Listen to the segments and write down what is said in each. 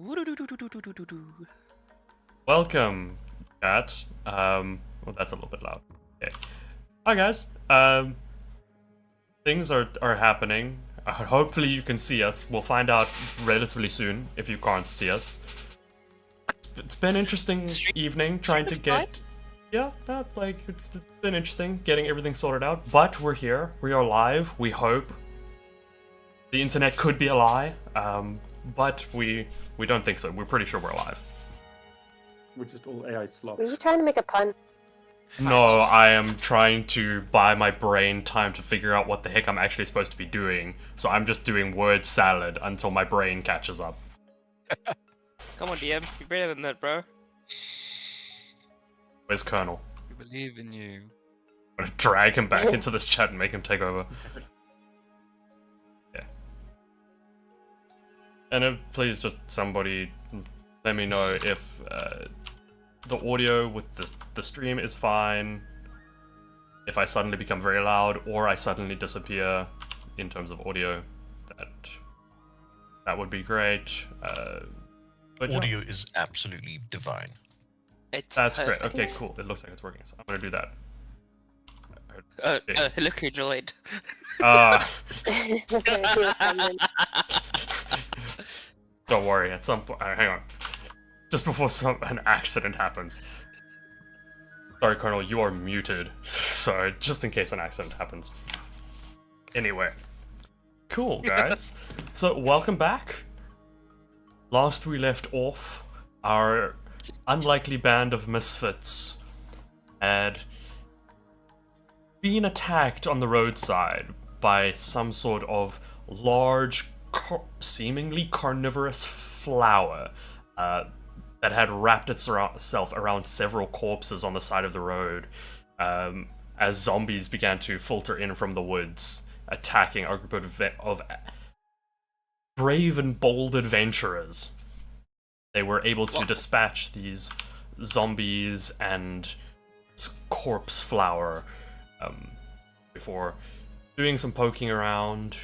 Woo-doo-doo-doo-doo-doo-doo-doo. Welcome, chat. Well, that's a little bit loud. Okay. Hi, guys. Things are happening. Hopefully you can see us. We'll find out relatively soon if you can't see us. It's been an interesting evening trying to get... Yeah, it's been interesting getting everything sorted out. But we're here. We are live. We hope. The internet could be a lie, but we don't think so. We're pretty sure we're alive. We're just all AI slop. Were you trying to make a pun? No, I am trying to buy my brain time to figure out what the heck I'm actually supposed to be doing. So I'm just doing word salad until my brain catches up. Come on, DM. You're better than that, bro. Where's Colonel? We believe in you. I'm gonna drag him back into this chat and make him take over. Yeah. And please just somebody let me know if the audio with the stream is fine, if I suddenly become very loud or I suddenly disappear in terms of audio. That would be great. But Audio is absolutely divine. That's great. Okay, cool. It looks like it's working, so I'm gonna do that. Look who joined. Don't worry. At some point, hang on. Just before an accident happens. Sorry, Colonel, you are muted. So just in case an accident happens. Anyway, cool, guys. So welcome back. Last we left off, our unlikely band of misfits had been attacked on the roadside by some sort of large, seemingly carnivorous flower that had wrapped itself around several corpses on the side of the road as zombies began to filter in from the woods, attacking a group of brave and bold adventurers. They were able to dispatch these zombies and corpse flower before doing some poking around,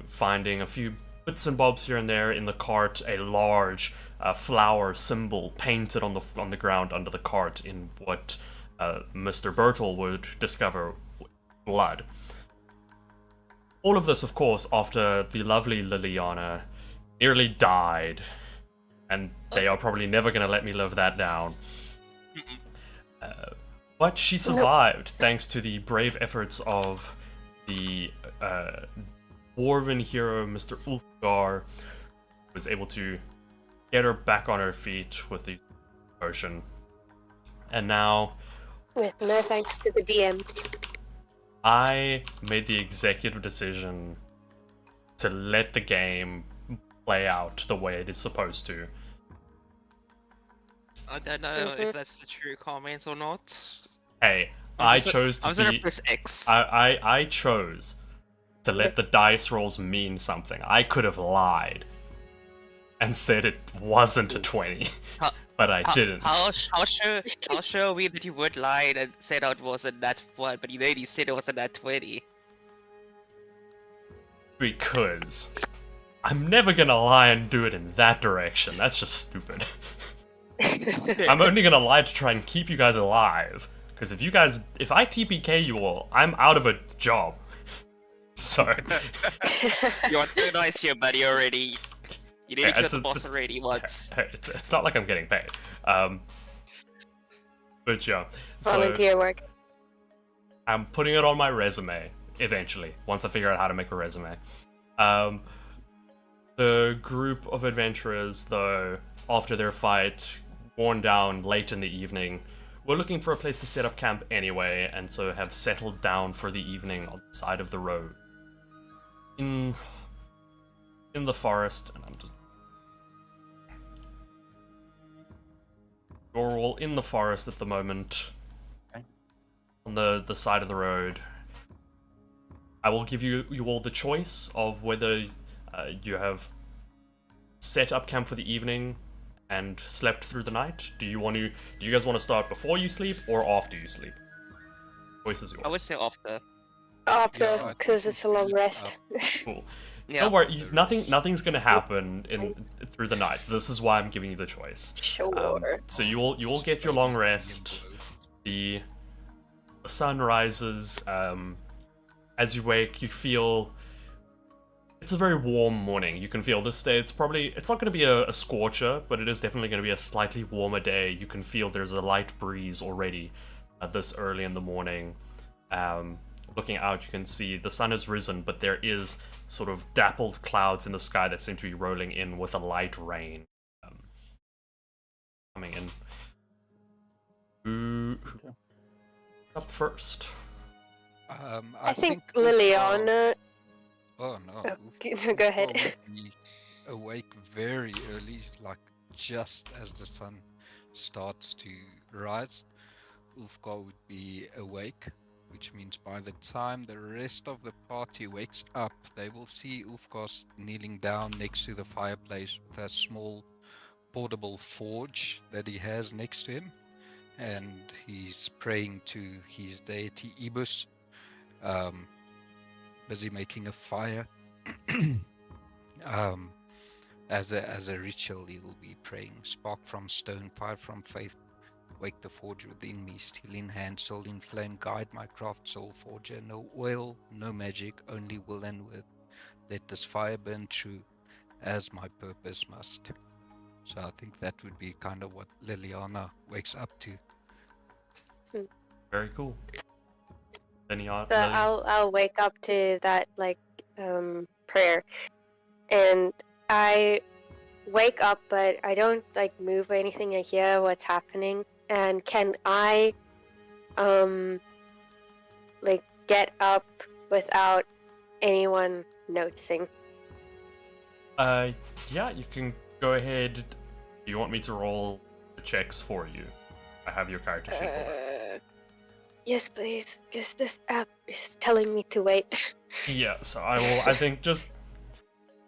finding a few bits and bobs here and there in the cart, a large flower symbol painted on the ground under the cart in what Mr. Bertel would discover blood. All of this, of course, after the lovely Liliana nearly died, and they are probably never going to let me live that down. But she survived thanks to the brave efforts of the dwarven hero, Mr. Ulfgar, who was able to get her back on her feet with the potion. And now... With no thanks to the DM. I made the executive decision to let the game play out the way it is supposed to. I don't know if that's the true comment or not. Hey, I chose to I was gonna press X. I chose to let the dice rolls mean something. I could have lied and said it wasn't a 20, but I didn't. How sure are we that you would lie and said it wasn't that one, but you said it wasn't that 20? Because I'm never gonna lie and do it in that direction. That's just stupid. I'm only gonna lie to try and keep you guys alive. Because if I TPK you all, I'm out of a job. So... You're too nice here, buddy, already. You need to kill the boss already once. It's not like I'm getting paid. But yeah. Volunteer work. I'm putting it on my resume, eventually, once I figure out how to make a resume. The group of adventurers, though, after their fight, worn down late in the evening, were looking for a place to set up camp anyway, and so have settled down for the evening on the side of the road. In the forest, and you're all in the forest at the moment, okay, on the side of the road. I will give you all the choice of whether you have set up camp for the evening and slept through the night. Do you guys want to start before you sleep or after you sleep? Choice is yours. I would say after. After, because it's a long rest. Cool. Yeah. Don't worry, nothing's gonna happen through the night. This is why I'm giving you the choice. Sure. So you will get your long rest. The sun rises. As you wake, you feel it's a very warm morning. You can feel this day. It's not going to be a scorcher, but it is definitely going to be a slightly warmer day. You can feel there's a light breeze already this early in the morning. Looking out, you can see the sun has risen, but there is sort of dappled clouds in the sky that seem to be rolling in with a light rain coming in. Who up first? I think Ulfgar- Liliana. Oh no. No, go ahead. Ulfgar would be awake very early, like just as the sun starts to rise. Ulfgar would be awake, which means by the time the rest of the party wakes up, they will see Ulfgar kneeling down next to the fireplace with a small portable forge that he has next to him, and he's praying to his deity Ibus, busy making a fire. As a ritual, he will be praying, "Spark from stone, fire from faith, wake the forge within me, steel in hand, soul in flame, guide my craft, soul forger. No oil, no magic, only will and wit. Let this fire burn true, as my purpose must." So I think that would be kind of what Liliana wakes up to. Very cool. So I'll wake up to that prayer, and I wake up, but I don't move or anything. I hear what's happening, and can I get up without anyone noticing? Yeah, you can go ahead. Do you want me to roll the checks for you? I have your character sheet. Yes, please, because this app is telling me to wait. Yeah, so I will. I think just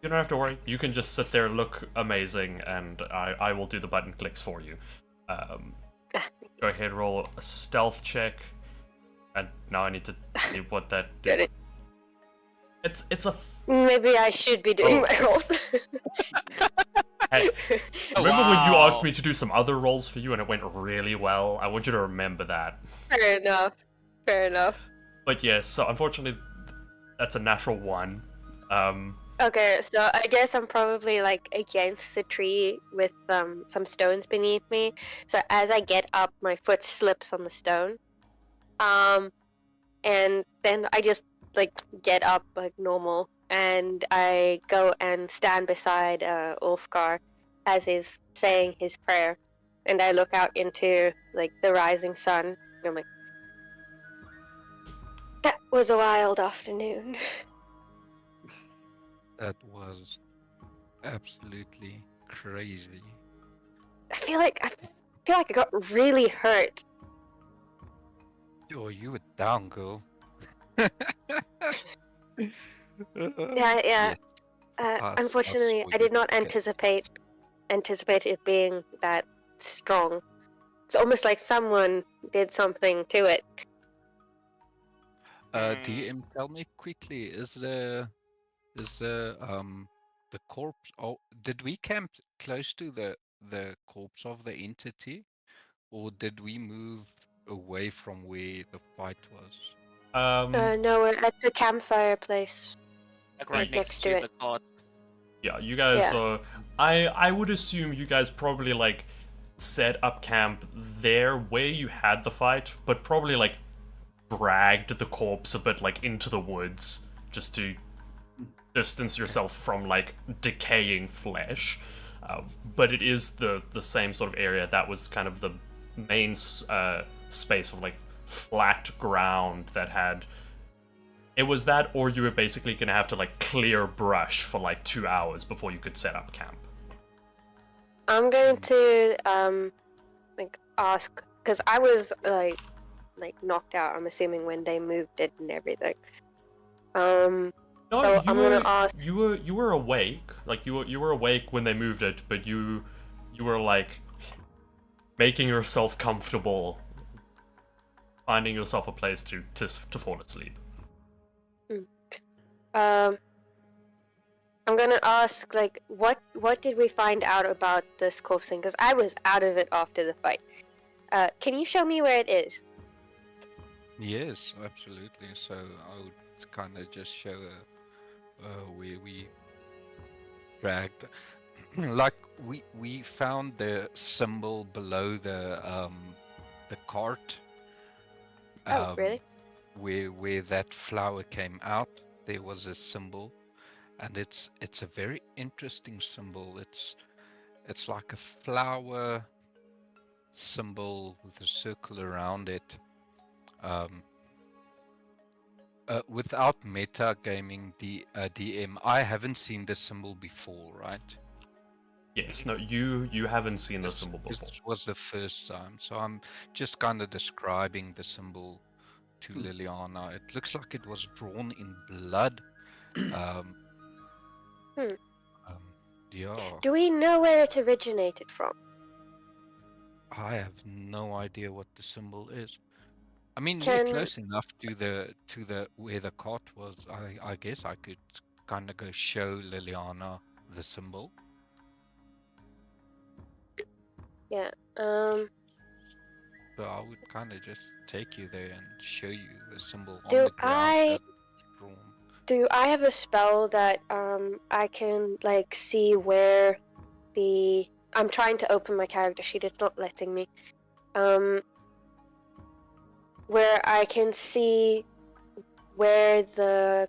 you don't have to worry. You can just sit there, look amazing, and I will do the button clicks for you. Go ahead, roll a stealth check, and now I need to see what that is. It's a. Maybe I should be doing my rolls. Hey, remember when you asked me to do some other rolls for you and it went really well? I want you to remember that. Fair enough. Fair enough. But yes, so unfortunately, that's a natural 1. Okay, so I guess I'm probably against the tree with some stones beneath me. So as I get up, my foot slips on the stone. And then I just get up like normal, and I go and stand beside Ulfgar as he's saying his prayer, and I look out into the rising sun, and I'm like, that was a wild afternoon. That was absolutely crazy. I feel like I got really hurt. Oh, you were down, girl. Yeah. Yes. Unfortunately, I did not anticipate it being that strong. It's almost like someone did something to it. DM, tell me quickly, is the corpse? Oh, did we camp close to the corpse of the entity, or did we move away from where the fight was? No, we're at the campfire place. Right next to it. the cot. Yeah, you guys are. I would assume you guys probably set up camp there where you had the fight, but probably dragged the corpse a bit into the woods just to distance yourself from decaying flesh. But it is the same sort of area that was kind of the main space of flat ground that had. It was that, or you were basically gonna have to clear brush for 2 hours before you could set up camp. I'm going to ask, because I was knocked out, I'm assuming, when they moved it and everything. No, so I'm gonna ask. You were awake. You were awake when they moved it, but you were making yourself comfortable, finding yourself a place to fall asleep. I'm gonna ask, like, what did we find out about this corpse thing? Because I was out of it after the fight. Can you show me where it is? Yes, absolutely. So I would kind of just show where we dragged. Like we found the symbol below the cart. Oh, really? Where that flower came out, there was a symbol, and it's a very interesting symbol. It's like a flower symbol with a circle around it. Without metagaming the DM, I haven't seen this symbol before, right? Yes, no, you haven't seen the symbol before. This was the first time, so I'm just kind of describing the symbol to Liliana. It looks like it was drawn in blood. Yeah. Do we know where it originated from? I have no idea what the symbol is. I mean, we're close enough to the where the cart was. I guess I could kind of go show Liliana the symbol. Yeah. So I would kind of just take you there and show you the symbol on the ground. Do I have a spell that I can like see where the I'm trying to open my character sheet, it's not letting me. Where I can see where the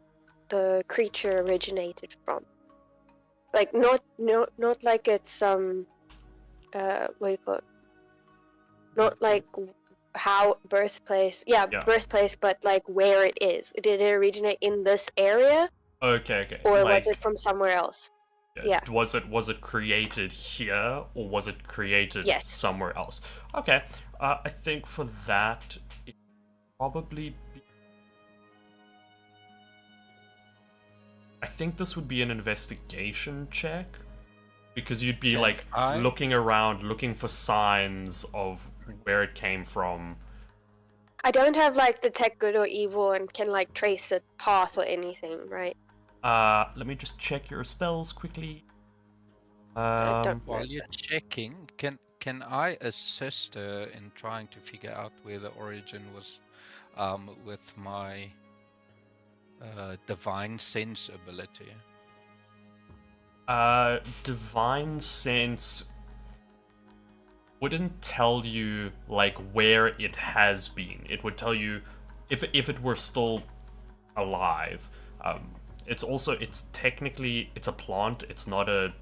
creature originated from. Like not like it's what do you call it? Not like how birthplace, birthplace, but like where it is. Did it originate in this area? Okay. Or was it from somewhere else? Yeah. Was it created here, or was it created somewhere else? Okay. I think for that, it probably be... I think this would be an investigation check, because you'd be like looking around, looking for signs of where it came from. I don't have like detect good or evil and can like trace a path or anything, right? Let me just check your spells quickly. While you're checking, can I assist her in trying to figure out where the origin was, with my divine sense ability? Divine sense wouldn't tell you like where it has been. It would tell you if it were still alive. It's technically a plant. It's not a...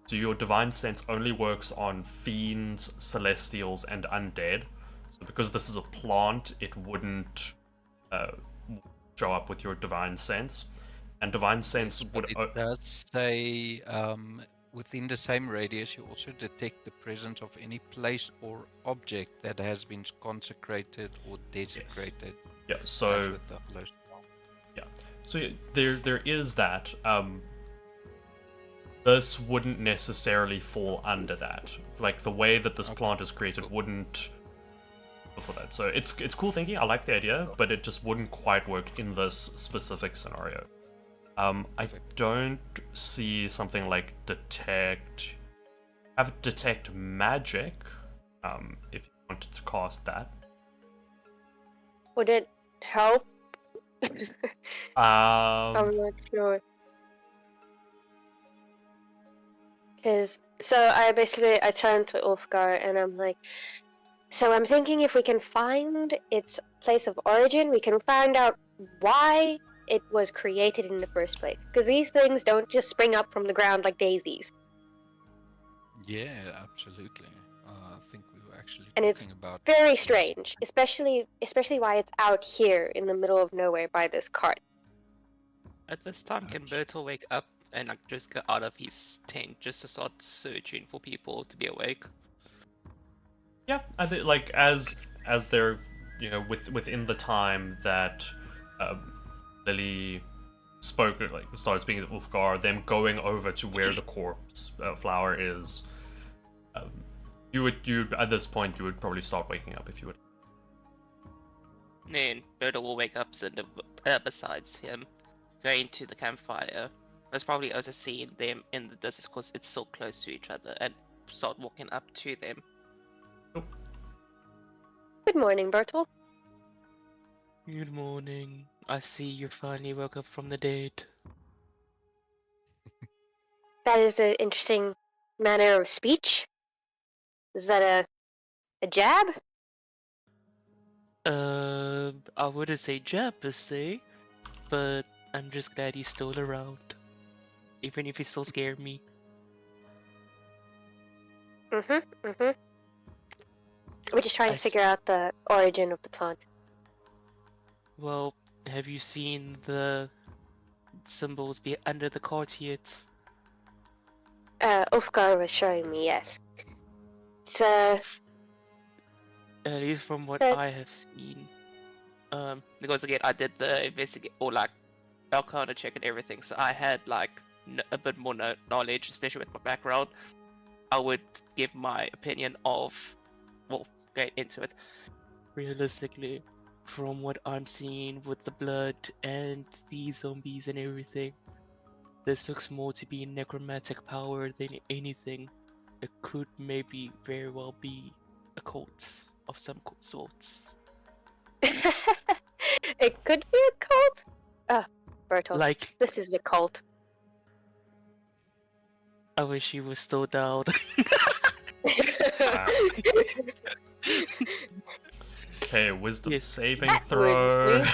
So your divine sense only works on fiends, celestials, and undead. So because this is a plant, it wouldn't show up with your divine sense. And divine sense would... It does say within the same radius, you also detect the presence of any place or object that has been consecrated or desecrated. Yes. Yeah, so... Yeah. So there is that. This wouldn't necessarily fall under that. Like, the way that this plant is created wouldn't... for that. So it's cool thinking, I like the idea, but it just wouldn't quite work in this specific scenario. I don't see something like detect magic, if you wanted to cast that. Would it help? I'm not sure. So I turned to Ulfgar and I'm like, so I'm thinking if we can find its place of origin, we can find out why it was created in the first place. Because these things don't just spring up from the ground like daisies. Yeah, absolutely. I think we were actually and talking about... And it's very strange, especially why it's out here in the middle of nowhere by this cart. At this time, can Bertel wake up and like just go out of his tent just to start searching for people to be awake? Yeah, I think like as they're within the time that Lily started speaking to Ulfgar, them going over to where the corpse flower is. You at this point you would probably start waking up if you would. Then Bertel will wake up, besides him, going to the campfire, most probably also seeing them in the distance because it's so close to each other and start walking up to them. Good morning, Bertel. Good morning. I see you finally woke up from the dead. That is an interesting manner of speech. Is that a jab? I wouldn't say jab per se, but I'm just glad he's still around. Even if he still scared me. We're just trying to figure out the origin of the plant. Well, have you seen the symbols be under the cart yet? Ulfgar was showing me, yes. It's, At least from what I have seen. Because again, I did the investigate or like Arcana check and everything, so I had like a bit more knowledge, especially with my background. I would give my opinion of, well, get into it. Realistically, from what I'm seeing with the blood and the zombies and everything, this looks more to be necromantic power than anything. It could maybe very well be a cult of some sorts. It could be a cult? Bertolt, Like, this is a cult. I wish he was still down. Okay, wisdom Yes. saving That throw. would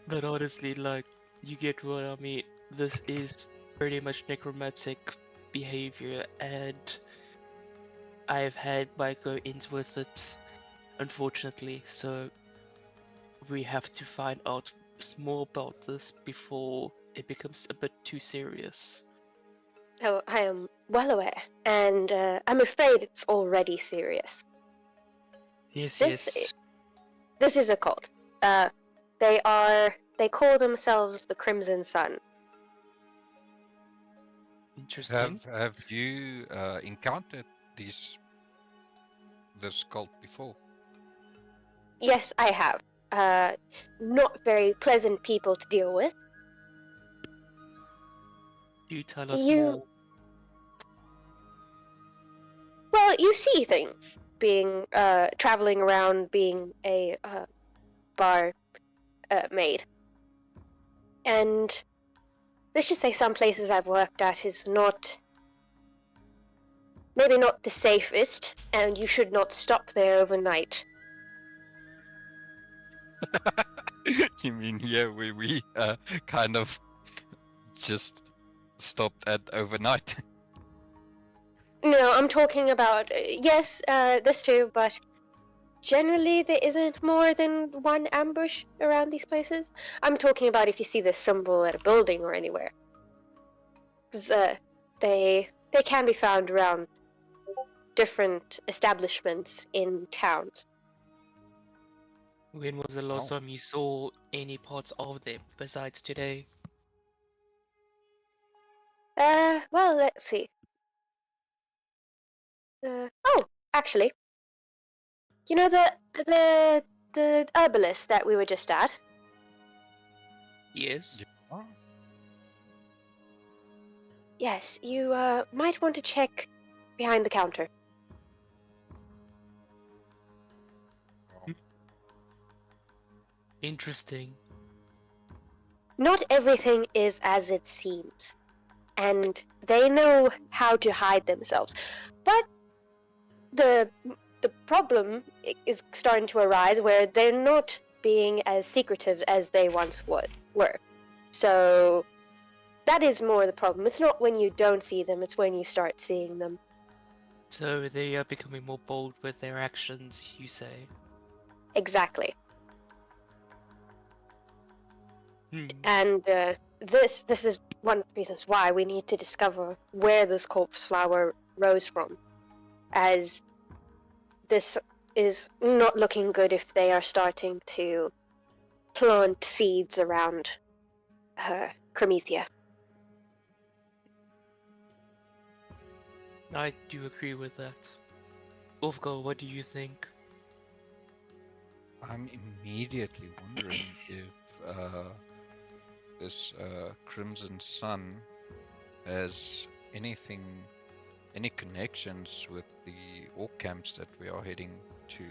But honestly, like, you get what I mean. This is pretty much necromantic behavior, and I've had my go-ins with it, unfortunately. So we have to find out more about this before it becomes a bit too serious. Oh, I am well aware, and I'm afraid it's already serious. Yes, This is a cult. They call themselves the Crimson Sun. Interesting. Have you encountered this cult before? Yes, I have. Not very pleasant people to deal with. Do tell us more. Well, you see things being traveling around, being a bar maid, and let's just say some places I've worked at is maybe not the safest, and you should not stop there overnight. You mean here where we kind of just stopped at overnight? No, I'm talking about yes, this too, but generally there isn't more than one ambush around these places. I'm talking about if you see this symbol at a building or anywhere. 'Cause, they can be found around different establishments in towns. When was the last time you saw any parts of them besides today? Well, let's see. Oh, actually, you know the herbalist that we were just at? Yes. Yeah. Yes, you might want to check behind the counter. Interesting. Not everything is as it seems, and they know how to hide themselves. But the problem is starting to arise where they're not being as secretive as they once were. So that is more the problem. It's not when you don't see them, it's when you start seeing them. So they are becoming more bold with their actions, you say? Exactly. And this is one of the reasons why we need to discover where this corpse flower rose from, as this is not looking good if they are starting to plant seeds around Cremethia. I do agree with that. Ulfgar, what do you think? I'm immediately wondering if this Crimson Sun has any connections with the orc camps that we are heading to.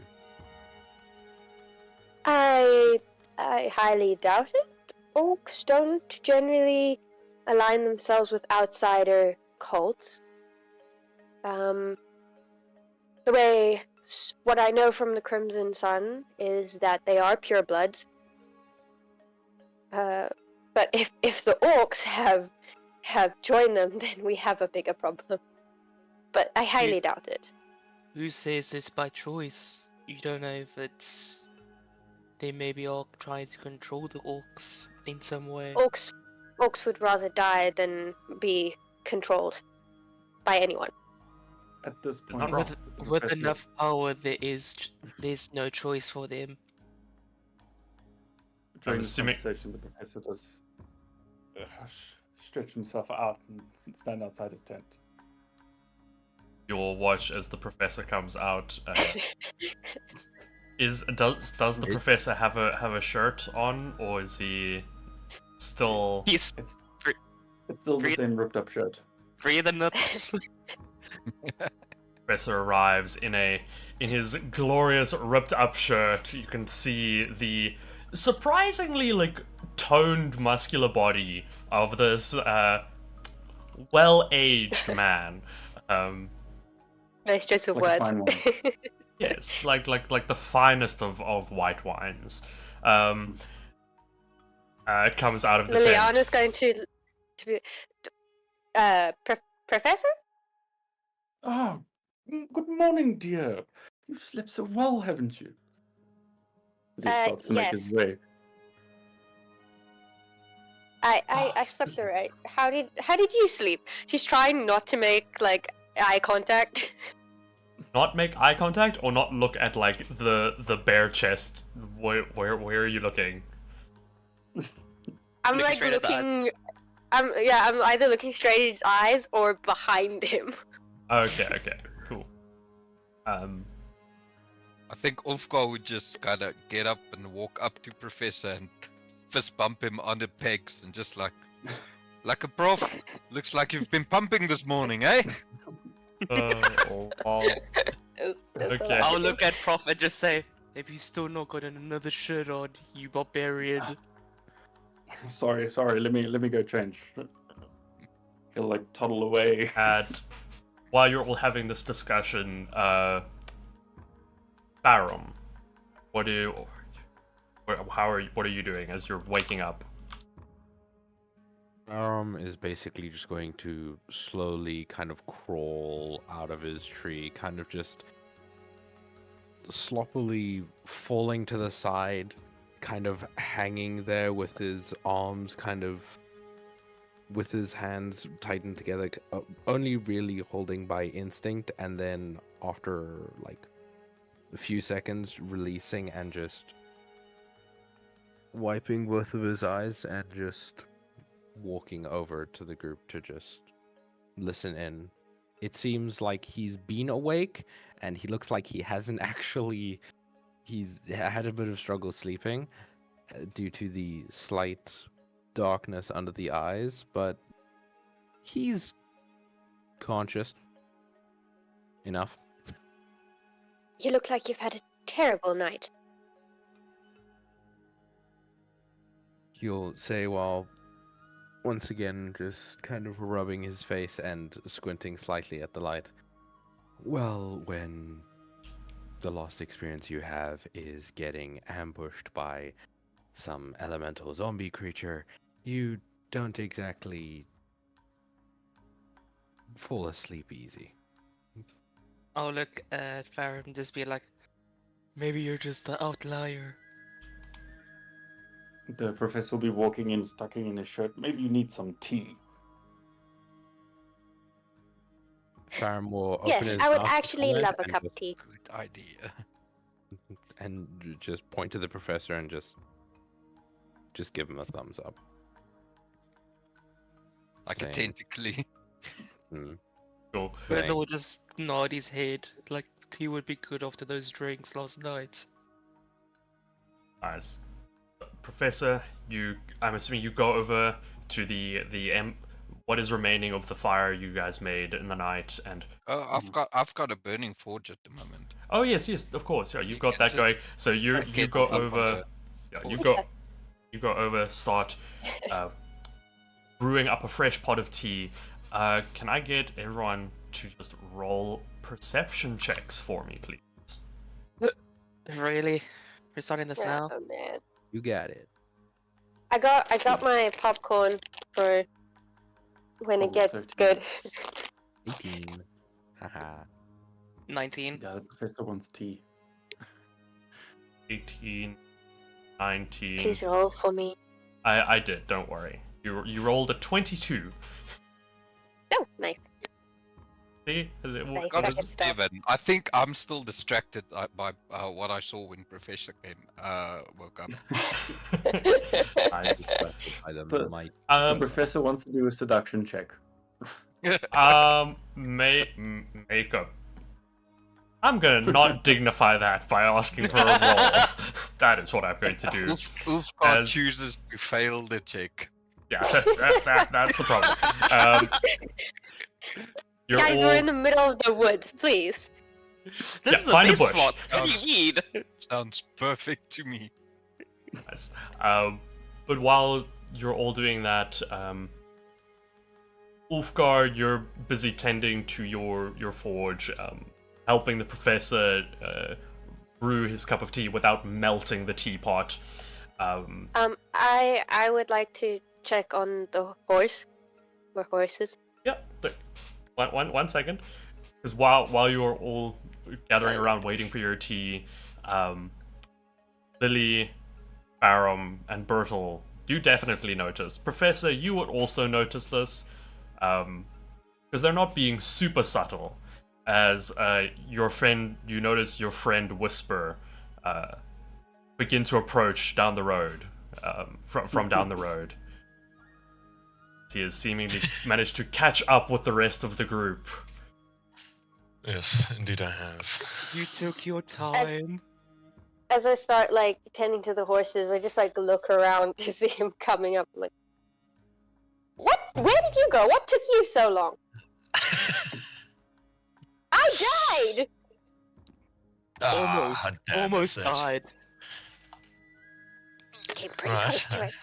I highly doubt it. Orcs don't generally align themselves with outsider cults. What I know from the Crimson Sun is that they are purebloods. But if the orcs have joined them, then we have a bigger problem. But I highly doubt it. Who says it's by choice? You don't know if it's... They maybe all trying to control the orcs in some way. Orcs would rather die than be controlled by anyone. At this It's not point, wrong. With enough power, there's no choice for them. during I'm this assuming- conversation, the professor does stretch himself out and stand outside his tent. You'll watch as the professor comes out. Does the professor have a shirt on, or is he still? He's It's still the Free- same ripped up shirt. free the nips. Professor arrives in his glorious ripped up shirt. You can see the surprisingly toned muscular body of this well-aged man. Nice choice of Like a words. fine wine. Yes, like the finest of white wines. It comes out of the tent. Liliana's going to be, Professor? Oh, good morning, dear. You've slept so well, haven't you? As he starts to make his yes. way. I slept alright. How did you sleep? She's trying not to make eye contact. Not make eye contact, or not look at the bare chest. Where are you looking? I'm Looking straight at the looking. I'm either looking straight at his eyes or behind him. Okay, cool. I think Ulfgar would just kind of get up and walk up to Professor and fist bump him on the pegs and just like a prof. Looks like you've been pumping this morning, eh? Oh. Okay. I'll look at Prof and just say, "Have you still not got another shirt on, you barbarian?" Sorry. Let me go change. He'll toddle away. While you're all having this discussion, Barum, what are you doing as you're waking up? Is basically just going to slowly kind of crawl out of his tree, kind of just sloppily falling to the side, kind of hanging there with his arms with his hands tightened together, only really holding by instinct, and then after a few seconds releasing and just wiping both of his eyes and just walking over to the group to just listen in. It seems like he's been awake, and he looks like he hasn't actually... He's had a bit of struggle sleeping due to the slight darkness under the eyes, but he's conscious enough. You look like you've had a terrible night. He'll say while once again just kind of rubbing his face and squinting slightly at the light. Well, when the last experience you have is getting ambushed by some elemental zombie creature, you don't exactly fall asleep easy. I'll look at Farum and just be like, "Maybe you're just the outlier." The professor will be walking in, tucking in his shirt. Maybe you need some tea. Farum will open Yes, his I would mouth to actually comment love a and cup just- of tea. Good idea. and just point to the professor and just give him a thumbs up. Like a Same. tentacly. Cool. Further will just nod his head, like tea would be good after those drinks last night. Nice. Professor, I'm assuming you go over to what is remaining of the fire you guys made in the night, and Oh, I've got a burning forge at the moment. oh yes, of course, yeah, you've You got can that going. So you get go some on over, the yeah, you forge. go over, start brewing up a fresh pot of tea. Can I get everyone to just roll perception checks for me, please? Really? We're starting this now? Oh man. You got it. I got my popcorn for when it gets 13. good. 18. Haha. 19. Yeah, the professor wants tea. 18, 19. Please roll for me. I did. Don't worry. You rolled a 22. Oh, nice. See? Nice. Got a Second step. 7. I think I'm still distracted by what I saw when Professor came woke up. Nice. Distracted by the The- mic. The professor wants to do a seduction check. Make up. I'm gonna not dignify that by asking for a roll. That is what I'm going to do. Ulfgar As- chooses to fail the check. Yeah, that's the problem. You're Guys, all, we're in the middle of the woods, please. This Yeah, is the find a best bush. spot. What do you need? Sounds perfect to me. Nice. But while you're all doing that, Ulfgar, you're busy tending to your forge, helping the professor brew his cup of tea without melting the teapot. I would like to check on the horse. Or horses. Yeah, one second. Because while you're all gathering around waiting for your tea, Lily, Barum, and Bertel, you definitely notice. Professor, you would also notice this, because they're not being super subtle. As you notice your friend Whisper begin to approach down the road, from down the road. He has seemingly managed to catch up with the rest of the group. Yes, indeed I have. You took your time. As I start like tending to the horses, I just like look around to see him coming up. Like, what? Where did you go? What took you so long? I died. Ah, damn, Almost that's it. died. Came pretty Right. close to it.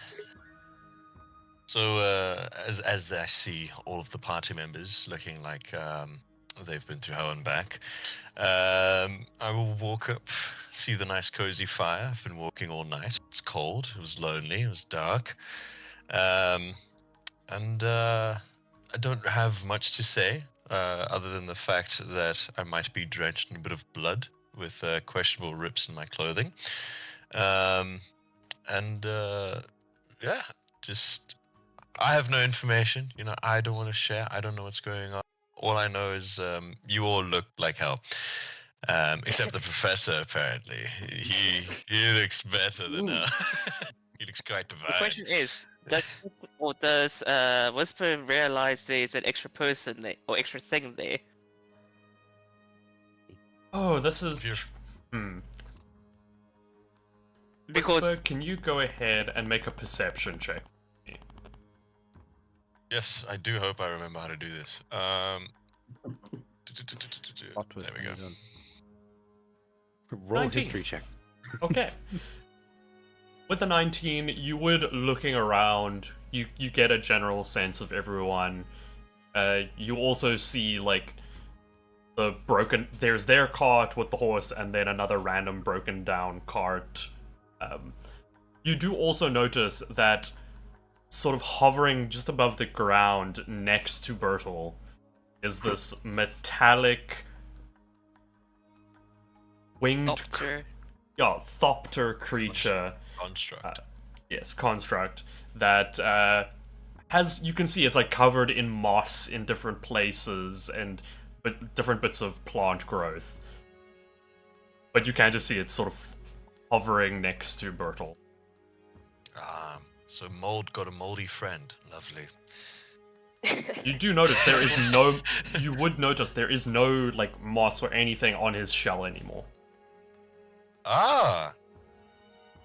So, as I see all of the party members looking like they've been through hell and back, I will walk up, see the nice cozy fire. I've been walking all night. It's cold. It was lonely. It was dark. And I don't have much to say other than the fact that I might be drenched in a bit of blood with questionable rips in my clothing. Yeah, just I have no information. I don't want to share. I don't know what's going on. All I know is you all look like hell, except the professor. Apparently, he looks better than he looks quite divine. The question is, does Whisper realize there's an extra person there, or extra thing there? Oh, this is... Because Whisper, can you go ahead and make a perception check? Yes, I do hope I remember how to do this. Plot There twist we go. done. Roll 19. history check. Okay. With a 19, you would, looking around, you get a general sense of everyone. You also see, like, there's their cart with the horse, and then another random broken down cart. You do also notice that sort of hovering just above the ground next to Bertel is this metallic winged thopter creature. Construct. Yes, construct that you can see it's like covered in moss in different places and different bits of plant growth. But you can just see it's sort of hovering next to Bertel. So mold got a moldy friend. Lovely. You do notice you would notice there is no like moss or anything on his shell anymore. Ah.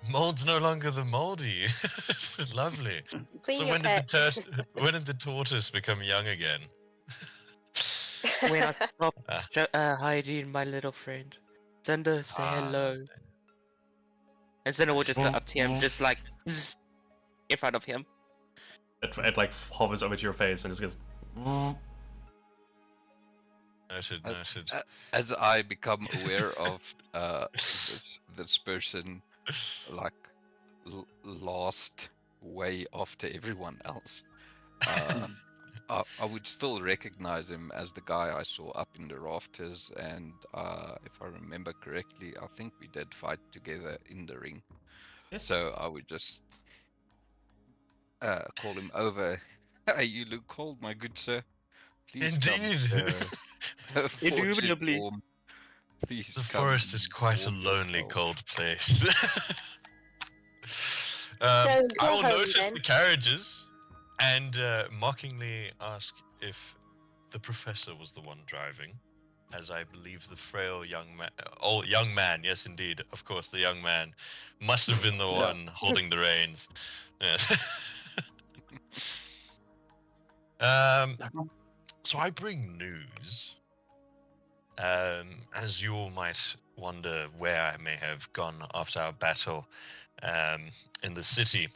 Mold's no longer the moldy. Lovely. Clean So your when did pet. when did the tortoise become young again? When I stopped Ah. hiding my little friend. Cinder, say hello. Lovely. And Cinder will just go Mm. up to him, just like zzz, in front of him. It like hovers over to your face and just goes. Noted, Uh, noted. As I become aware of this person, like last way after everyone else, I would still recognize him as the guy I saw up in the rafters, and if I remember correctly, I think we did fight together in the ring. Yes. So I would just call him over. Hey, you look cold, my good sir. Please come. Indeed. Forge Indubitably. warm. Please The come forest is quite a warm lonely, yourself. cold place. So I go will home, notice then. the carriages and mockingly ask if the professor was the one driving, as I believe the frail young man, young man, yes, indeed, of course, the young man must have been the Yeah. one holding the reins. Yes. So I bring news. As you all might wonder where I may have gone after our battle in the city,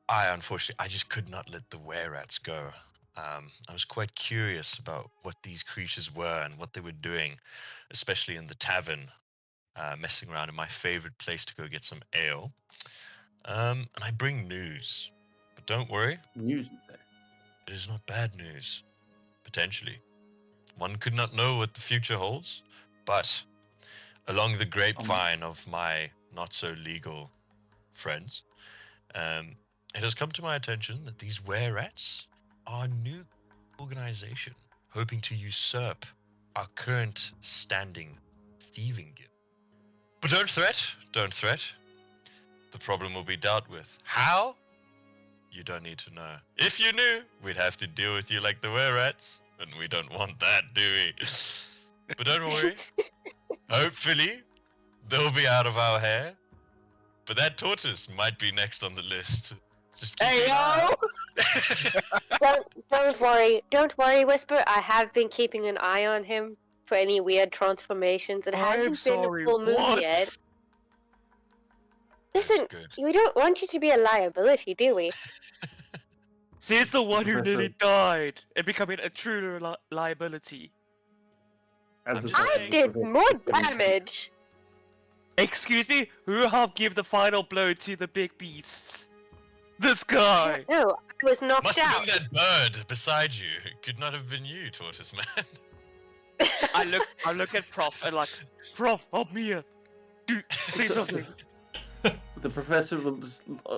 I just could not let the were-rats go. I was quite curious about what these creatures were and what they were doing, especially in the tavern, messing around in my favorite place to go get some ale. And I bring news. But don't worry, News there. it is not bad news. Potentially. One could not know what the future holds, but along the grapevine of my not so legal friends, it has come to my attention that these were-rats are a new organization hoping to usurp our current standing thieving guild. But don't threat. The problem will be dealt with. How? You don't need to know. If you knew, we'd have to deal with you like the were-rats, and we don't want that, do we? But don't worry. Hopefully, they'll be out of our hair. But that tortoise might be next on the list. Just keep Hey an eye yo! Don't worry, Whisper. I have been keeping an eye on him for any weird transformations. It I'm hasn't been sorry, a full moon what? yet. That's Listen, good. we don't want you to be a liability, do we? She's the one who Professor- nearly died and becoming a true liability. As I'm a just I saying. did professor- more damage. Excuse me? Who helped give the final blow to the big beasts? This guy! No, I was knocked Must out. have been that bird beside you. It could not have been you, tortoise man. I look at Prof and like, Prof, help me here. Say something. The professor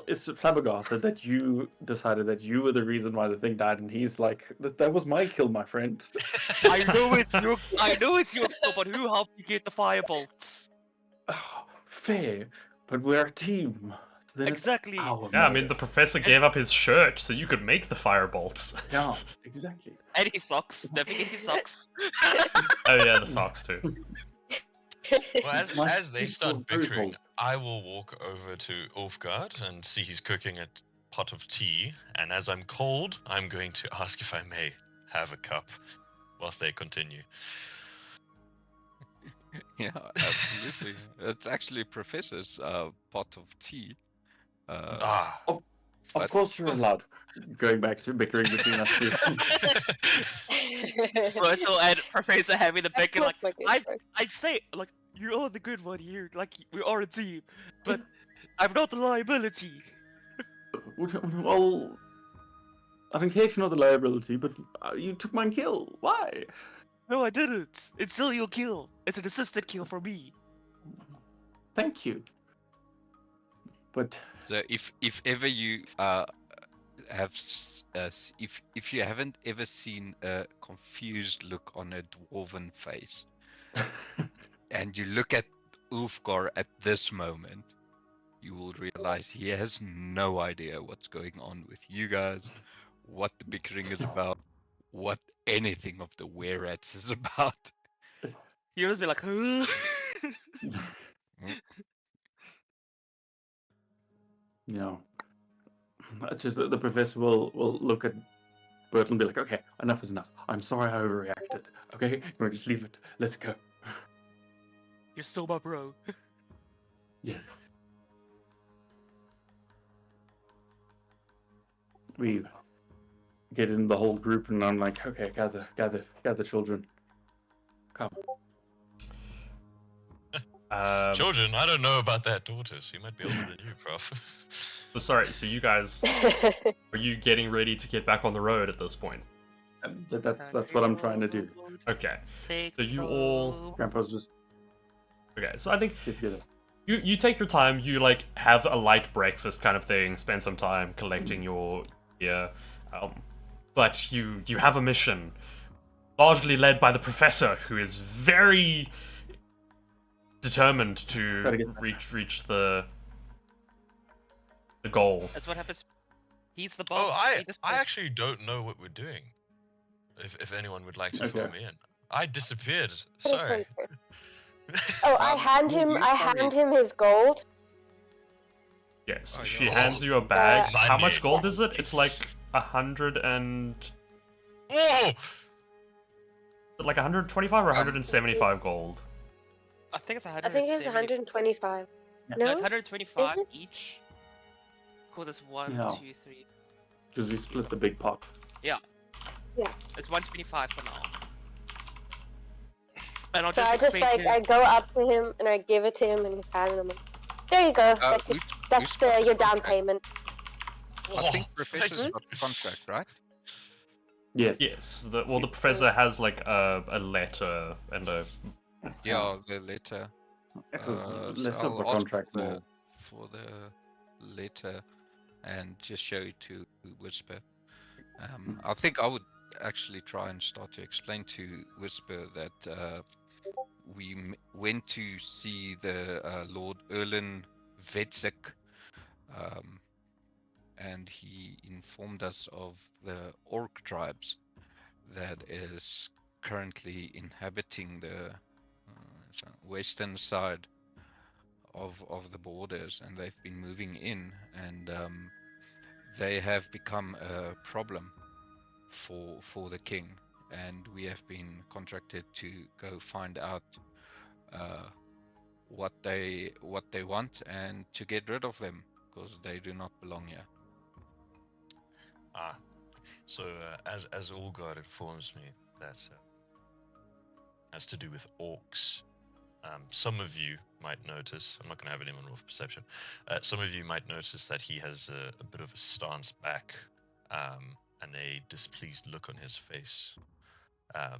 is flabbergasted that you decided that you were the reason why the thing died, and he's like, "That was my kill, my friend." I know it's your fault, but who helped you get the firebolts? Fair, but we're a team. So then Exactly. It's our Yeah, I mean, murder. the professor gave up his shirt so you could make the firebolts. Yeah, exactly. And he sucks. Don't forget he sucks. Oh yeah, the socks too. Well, My as they feet start were very bickering, cold. I will walk over to Ulfgard and see he's cooking a pot of tea. And as I'm cold, I'm going to ask if I may have a cup whilst they continue. Yeah, absolutely. It's actually Professor's pot of tea. Of But- course you're allowed. Going back to bickering between us two. Wurzel and Professor having the bacon like, My good friend. I'd say, like, you are the good one here, like, we are a team, but I'm not the liability. Well, I don't care if you're not the liability, but you took my kill. Why? No, I didn't. It's still your kill. It's an assisted kill for me. Thank you. But So if ever you if you haven't ever seen a confused look on a dwarven face, and you look at Ulfgar at this moment, you will realize he has no idea what's going on with you guys, what the bickering is about, what anything of the were-rats is about. You just be like, you know, just the professor will look at Bert and be like, okay, enough is enough. I'm sorry I overreacted. Okay, we'll just leave it. Let's go. You're still my bro. Yes. We get in the whole group, and I'm like, okay, gather, children. Come. Children, I don't know about that daughter. She might be older than you, Prof. Sorry, so you guys, are you getting ready to get back on the road at this point? That's what I'm trying to do. Okay. Take So you all... Grandpa's just Okay, so I think let's get together. you take your time, you like have a light breakfast kind of thing, spend some time collecting your gear, but you have a mission, largely led by the professor, who is very determined to reach the goal. That's what happens. He's the boss. Oh, I actually don't know what we're doing. If anyone would like to fill me in, I disappeared. Sorry. Oh, I hand him his gold. Yes, Oh, she yeah. hands you a bag. How much Money. gold is it? It's like 100 and... Oh! like 125 or 175 gold? I think it's I 170. think it's 125. Yeah. No, No? it's 125 Is it? each. Because it's 1, Yeah. 2, 3. Because we split the big pot. It's 125 for now. And I'll So just I just explain I go up to him and I give it to him and hand him. There you go. That's your down payment. I think Oh, Professor's thank got the contract, right? Yes. Yes, the professor has like a letter and a... Yeah, the letter. It was So less of I'll a ask contract, more. for the letter and just show it to Whisper. I think I would actually try and start to explain to Whisper that we went to see the Lord Erlen Vetzik, and he informed us of the orc tribes that is currently inhabiting the western side of the borders, and they've been moving in, and they have become a problem for the king, and we have been contracted to go find out what they want and to get rid of them because they do not belong here. So as Allgard informs me that has to do with orcs. Some of you might notice, I'm not going to have anyone roll for perception, some of you might notice that he has a bit of a stance back and a displeased look on his face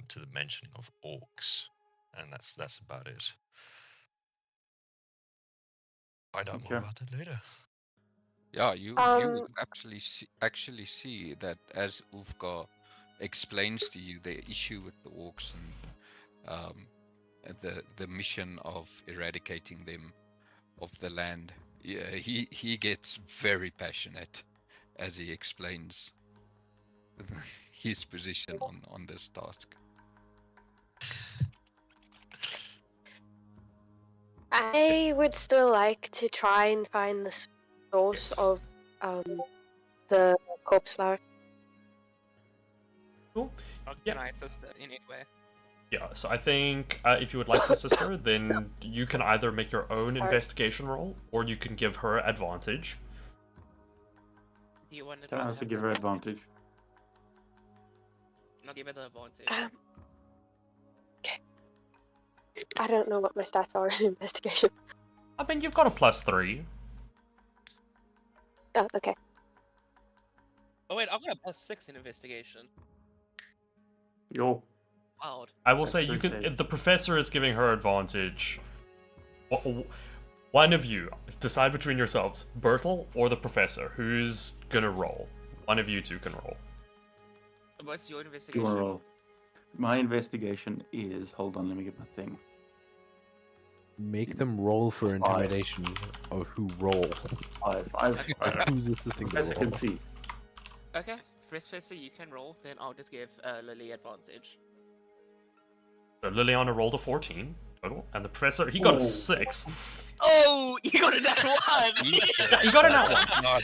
to the mention of orcs, and that's about it. Find out more about that later. Yeah, you will actually see that as Ulfgar explains to you the issue with the orcs and the mission of eradicating them of the land. Yeah, he gets very passionate as he explains his position on this task. I would still like to try and find the source Yes. of the corpse flower. Cool. Can I assist in any way? Yeah, so I think if you would like to assist her, then you can either make your own investigation roll, or you can give her advantage. Do you want to Can I also give her advantage? I'll give her the advantage. Okay. I don't know what my stats are in investigation. I mean, you've got a +3. Oh, okay. Oh wait, I've got a +6 in investigation. Yo. Wild. I will That's say you pretty can. safe. If the professor is giving her advantage, one of you decide between yourselves, Bertel or the professor, who's gonna roll. One of you two can roll. What's your Do you investigation? want to roll? My investigation is. Hold on, let me get my thing. Make them roll for Five. intimidation, or who roll. 5. Who's assisting the Professor roll? can see. Okay, Professor, you can roll. Then I'll just give Lily advantage. So Liliana rolled a 14 total, and the professor he got Oh. a 6. Oh, you got it that one. You got it that one. God.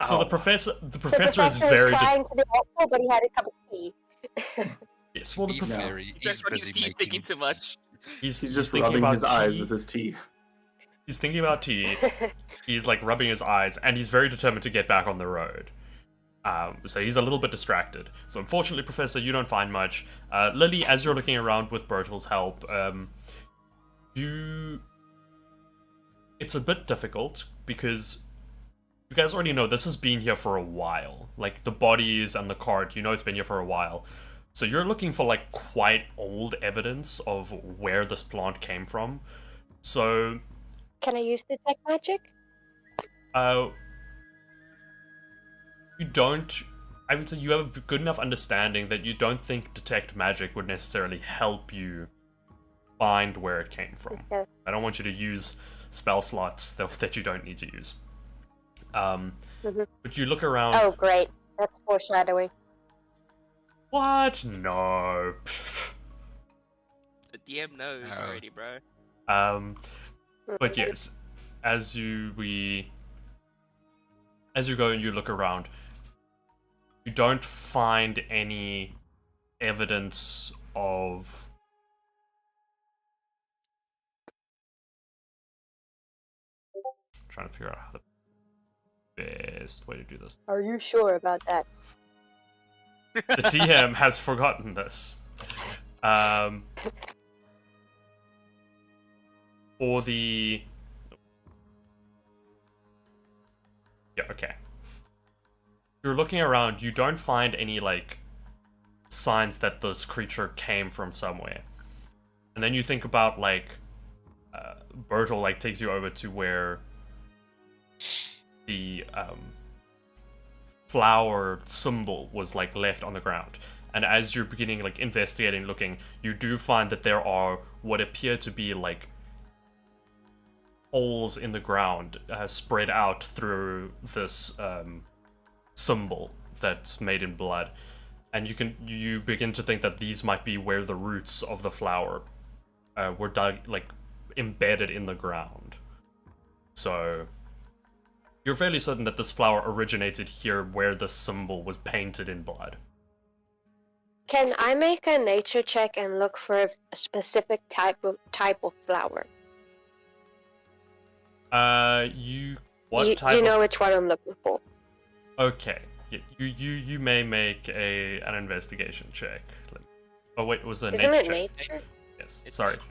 So Ow. the professor The is professor very was trying to be helpful, but he had a cup of tea. yes. Well, the Be prof- No. fair, he That's is what he's busy thinking making too much. he's He's just thinking rubbing about his eyes tea. with his tea. He's thinking about tea. He's like rubbing his eyes, and he's very determined to get back on the road. So he's a little bit distracted. So unfortunately, Professor, you don't find much. Lily, as you're looking around with Bertel's help, it's a bit difficult because you guys already know this has been here for a while. Like the bodies and the cart, you know it's been here for a while. So you're looking for like quite old evidence of where this plant came from. So Can I use detect magic? you don't. I would say you have a good enough understanding that you don't think detect magic would necessarily help you find where it came from. Okay. I don't want you to use spell slots that you don't need to use. But you look around. Oh, great. That's foreshadowing. What? No. Pfft. The DM knows Oh. already, bro. But yes, as you go and you look around, you don't find any evidence of trying to figure out how the best way to do this. Are you sure about that? The DM has forgotten this. For the okay. You're looking around, you don't find any like signs that this creature came from somewhere. And then you think about like Bertel like takes you over to where the flower symbol was like left on the ground. And as you're beginning like investigating, looking, you do find that there are what appear to be like holes in the ground spread out through this symbol that's made in blood, and you begin to think that these might be where the roots of the flower were dug, like embedded in the ground. So you're fairly certain that this flower originated here where the symbol was painted in blood. Can I make a nature check and look for a specific type of flower? You You know which one I'm looking for. Okay. Yeah, you may make an investigation check. Oh wait, was it Isn't nature it check? nature? Yes. It's Sorry. nature.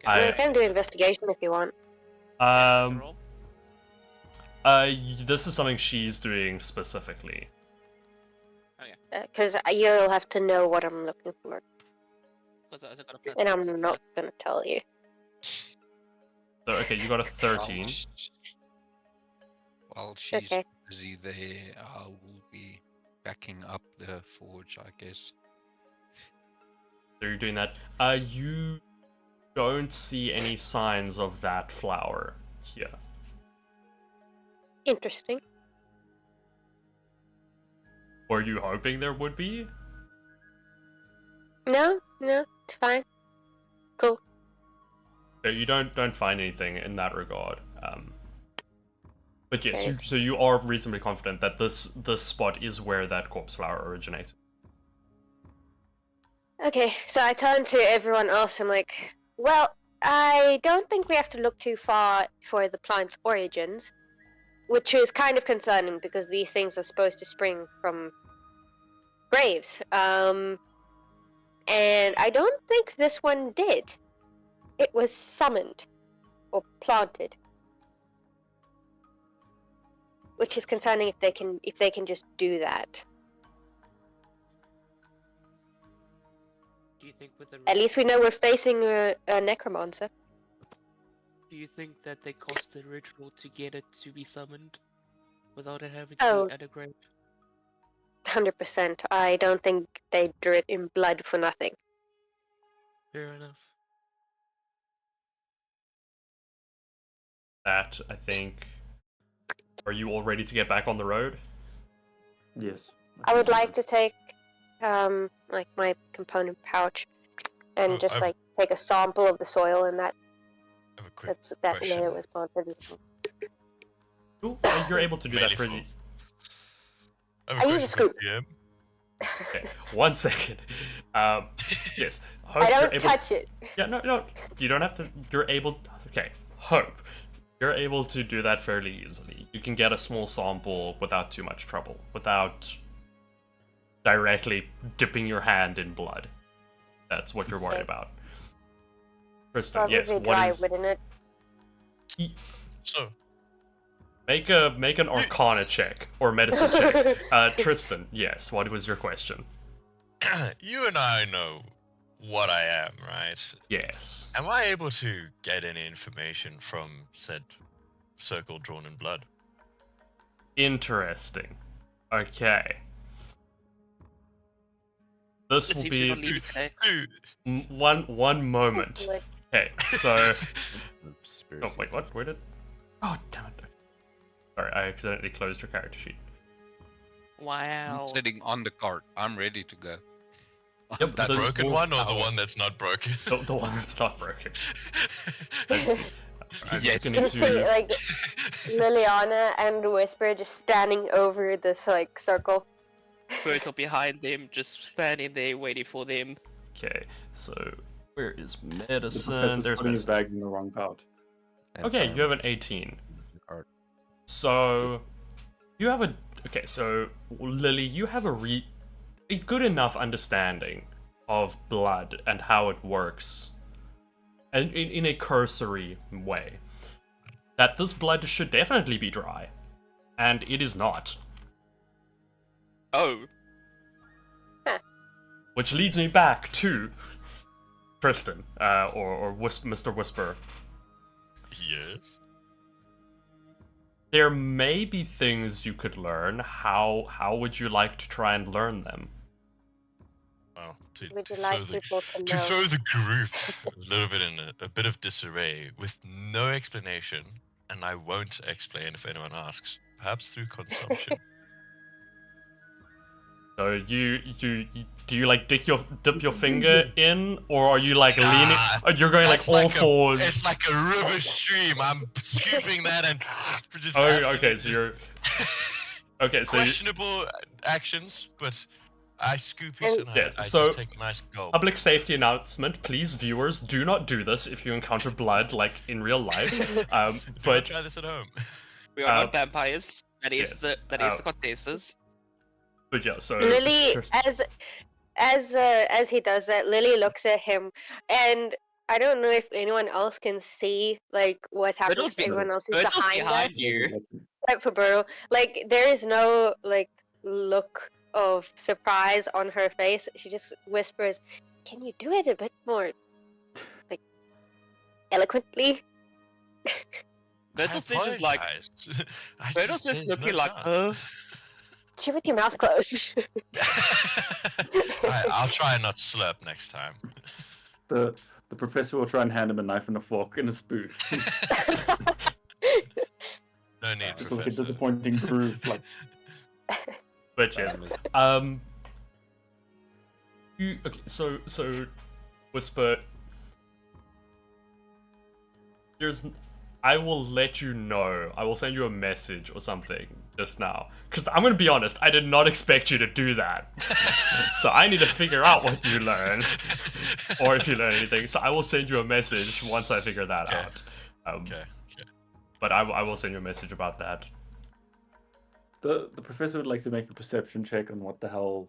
I can do investigation if you want. Roll. This is something she's doing specifically. Because you'll have to know what I'm looking for. Because I got a plus And 6 I'm in not gonna tell you. So okay, you got a 13. While she's Okay. busy there, I will be backing up the forge, I guess. So you're doing that. You don't see any signs of that flower here. Interesting. Were you hoping there would be? No, it's fine. Cool. So you don't find anything in that regard. But yes, Okay. so you are reasonably confident that this spot is where that corpse flower originates. Okay, so I turn to everyone else. I'm like, well, I don't think we have to look too far for the plant's origins, which is kind of concerning because these things are supposed to spring from graves. And I don't think this one did. It was summoned or planted, which is concerning if they can just do that. Do you think with the At least we know we're facing a necromancer. Do you think that they cost a ritual to get it to be summoned without it having Oh. to be at a grave? 100%. I don't think they drew it in blood for nothing. Fair enough. That, I think... Are you all ready to get back on the road? Yes. I would like to take like my component pouch and Oh, just I've- like take a sample of the soil in that I have a quick That question. minute was more than Cool. You're able to do that Meaningful. pretty. I have a I use a question for scoop. GM. Okay, 1 second. Yes. Hope I you're don't able... touch it. Yeah, no, you don't have to. You're able. Okay, Hope. You're able to do that fairly easily. You can get a small sample without too much trouble, without directly dipping your hand in blood. That's what you're worried Okay. about. Tristan, Probably yes. What dry, is? wouldn't it? So, Make an Arcana check or medicine check. Tristan, yes. What was your question? you and I know what I am, right? Yes. Am I able to get any information from said circle drawn in blood? Interesting. Okay. This Let's will see if you don't be leave it today. Dude, one moment. Like, Okay, so. Conspiracy Oh wait, what? Where did? Oh damn it! Sorry, I accidentally closed your character sheet. Wow. I'm sitting on the cart. I'm ready to go. Yep, That there's broken wolf one or the power. one that's not broken? The one that's not broken. Let's see. I'm Yes. just gonna just see, do. like, Liliana and Whisper just standing over this, like, circle. Birds are behind them, just standing there waiting for them. Okay, so where is The medicine? professor's There's putting his medicine. bags in the wrong cart. Okay, you have an 18. Cart. So you have a okay. So Lily, you have a good enough understanding of blood and how it works, and in a cursory way, that this blood should definitely be dry, and it is not. Oh, Which leads me back to Tristan, or Mr. Whisper. Yes. There may be things you could learn. How would you like to try and learn them? Well, Would you to like throw the, people to to know? throw the group a little bit in a bit of disarray with no explanation, and I won't explain if anyone asks. Perhaps through consumption. So you do you like dip your finger in, or are you like leaning? Nah, Or you're going like That's all a- fours. It's like a river stream. I'm scooping that and just. Oh, okay. So you're okay. So questionable actions, but I scoop it and Yeah, I so- just take a nice gulp. public safety announcement, please, viewers, do not do this if you encounter blood like in real life. Do not But try this at home. we are Uh, not vampires. That is yes, the contestants. yeah. So Lily, Tristan- as he does that, Lily looks at him, and I don't know if anyone else can see like what's happening. Birds If everyone else is Birds are behind behind us, you. except for Burrow. Like there is no like look of surprise on her face. She just whispers, "Can you do it a bit more, like, eloquently?" Birds are still just like. Birds are just looking like, huh? Chew with your mouth closed. I'll try and not slurp next time. The professor will try and hand him a knife and a fork and a spoon. No need, Just like a Professor. disappointing groove. Like But yes, you okay? So Whisper, I will let you know. I will send you a message or something just now, because I'm gonna be honest. I did not expect you to do that. So I need to figure out what you learn, or if you learn anything. So I will send you a message once I figure that Okay. out. Okay. But I will send you a message about that. the professor would like to make a perception check on what the hell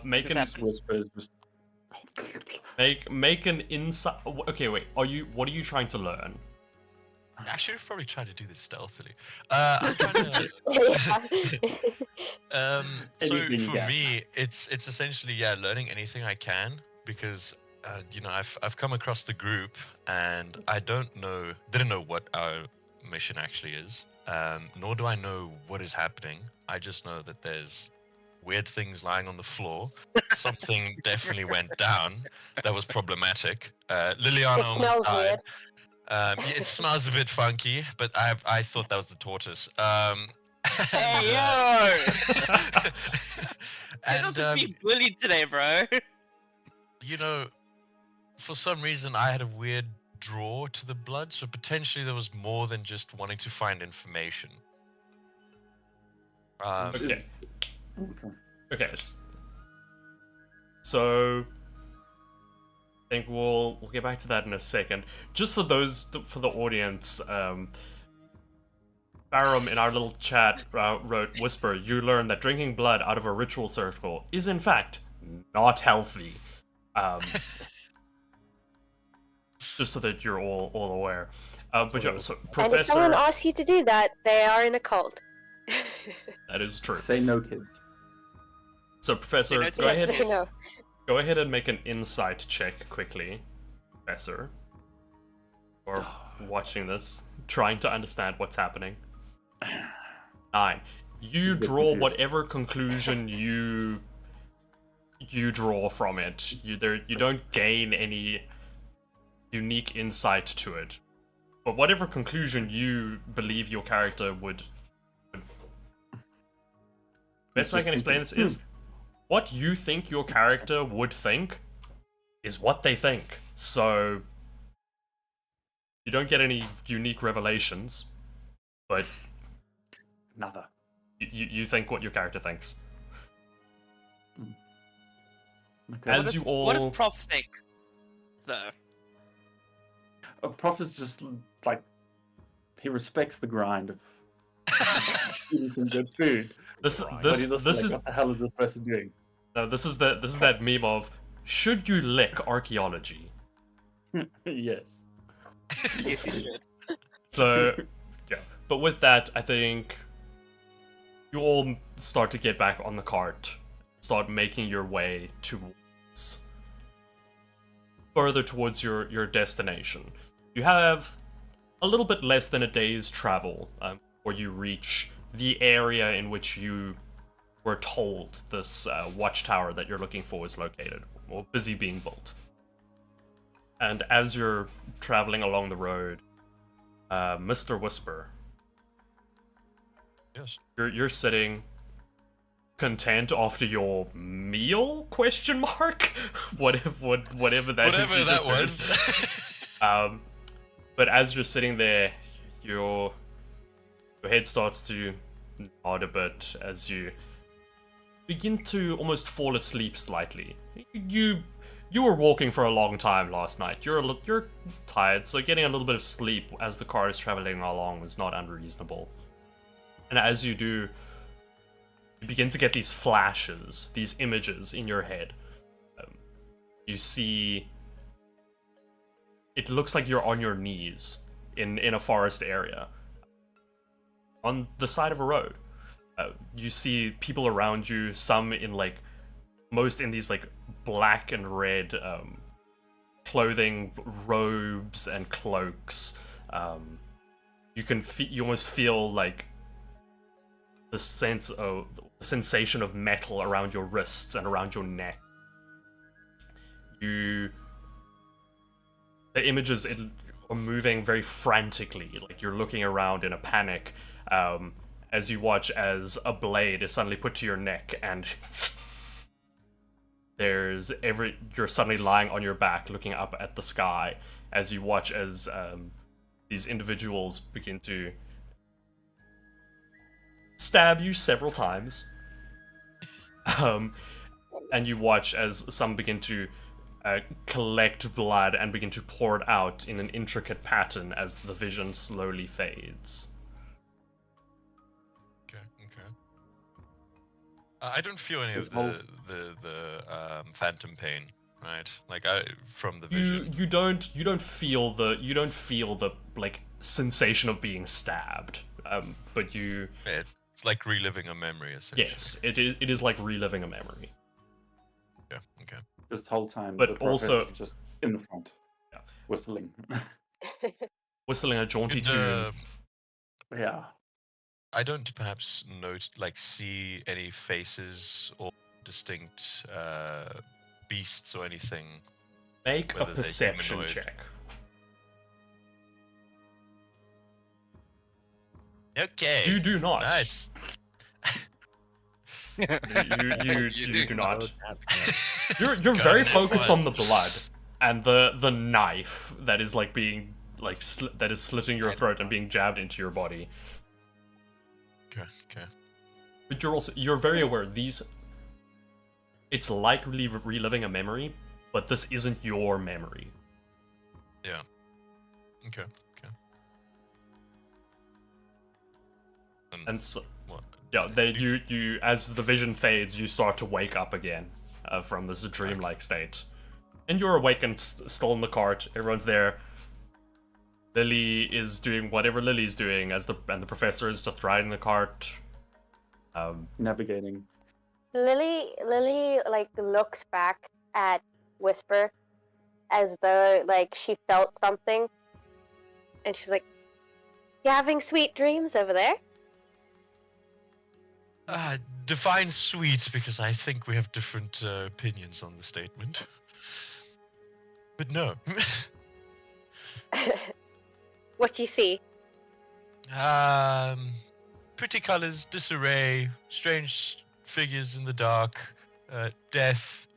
Make an Perception. whispers. Just... make an insight. Okay, wait. What are you trying to learn? I should have probably tried to do this stealthily. I'm trying to. So Anything you for got. me, it's essentially learning anything I can because I've come across the group and I didn't know what our mission actually is. Nor do I know what is happening. I just know that there's weird things lying on the floor. Something definitely went down that was problematic. Liliana It almost smells died. weird. Yeah, it smells a bit funky, but I thought that was the tortoise. Hey yo! You're and just being bullied today, bro. for some reason I had a weird draw to the blood, so potentially there was more than just wanting to find information. Okay. Okay. Okay. So I think we'll get back to that in a second. Just for the audience, Barum in our little chat wrote, "Whisper, you learn that drinking blood out of a ritual circle is in fact not healthy." Just so that you're all aware. But yeah, so Professor... And if someone asks you to do that, they are in a cult. That is true. Say no, kids. So Professor, Yes, go ahead and make an insight check quickly, Professor. Or watching this, trying to understand what's happening. 9. You draw whatever conclusion you draw from it. You don't gain any unique insight to it. But whatever conclusion you believe your character would... Best way I can explain this is, what you think your character would think is what they think. So you don't get any unique revelations, but Another. you think what your character thinks. Okay. As you all... What does Prof think, though? Prof is just like, he respects the grind of eating some good food. But he's also this is what the hell is this person doing? no, this is that meme of, should you lick archaeology? Yes. Yes, you should. So yeah, but with that, I think you all start to get back on the cart, start making your way further towards your destination. You have a little bit less than a day's travel before you reach the area in which you were told this watchtower that you're looking for is located, or busy being built. And as you're traveling along the road, Mr. Whisper, Yes. you're sitting content after your meal? Question mark? whatever that is. Whatever that was. But as you're sitting there, your head starts to nod a bit as you begin to almost fall asleep slightly. You were walking for a long time last night. You're tired, so getting a little bit of sleep as the car is traveling along is not unreasonable. And as you do, you begin to get these flashes, these images in your head. You see... It looks like you're on your knees in a forest area. On the side of a road. You see people around you, some in like... Most in these like black and red clothing, robes and cloaks. You almost feel like the sensation of metal around your wrists and around your neck. The images are moving very frantically, like you're looking around in a panic, as you watch as a blade is suddenly put to your neck and you're suddenly lying on your back looking up at the sky as you watch as these individuals begin to stab you several times. And you watch as some begin to collect blood and begin to pour it out in an intricate pattern as the vision slowly fades. Okay. I don't feel any of the phantom pain, right? Like from the vision. You don't feel the like sensation of being stabbed. But you. It's like reliving a memory, essentially. Yes, it is like reliving a memory. Yeah. Okay. This whole time, but the also just in the front, yeah. whistling. Whistling a jaunty tune. Yeah. I don't perhaps see any faces or distinct beasts or anything. Make a perception check. Okay. You do not. Nice. You do not. You're very focused on the blood, and the knife that is like being like that is slitting your throat and being jabbed into your body. Okay. But you're very aware these. It's like reliving a memory, but this isn't your memory. Yeah. Okay. And so, what? yeah, you as the vision fades, you start to wake up again from this dreamlike state, and you're awakened, still in the cart. Everyone's there. Lily is doing whatever Lily's doing, and the professor is just riding the cart. Navigating. Lily like looks back at Whisper as though like she felt something, and she's like, "You having sweet dreams over there?" Define sweet, because I think we have different opinions on the statement. But no. What do you see? Pretty colors, disarray, strange figures in the dark, death,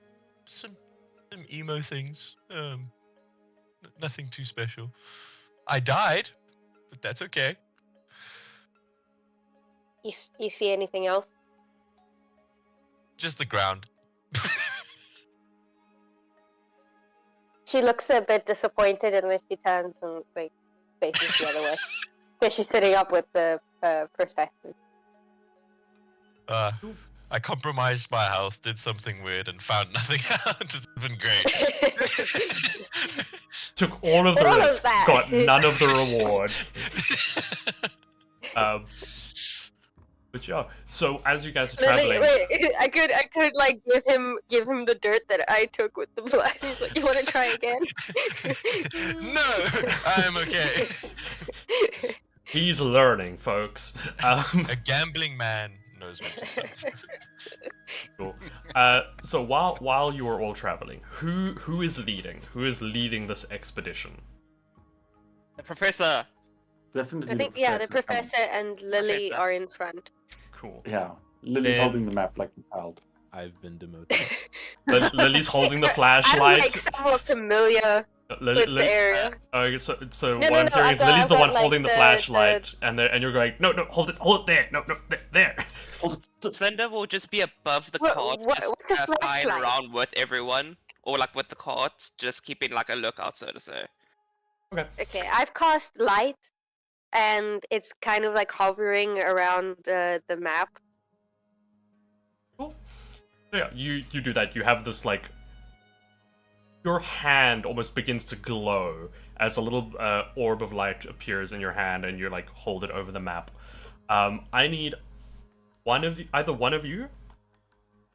some emo things. Nothing too special. I died, but that's okay. You see anything else? Just the ground. She looks a bit disappointed, and then she turns and like faces the other way. So she's sitting up with the procession. I compromised my health, did something weird, and found nothing out. It's been great. Took all of the All of risk, that. got none of the reward. But yeah, so as you guys are traveling, Wait, I could like give him the dirt that I took with the blood. He's like, "You want to try again?" No, I'm okay. he's learning, folks. A gambling man knows what to do. Cool. So while you are all traveling, who is leading? Who is leading this expedition? The professor. Definitely. I think the professor and Lily are in front. Cool. Yeah, Lily's Then- holding the map like a child. I've been demoted. Lily's holding the I'm flashlight. like somewhat familiar with the area. So No, what I'm no, hearing is I've Lily's the got, one like, holding the the- flashlight, and you're going, no, hold it there, no, there. Slender will just be above the What- cart, what- just what's a flying flashlight? around with everyone, or like with the carts, just keeping like a lookout, so to say. Okay, I've cast light, and it's kind of like hovering around the map. Cool. So yeah, you do that. You have this like, your hand almost begins to glow as a little orb of light appears in your hand, and you like hold it over the map. I need either one of you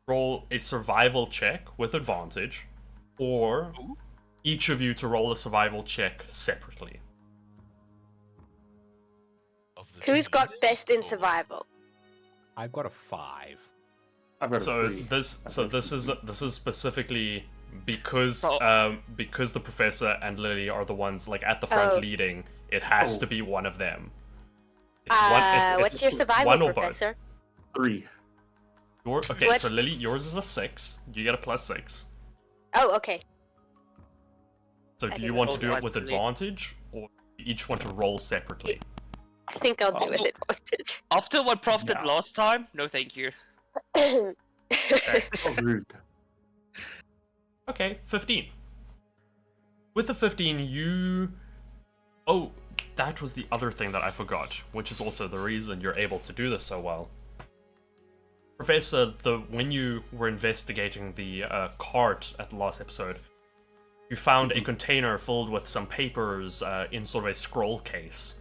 roll a survival check with advantage, or each of you to roll a survival check separately. Of the Who's two got leaders, best in or- survival? I've got a 5. I've got a So 3. this is specifically because Oh. because the professor and Lily are the ones like at the front Oh. leading. It has Oh. to be one of them. It's What's your survival, one or Professor? 3. Okay, What? so Lily, yours is a 6. You get a +6. Oh, okay. So I do think you want to that's do it nice with to lead. advantage, or you each want to roll separately? I think I'll do Oh. with advantage. After what Prof did No. last time, no thank you. Okay. Oh, rude. Okay, 15. With the 15, you... Oh, that was the other thing that I forgot, which is also the reason you're able to do this so well. Professor, when you were investigating the cart at the last episode, you found a container filled with some papers in sort of a scroll case.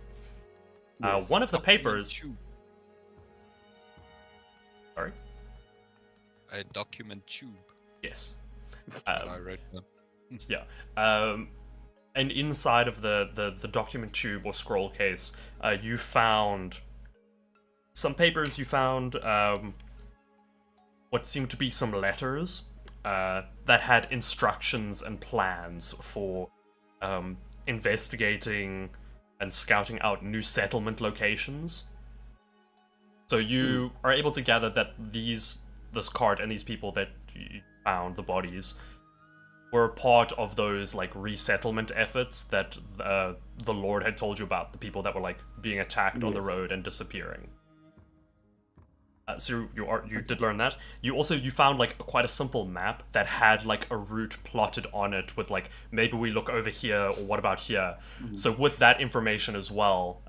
Yes. One of the Document papers... tube. Sorry? A document tube. Yes. I wrote that. Yeah. And inside of the document tube or scroll case, you found some papers. You found what seemed to be some letters that had instructions and plans for investigating and scouting out new settlement locations. So you are able to gather that this cart and these people that you found, the bodies, were part of those like resettlement efforts that the Lord had told you about, the people that were like being attacked on the road and disappearing. So you did learn that. You found like quite a simple map that had like a route plotted on it with like, maybe we look over here, or what about here. So with that information as well,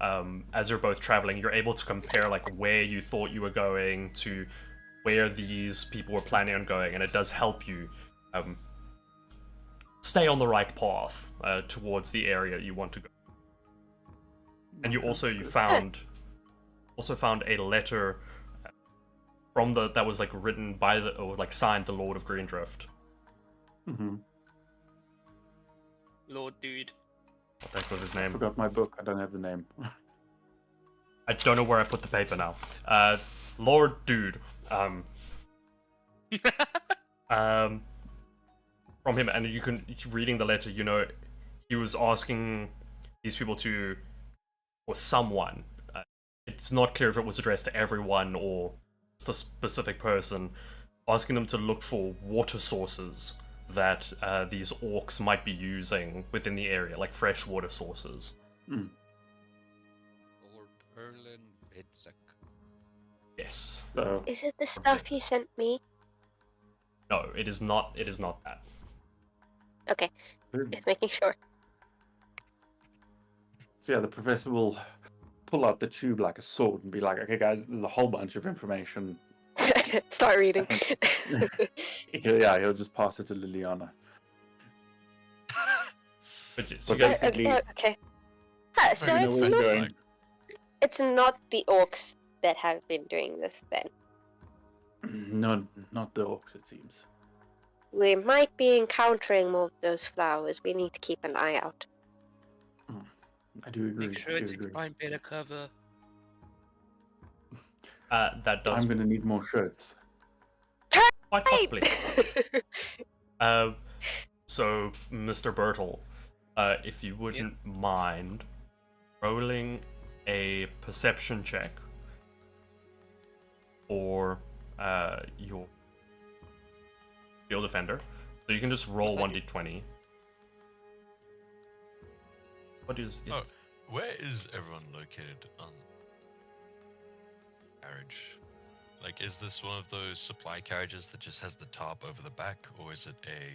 as you're both traveling, you're able to compare like where you thought you were going to where these people were planning on going, and it does help you stay on the right path towards the area you want to go. And you found a letter from that was like written by or like signed the Lord of Greendrift. Lord Dude. What the heck was his I name? forgot my book. I don't have the name. I don't know where I put the paper now. Lord Dude. From him, and reading the letter, he was asking these people or someone. It's not clear if it was addressed to everyone or just a specific person, asking them to look for water sources that these orcs might be using within the area, like fresh water sources. Lord Erlen Vedzek. Yes. So, Is it the stuff you sent me? No, it is not. It is not that. Okay, just making sure. So yeah, the professor will pull out the tube like a sword and be like, "Okay, guys, there's a whole bunch of information." Start reading. He'll just pass it to Liliana. But yes, So you guys. basically- Okay. So You know it's where not, you're going. it's not the orcs that have been doing this then. No, not the orcs, it seems. We might be encountering more of those flowers. We need to keep an eye out. I do agree. Make sure I do to agree. find better cover. That does I'm gonna need more shirts. quite possibly. So, Mr. Bertle, if you wouldn't mind rolling a perception check for your field defender. So you can just roll What's that 1d20. What is it? Oh, where is everyone located on carriage? Like, is this one of those supply carriages that just has the top over the back, or is it a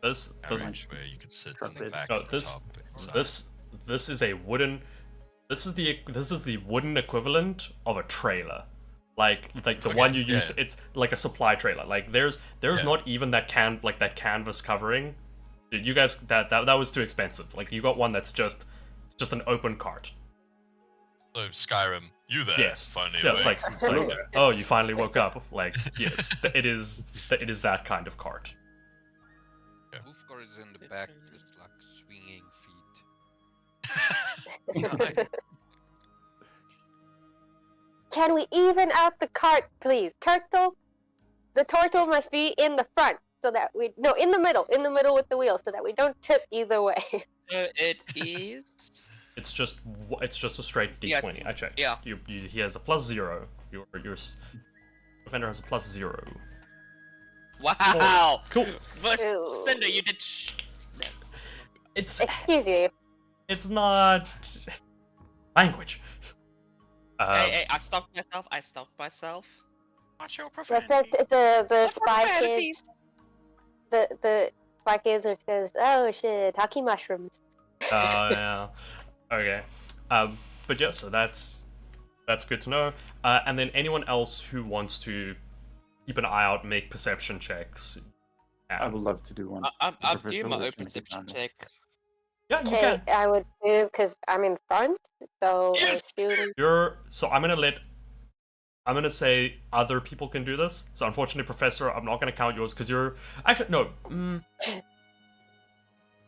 This carriage where you could sit in the back No, and the top inside? this is a wooden. This is the wooden equivalent of a trailer, like the Okay, one you use. yeah. It's like a supply trailer. Like there's Yeah. not even that canvas covering. You guys, that was too expensive. Like you got one that's just an open cart. So Skyrim, you there? Yes. Finally Yeah, it's awake. like, oh, you finally woke up. Like yes, it is that kind of cart. Wolfgar is in the back, just like swinging feet. Can we even out the cart, please? Turtle? The turtle must be in the front so that in the middle with the wheel so that we don't trip either way. So it is. It's just a straight d20. Yeah, I checked. yeah. He has a +0. Your defender has a +0. Wow. Cool. Ew. Cinder, you did. It's Excuse you. it's not language. Hey, I stopped myself. Watch your That's profanity. the spy Profanities. kids. The spy kids are just, oh shit, talking mushrooms. Yeah. Okay. But yeah, so that's good to know. And then anyone else who wants to keep an eye out, make perception checks. I would love to do one. I'm Professor doing my Wilson, open if you perception can. check. Yeah, you Okay, can. I would do because I'm in front, so I assume. So I'm gonna say other people can do this. So unfortunately, Professor, I'm not gonna count yours because you're actually no. How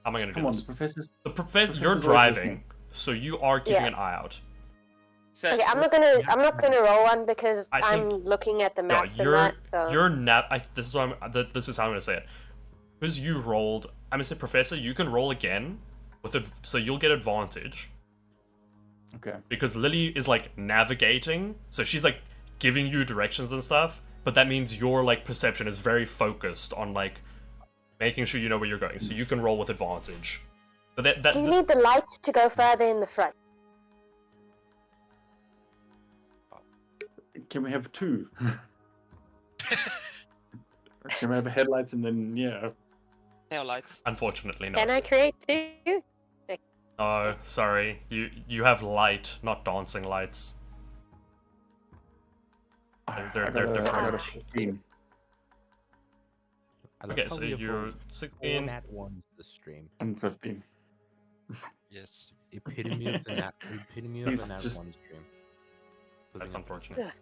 am I gonna do Come on, this? the professor's. The professor, you're Professor's always driving, listening. so you are keeping Yeah. an eye out. So, Okay, I'm not gonna roll one because I I'm think- looking at the Yeah, maps and that. So. this is what this is how I'm gonna say it. Because you rolled, I'm gonna say, Professor, you can roll again with it, so you'll get advantage. Okay. Because Lily is like navigating, so she's like giving you directions and stuff. But that means your like perception is very focused on like making sure you know where you're going, so you can roll with advantage. So Do you need the light to go further in the front? Can we have two? Can we have headlights and then Tail lights. Unfortunately, no. Can I create two? Oh, sorry. You have light, not dancing lights. They're different. I got a 15. Okay, so you're 16. Nat ones this stream. And 15. Yes. Epitome of the nat He's one just- stream. That's Living unfortunate.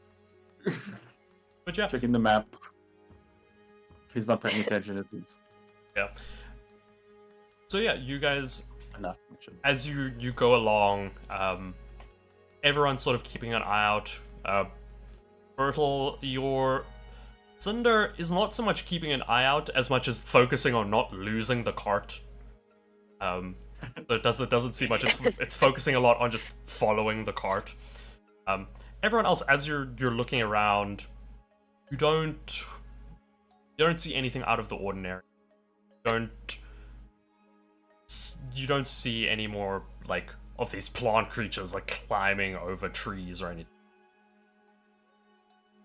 But yeah, Checking the map. He's not paying attention, it seems. yeah. So yeah, you guys, Enough. as you go along, everyone's sort of keeping an eye out. Bertel, your Cinder is not so much keeping an eye out as much as focusing on not losing the cart. So it doesn't seem much. It's focusing a lot on just following the cart. Everyone else, as you're looking around, you don't see anything out of the ordinary. You don't see any more like of these plant creatures like climbing over trees or anything.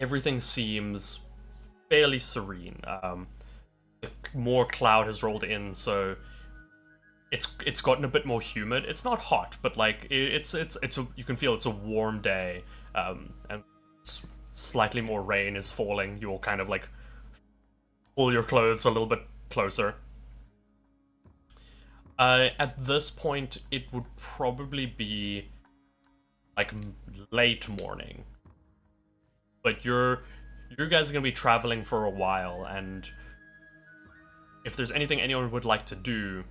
Everything seems fairly serene. More cloud has rolled in, so it's gotten a bit more humid. It's not hot, but like it's you can feel it's a warm day, and slightly more rain is falling. You'll kind of like pull your clothes a little bit closer. At this point, it would probably be like late morning. But you guys are gonna be traveling for a while, and if there's anything anyone would like to do,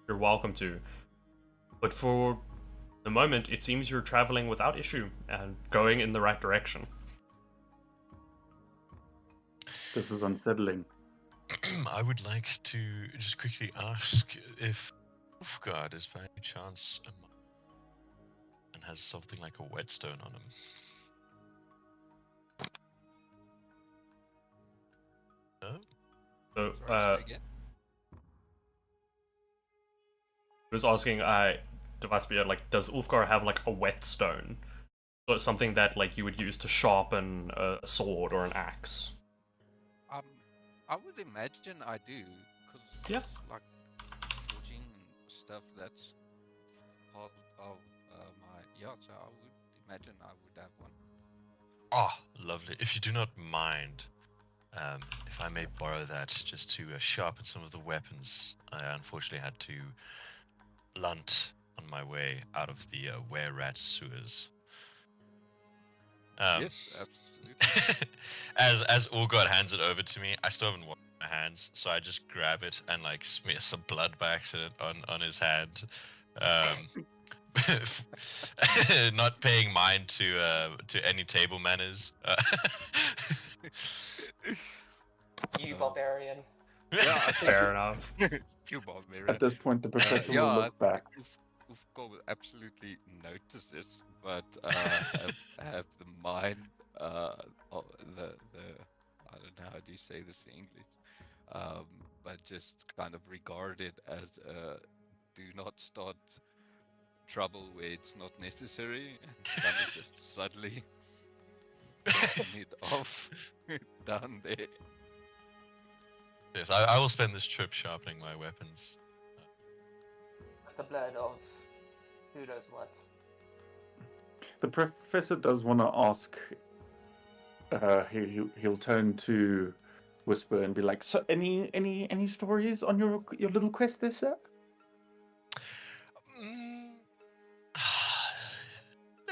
you're welcome to. But for the moment, it seems you're traveling without issue and going in the right direction. This is unsettling. I would like to just quickly ask if Ulfgard is by any chance a monk and has something like a whetstone on him. No? So, Sorry, say again? I was asking, Devaspia, like, does Ulfgar have like a whetstone? So it's something that like you would use to sharpen a sword or an axe. I would imagine I do, because Yeah. like forging and stuff, that's part of my yacht, so I would imagine I would have one. Ah, lovely. If you do not mind, if I may borrow that just to sharpen some of the weapons I unfortunately had to blunt on my way out of the were-rat sewers. Yes, absolutely. as Ulfgard hands it over to me, I still haven't washed my hands, so I just grab it and like smear some blood by accident on his hand. Not paying mind to any table manners. You barbarian. Yeah, I think Fair enough. you barbarian. At this point, the professor will yeah, look back. Ulfgar will absolutely notice this, but have the mind, of the I don't know how do you say this in English, but just kind of regard it as do not start trouble where it's not necessary, and kind of just subtly turn it off down there. Yes, I will spend this trip sharpening my weapons. With the blood of who knows what. The professor does want to ask. He'll turn to Whisper and be like, "So, any stories on your little quest there, sir?"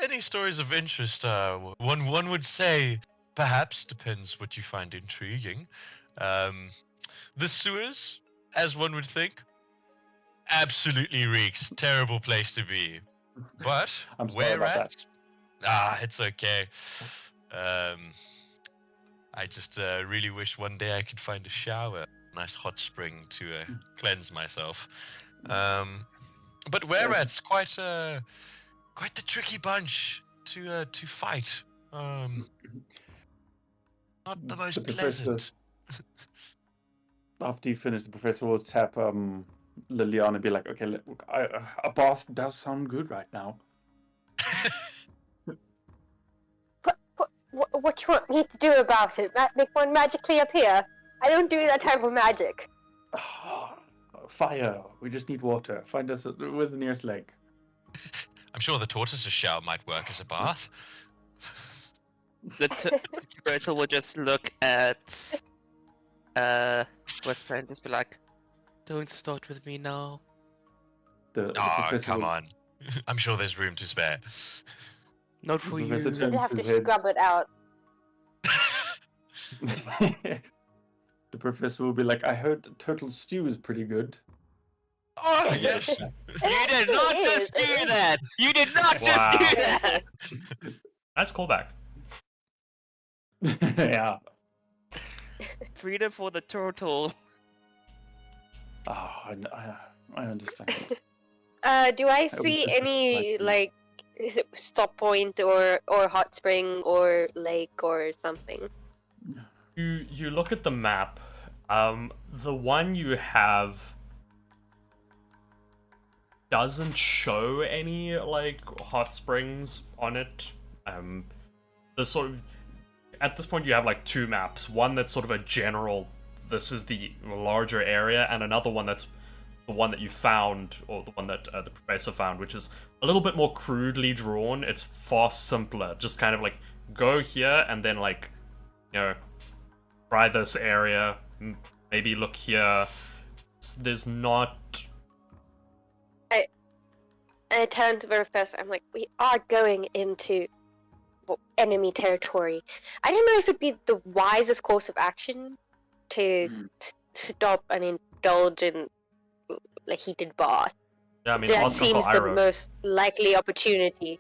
Any stories of interest? One would say, perhaps depends what you find intriguing. The sewers, as one would think, absolutely reeks. Terrible place to be. But I'm sorry about that. It's okay. I just really wish one day I could find a shower, nice hot spring to cleanse myself. But were-rats quite the tricky bunch to fight. Not the most The professor- pleasant. after you finish, the professor will tap Liliana and be like, "Okay, a bath does sound good right now." What do you want me to do about it? Make one magically appear? I don't do that type of magic. Fire. We just need water. Find us. Where's the nearest lake? I'm sure the tortoise's shower might work as a bath. The turtle will just look at Westplan and just be like, "Don't start with me now." The Oh, professor come will- on. I'm sure there's room to spare. Not for The you. professor You'd turns have his to head. scrub it out. The professor will be like, "I heard turtle stew is pretty good." Oh, yes! You did not just do that! You did not just Wow. do that! Nice callback. Yeah. Freedom for the turtle. Oh, I understand. Do I was see just any expecting. like is it stop point or hot spring or lake or something? You look at the map. The one you have doesn't show any like hot springs on it. The sort of at this point you have like two maps. One that's sort of a general. This is the larger area, and another one that's the one that you found, or the one that the professor found, which is a little bit more crudely drawn. It's far simpler. Just kind of like go here and then like, try this area. Maybe look here. There's not. I turn to the professor. I'm like, we are going into enemy territory. I don't know if it'd be the wisest course of action to stop and indulge in a heated bath. Yeah, I mean, That ask seems Uncle the Iro. most likely opportunity.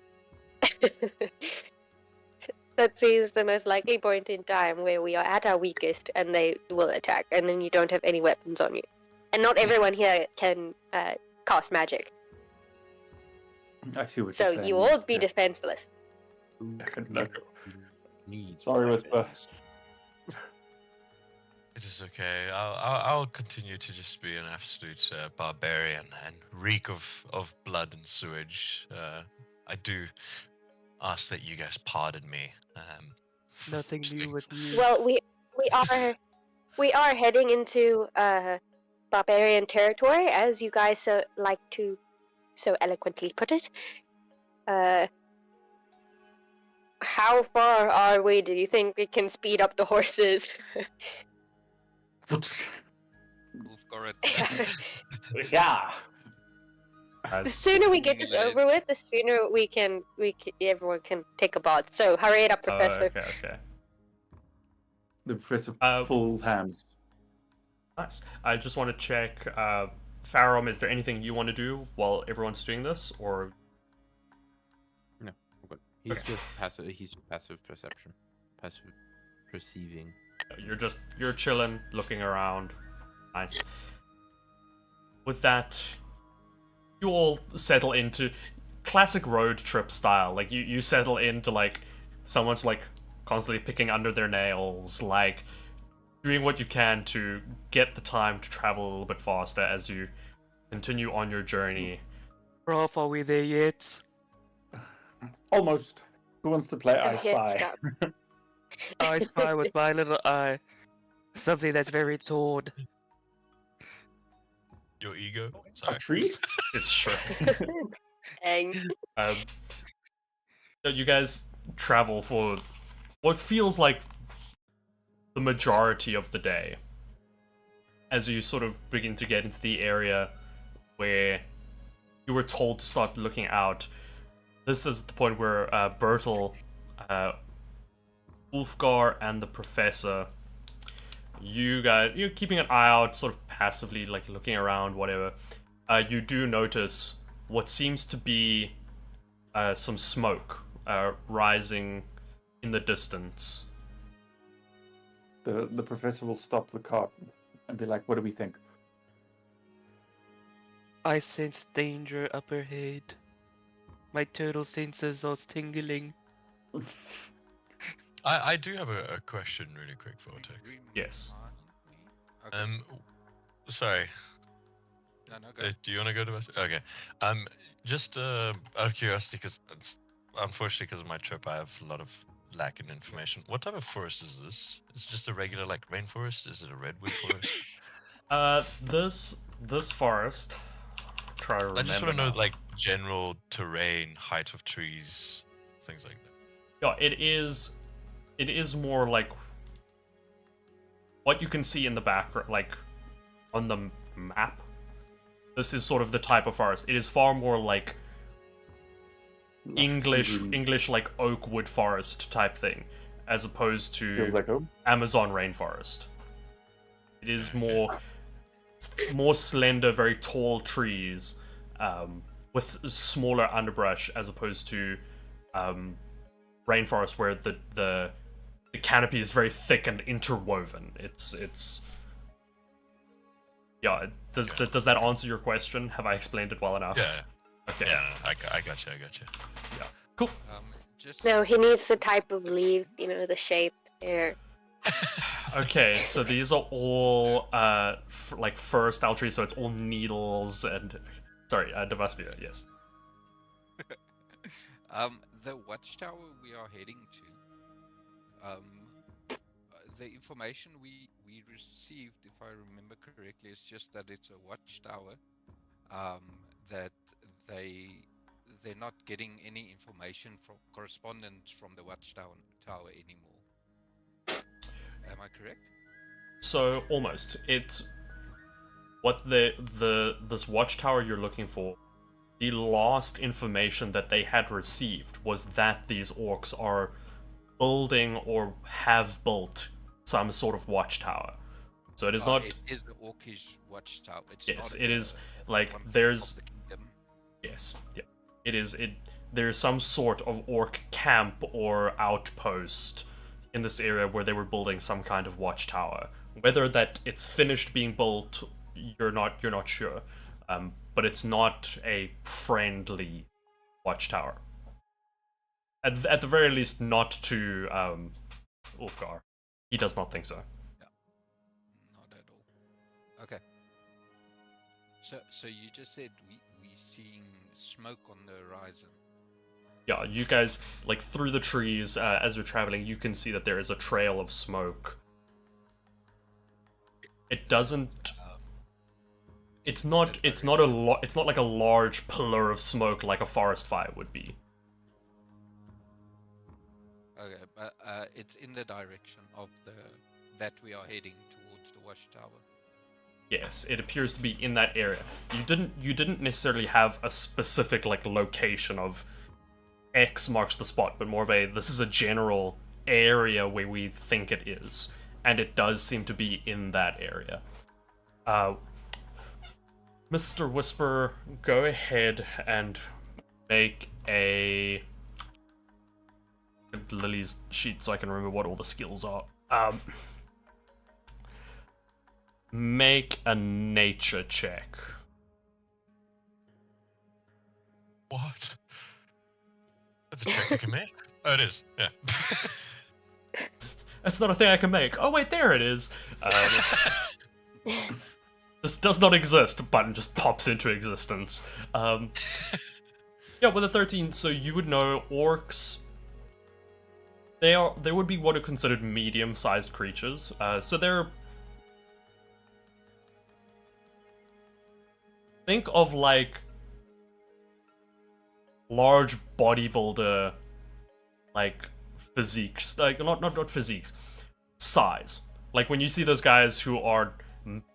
That seems the most likely point in time where we are at our weakest and they will attack, and then you don't have any weapons on you. And not everyone here can cast magic. I see what So you're saying. you all be Yeah. defenseless. No. Needs Sorry, weapons. Whisper. It is okay. I'll continue to just be an absolute barbarian and reek of blood and sewage. I do ask that you guys pardon me. For Nothing such new things. with you. Well, we are heading into barbarian territory, as you guys so like to so eloquently put it. How far are we? Do you think we can speed up the horses? Ulfgar Yeah. The sooner we get this over with, the sooner everyone can take a bath. So hurry it up, Professor. Okay. The professor Uh, full hands. Nice. I just want to check, Farum, is there anything you want to do while everyone's doing this, or? No, I'm good. He's Okay. just passive. He's just passive perception, passive perceiving. You're chilling, looking around. Nice. With that, you all settle into classic road trip style. Like you settle into like someone's like constantly picking under their nails, like doing what you can to get the time to travel a little bit faster as you continue on your journey. Rolf, are we there yet? Almost. Who wants to play I Okay, Spy? stop. I spy with my little eye. Something that's very torn. Your ego? A Sorry. tree? It's short. Dang. You guys travel for what feels like the majority of the day as you sort of begin to get into the area where you were told to start looking out. This is the point where Bertel, Ulfgar, and the professor, you're keeping an eye out, sort of passively, like looking around, whatever. You do notice what seems to be some smoke rising in the distance. The professor will stop the cart and be like, "What do we think?" I sense danger up ahead. My turtle senses are tingling. I do have a question really quick, Vortex. Yes. Okay. Sorry. No, go. Do you want to go to us? Okay. Just out of curiosity, because unfortunately, because of my trip, I have a lot of lack in information. What type of forest is this? Is it just a regular like rainforest? Is it a redwood forest? This forest. Try to remember. I just want to know now. like general terrain, height of trees, things like that. Yeah, it is more like what you can see in the background, like on the map. This is sort of the type of forest. It is far more like English like oak wood forest type thing, as opposed to Feels like home. Amazon rainforest. It is more slender, very tall trees, with smaller underbrush, as opposed to rainforest where the canopy is very thick and interwoven. It's yeah. Does that answer your question? Have I explained it well enough? Yeah. Okay. Yeah, I got you. Yeah. Cool. Just No, he needs the type of leaf, the shape there. Okay, so these are all like fir style trees, so it's all needles and sorry, Devasmia, yes. the watchtower we are heading to. The information we received, if I remember correctly, is just that it's a watchtower. That they're not getting any information from correspondence from the watchtower anymore. Am I correct? So almost. It's what this watchtower you're looking for. The last information that they had received was that these orcs are building or have built some sort of watchtower. So it is not. It is the orcish watchtower. It's Yes, not it is like one there's. of the kingdom. Yes, yeah. It is. There's some sort of orc camp or outpost in this area where they were building some kind of watchtower. Whether that it's finished being built, you're not sure. But it's not a friendly watchtower. At the very least, not to Ulfgar. He does not think so. Not at all. Okay. So you just said we seeing smoke on the horizon. Yeah, you guys, like, through the trees, as you're traveling, you can see that there is a trail of smoke. It doesn't... It's not like a large pillar of smoke like a forest fire would be. Okay, but it's in the direction of that we are heading towards the watchtower. Yes, it appears to be in that area. You didn't necessarily have a specific like location of X marks the spot, but more of this is a general area where we think it is, and it does seem to be in that area. Mr. Whisper, go ahead and make a Lily's sheet so I can remember what all the skills are. Make a nature check. What? That's a check I can make? Oh, it is. Yeah. That's not a thing I can make. Oh wait, there it is. This does not exist. A button just pops into existence. Yeah, with a 13, so you would know orcs. They would be what are considered medium-sized creatures. So they're. Think of like large bodybuilder, like physiques, like not physiques, size. Like when you see those guys who are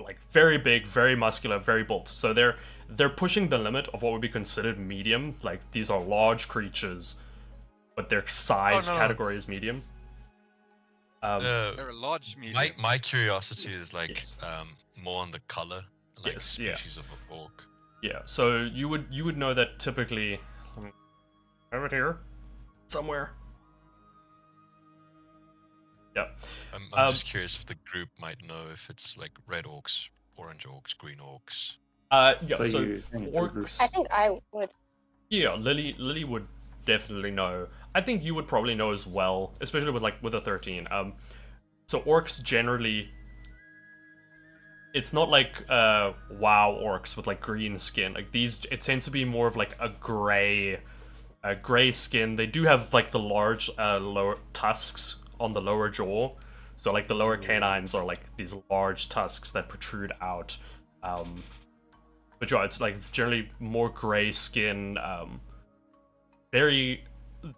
like very big, very muscular, very built. So they're pushing the limit of what would be considered medium. Like these are large creatures, but their size category is medium. They're a large medium. My curiosity is like Yes. more on the color, like species of orc. Yeah, so you would know that typically. Have it here, somewhere. Yeah. I'm just curious if the group might know if it's like red orcs, orange orcs, green orcs. Yeah. So you think orcs. I think I would. Yeah, Lily would definitely know. I think you would probably know as well, especially with a 13. So orcs generally it's not like WoW orcs with like green skin. Like these, it tends to be more of like a gray skin. They do have like the large lower tusks on the lower jaw. So like the lower canines are like these large tusks that protrude out. But yeah, it's like generally more gray skin. Very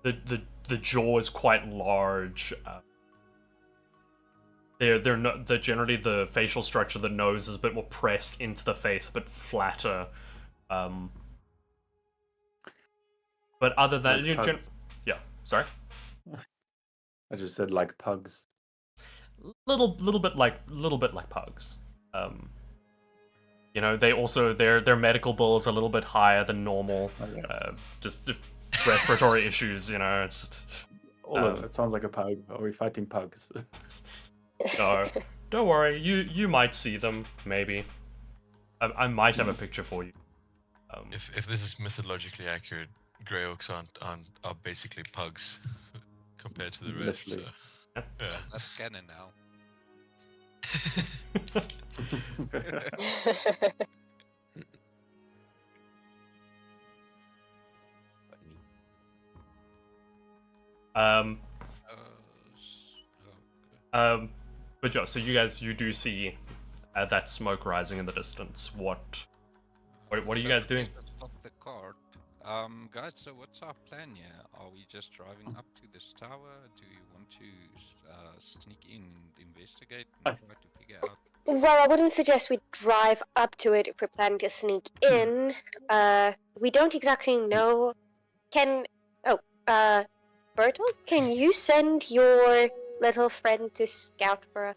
the jaw is quite large. They're not generally the facial structure. The nose is a bit more pressed into the face, a bit flatter. But other than yeah, sorry. I just said like pugs. Little bit like pugs. You know, they also their medical bill is a little bit higher than normal. Just respiratory issues. You know, it's. It sounds like a pug. Are we fighting pugs? No, don't worry. You might see them maybe. I might have a picture for you. If this is mythologically accurate, grey orcs are basically pugs compared to the rest. So, yeah. That's canon now. But yeah, so you do see that smoke rising in the distance. What are you guys doing? Stop the cart. Guys, so what's our plan here? Are we just driving up to this tower? Do you want to sneak in, investigate, and try to figure out? Well, I wouldn't suggest we drive up to it if we're planning to sneak in. We don't exactly know. Bertel, can you send your little friend to scout for us?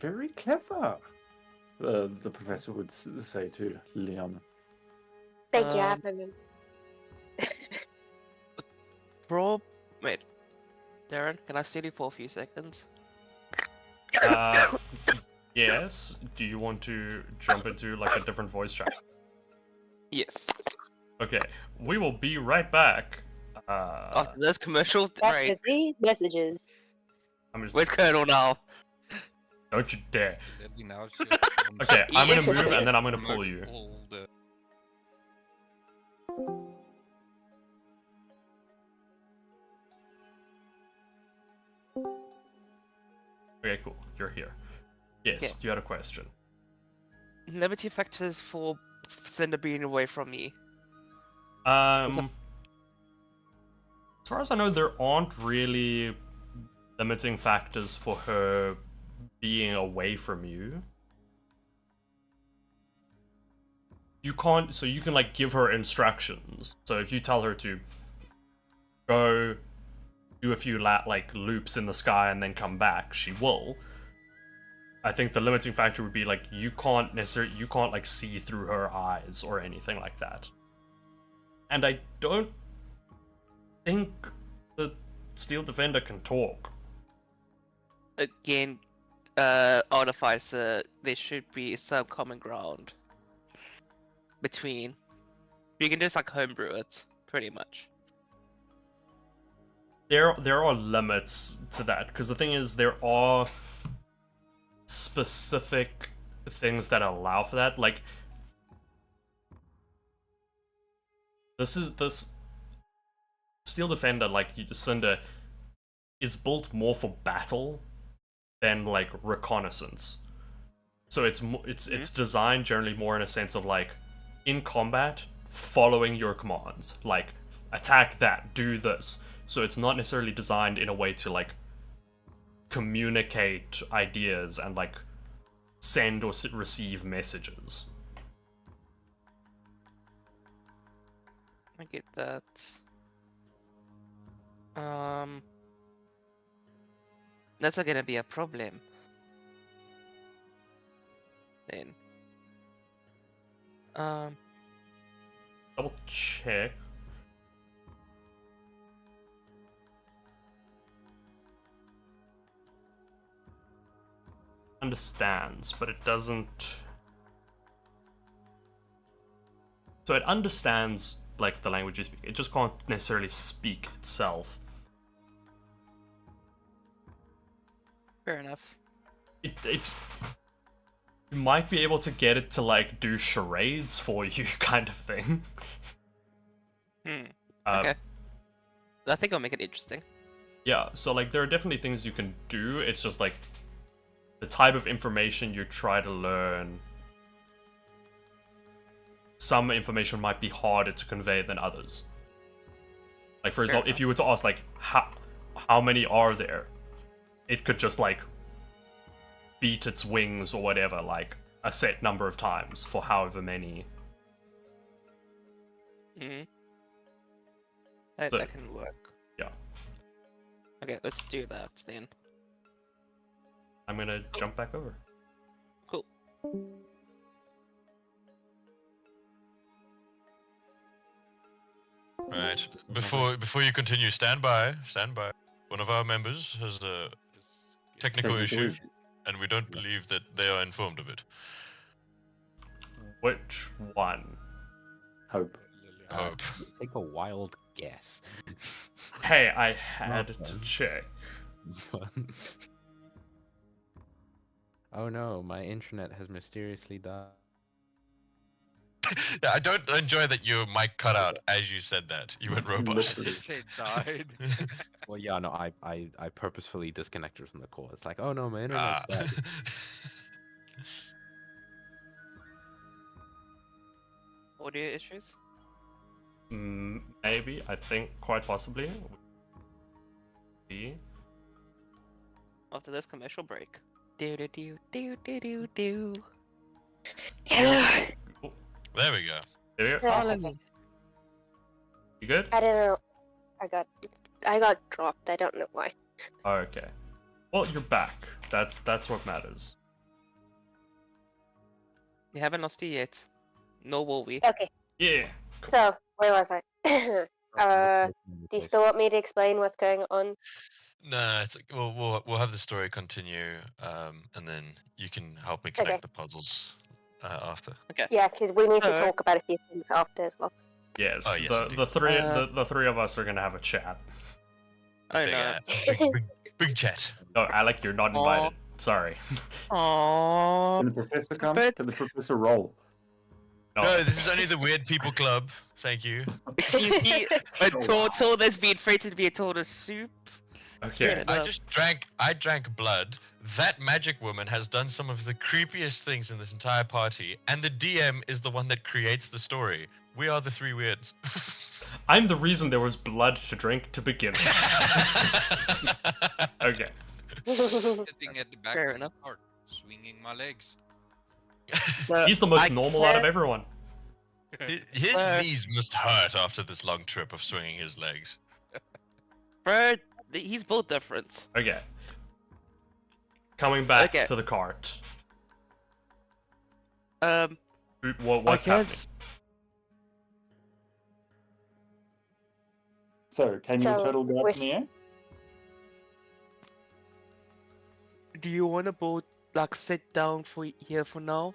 Very clever. The professor would say to Leon. Thank you, I have my mem. Wait. Darren, can I steal you for a few seconds? Yes. Do you want to jump into like a different voice chat? Yes. Okay. We will be right back. After this commercial, After right? these messages. Where's Colonel now? Don't you dare. Now Okay, I'm gonna move and then I'm gonna pull you. Okay, cool. You're here. Yes, Okay. you had a question. Limiting factors for Cinder being away from me. As far as I know, there aren't really limiting factors for her being away from you. You can't, so you can like give her instructions. So if you tell her to go do a few loops in the sky and then come back, she will. I think the limiting factor would be like you can't like see through her eyes or anything like that. And I don't think the Steel Defender can talk. Again, Artificer, there should be some common ground between. You can just like homebrew it, pretty much. There are limits to that, because the thing is, there are specific things that allow for that. Like, this Steel Defender, like Cinder, is built more for battle than like reconnaissance. So it's designed generally more in a sense of like in combat, following your commands, like attack that, do this. So it's not necessarily designed in a way to like communicate ideas and like send or receive messages. I get that. That's not gonna be a problem. Then. Double check. Understands, but it doesn't. So it understands like the language you speak. It just can't necessarily speak itself. Fair enough. you might be able to get it to like do charades for you, kind of thing. Okay. I think I'll make it interesting. Yeah, so like there are definitely things you can do. It's just like the type of information you try to learn. Some information might be harder to convey than others. Like for example, if you were to ask like how many are there, it could just like beat its wings or whatever like a set number of times for however many. That can work. Yeah. Okay, let's do that then. I'm gonna jump back over. Cool. Right. Before you continue, stand by. One of our members has a technical issue, and we don't believe that they are informed of it. Which one? Hope. Hope. Take a wild guess. Hey, I had to check. Oh no, my internet has mysteriously died. Yeah, I don't enjoy that your mic cut out as you said that. You went robot. It said died. Well, yeah, no, I purposefully disconnected from the call. It's like, oh no, my internet's dead. Audio issues? Maybe, I think quite possibly. After this commercial break. Do do do do do do do. There we go. There we Yeah. go. You good? I don't know. I got dropped. I don't know why. Okay. Well, you're back. That's what matters. We haven't lost you yet. Nor will we. Okay. Yeah. So where was I? Do you still want me to explain what's going on? No, it's we'll have the story continue, and then you can help me connect Okay. the puzzles after. Okay. Yeah, because we need to Alright. talk about a few things after as well. Yes. Oh, yes, the indeed. three of us are gonna have a chat. I know. Big chat. Oh, Alec, you're not invited. Sorry. Aww. Can the professor come? But- Can the professor roll? No, this is only the weird people club. Thank you. Excuse me, a turtle that's being fated to be a turtle soup. Okay. I drank blood. That magic woman has done some of the creepiest things in this entire party, and the DM is the one that creates the story. We are the three weirds. I'm the reason there was blood to drink to begin with. Okay. Sitting at the back Fair of enough. the cart, swinging my legs. So, He's the most I normal out of can't- everyone. His knees must hurt after this long trip of swinging his legs. Bro, he's built different. Okay. Coming back Okay. to the cart. I What's happening? guess So, can your So, turtle go up with- in the air? Do you want to both like sit down for here for now?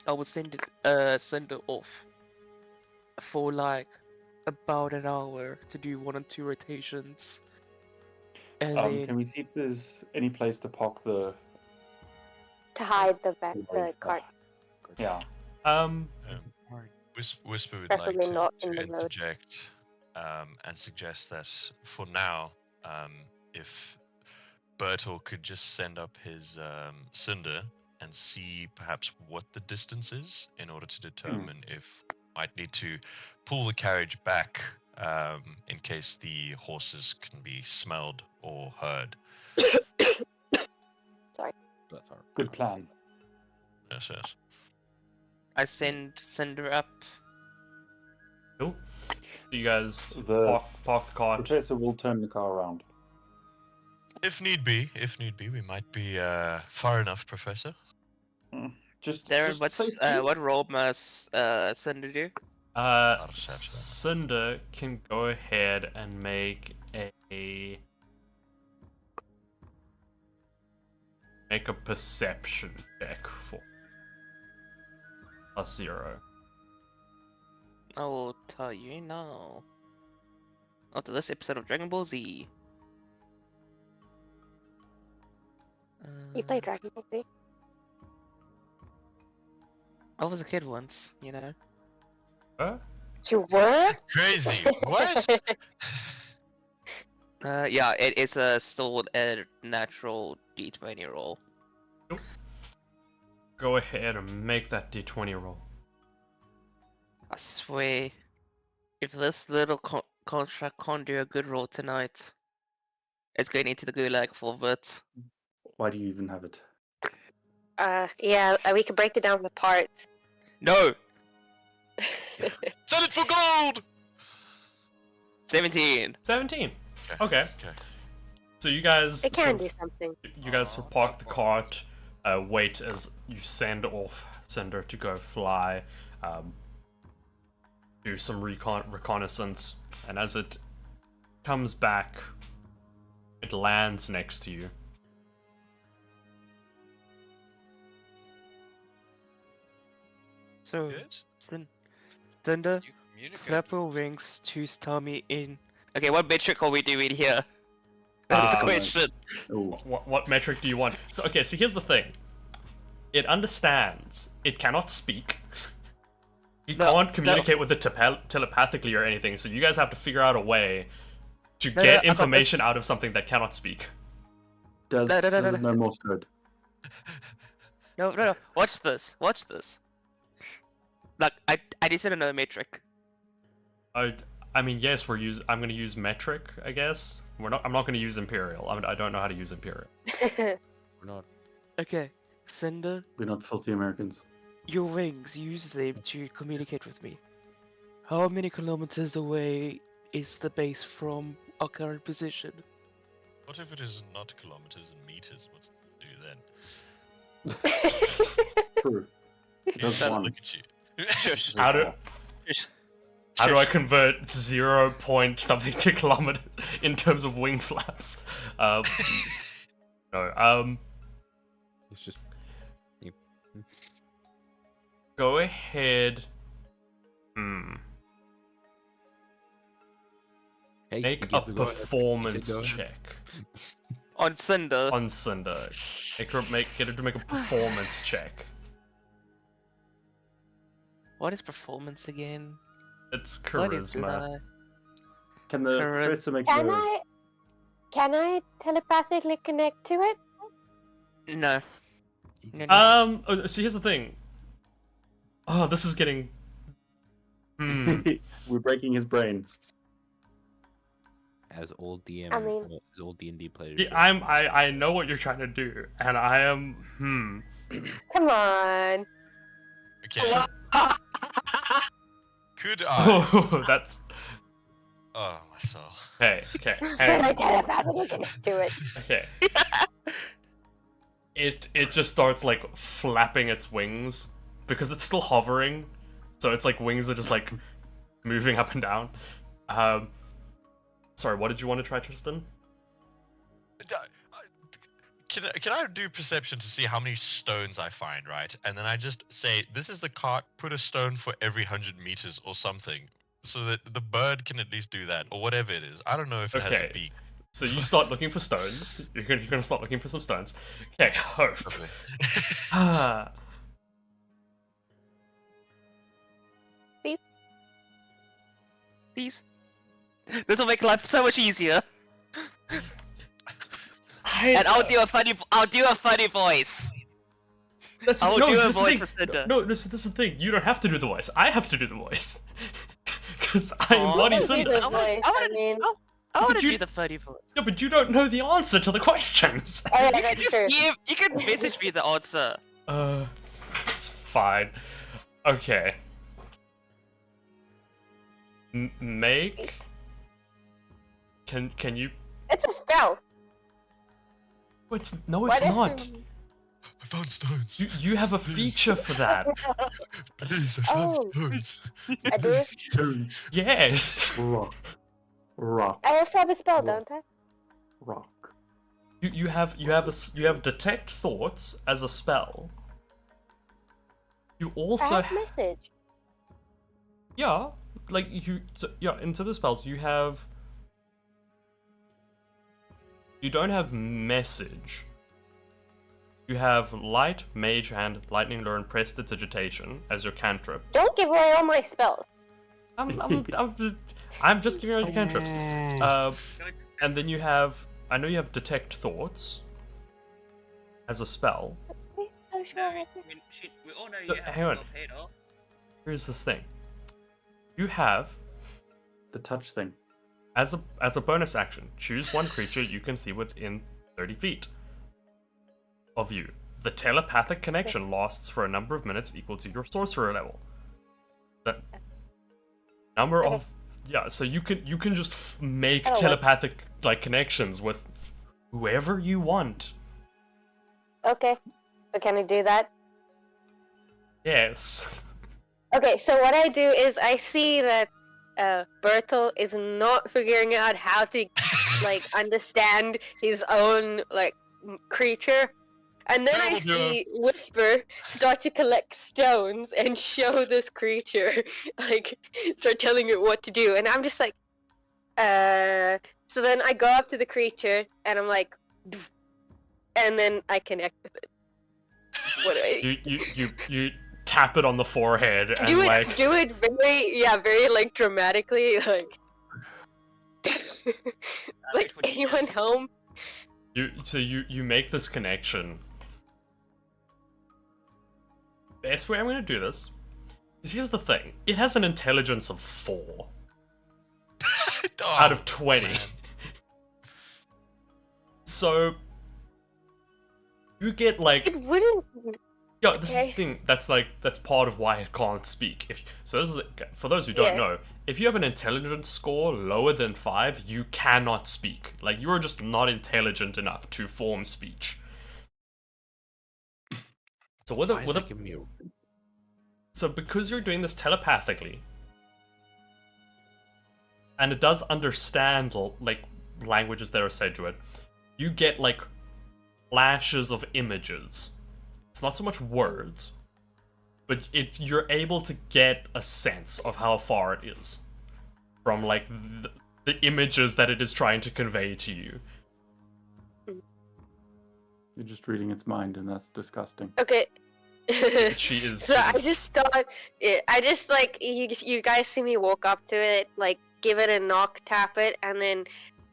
I will send it off for like about an hour to do 1 or 2 rotations. And then Can we see if there's any place to park the? To hide the cart. Yeah. Whisper would like Preferably not to in the road. interject and suggest that for now, if Bertel could just send up his cinder and see perhaps what the distance is in order to determine if might need to pull the carriage back in case the horses can be smelled or heard. That's our Good plan. Yes, yes. I send Cinder up. Cool. You guys The park the cart. professor will turn the car around. If need be, we might be far enough, Professor. Just Darren, what's safely. what role must Cinder do? Not a perception. Cinder can go ahead and make a perception check for +0. I will tell you now. After this episode of Dragon Ball Z. You play Dragon Ball Z? I was a kid once, you know. Huh? You were? Crazy. What? Yeah, it is still a natural D20 roll. Go ahead and make that D20 roll. I swear, if this little contract can't do a good roll tonight, it's going into the gulag for bits. Why do you even have it? Yeah, we could break it down to parts. No! Sell it for gold! 17! 17. Okay. So you guys... It can do something. You guys will park the cart, wait as you send off Cinder to go fly, do some reconnaissance, and as it comes back, it lands next to you. So, Good. Cinder, You communicate. flap your wings to tell me in... Okay, what metric are we doing here? That's the question. Oh, What metric do you want? So here's the thing. It understands. It cannot speak. You can't communicate with it telepathically or anything, so you guys have to figure out a way to get information out of something that cannot speak. does it know Morse code? No. Watch this. Look, I just didn't know a metric. I mean, yes, I'm gonna use metric, I guess. I'm not gonna use imperial. I don't know how to use imperial. We're not. Okay, Cinder, We're not filthy Americans. your wings, use them to communicate with me. How many kilometers away is the base from our current position? What if it is not kilometers and meters? What do you then? True. Does Look one. at you. How do I convert 0 point something to kilometers in terms of wing flaps? No. It's just. Go ahead. Hey, Make you a give the go- performance go ahead. check On Cinder. on Cinder. Get her to make a performance check. What is performance again? It's What is charisma. that? Can the Correct. professor make Can the... I telepathically connect to it? No. No. So here's the thing. Oh, this is getting. We're breaking his brain. As old DM, I mean- as old D&D players. Yeah, I know what you're trying to do, and I am. Come on. Okay. Could I? Oh, that's. Oh, my soul. Okay. Can I telepathically connect to it? Okay. It just starts like flapping its wings because it's still hovering, so it's like wings are just like moving up and down. Sorry, what did you want to try, Tristan? Can I do perception to see how many stones I find, right? And then I just say, this is the cart, put a stone for every 100 meters or something. So that the bird can at least do that, or whatever it is. I don't know if it has Okay. a beak. So you start looking for stones. You're gonna start looking for some stones. Okay, hope. Lovely. Ah. Please. This will make life so much easier. And I'll do a funny voice. That's I will no, do a this is the voice thing. for Cinder. No, this is the thing. You don't have to do the voice. I have to do the voice. Because I am Aw. Bloody I do Cinder. the I wanna- voice, I wanna- I mean... I want But to you- do the funny voice. Yeah, but you don't know the answer to the questions. Oh yeah, You can that's just true. you can message me the answer. It's fine. Okay. Make. Can you? It's a spell. It's no, What it's if not. I found stones. You have a feature for that. Please, I found Oh. stones. I do. Stones. Yes. Rock. I also have a spell, don't I? Rock. You have detect thoughts as a spell. You I also have message. yeah, like in some of the spells you have. You don't have message. You have Light, Mage Hand, Lightning Lure, and Prestidigitation as your cantrip. Don't give away all my spells. I'm just giving you your cantrips. And then you have, I know you have Detect Thoughts as a spell. We all know you have Hang on. paid off. Here's this thing. You have, The touch thing. as a bonus action, choose one creature you can see within 30 feet of you. The telepathic connection lasts for a number of minutes equal to your sorcerer level. That number of so you can just make telepathic like connections with whoever you want. Okay. So can I do that? Yes. Okay, so what I do is I see that Bertel is not figuring out how to like understand his own like creature, and then I see Whisper start to collect stones and show this creature, like start telling it what to do, and I'm just like, So then I go up to the creature and I'm like, and then I connect with it. What do I... You tap it on the forehead and do it very like dramatically, like like anyone home? You make this connection. Best way I'm gonna do this is, here's the thing. It has an intelligence of 4 out of 20. Man. So you get like, It wouldn't. yeah, this is the thing. That's part of why it can't speak. So this is, for those who don't know, if you have an intelligence score lower than 5, you cannot speak. Like, you are just not intelligent enough to form speech. So so because you're doing this telepathically, and it does understand like languages that are said to it, you get like flashes of images. It's not so much words, but you're able to get a sense of how far it is from like the images that it is trying to convey to you. You're just reading its mind, and that's disgusting. Okay. She is. So I just thought, I just like you guys see me walk up to it, like give it a knock, tap it, and then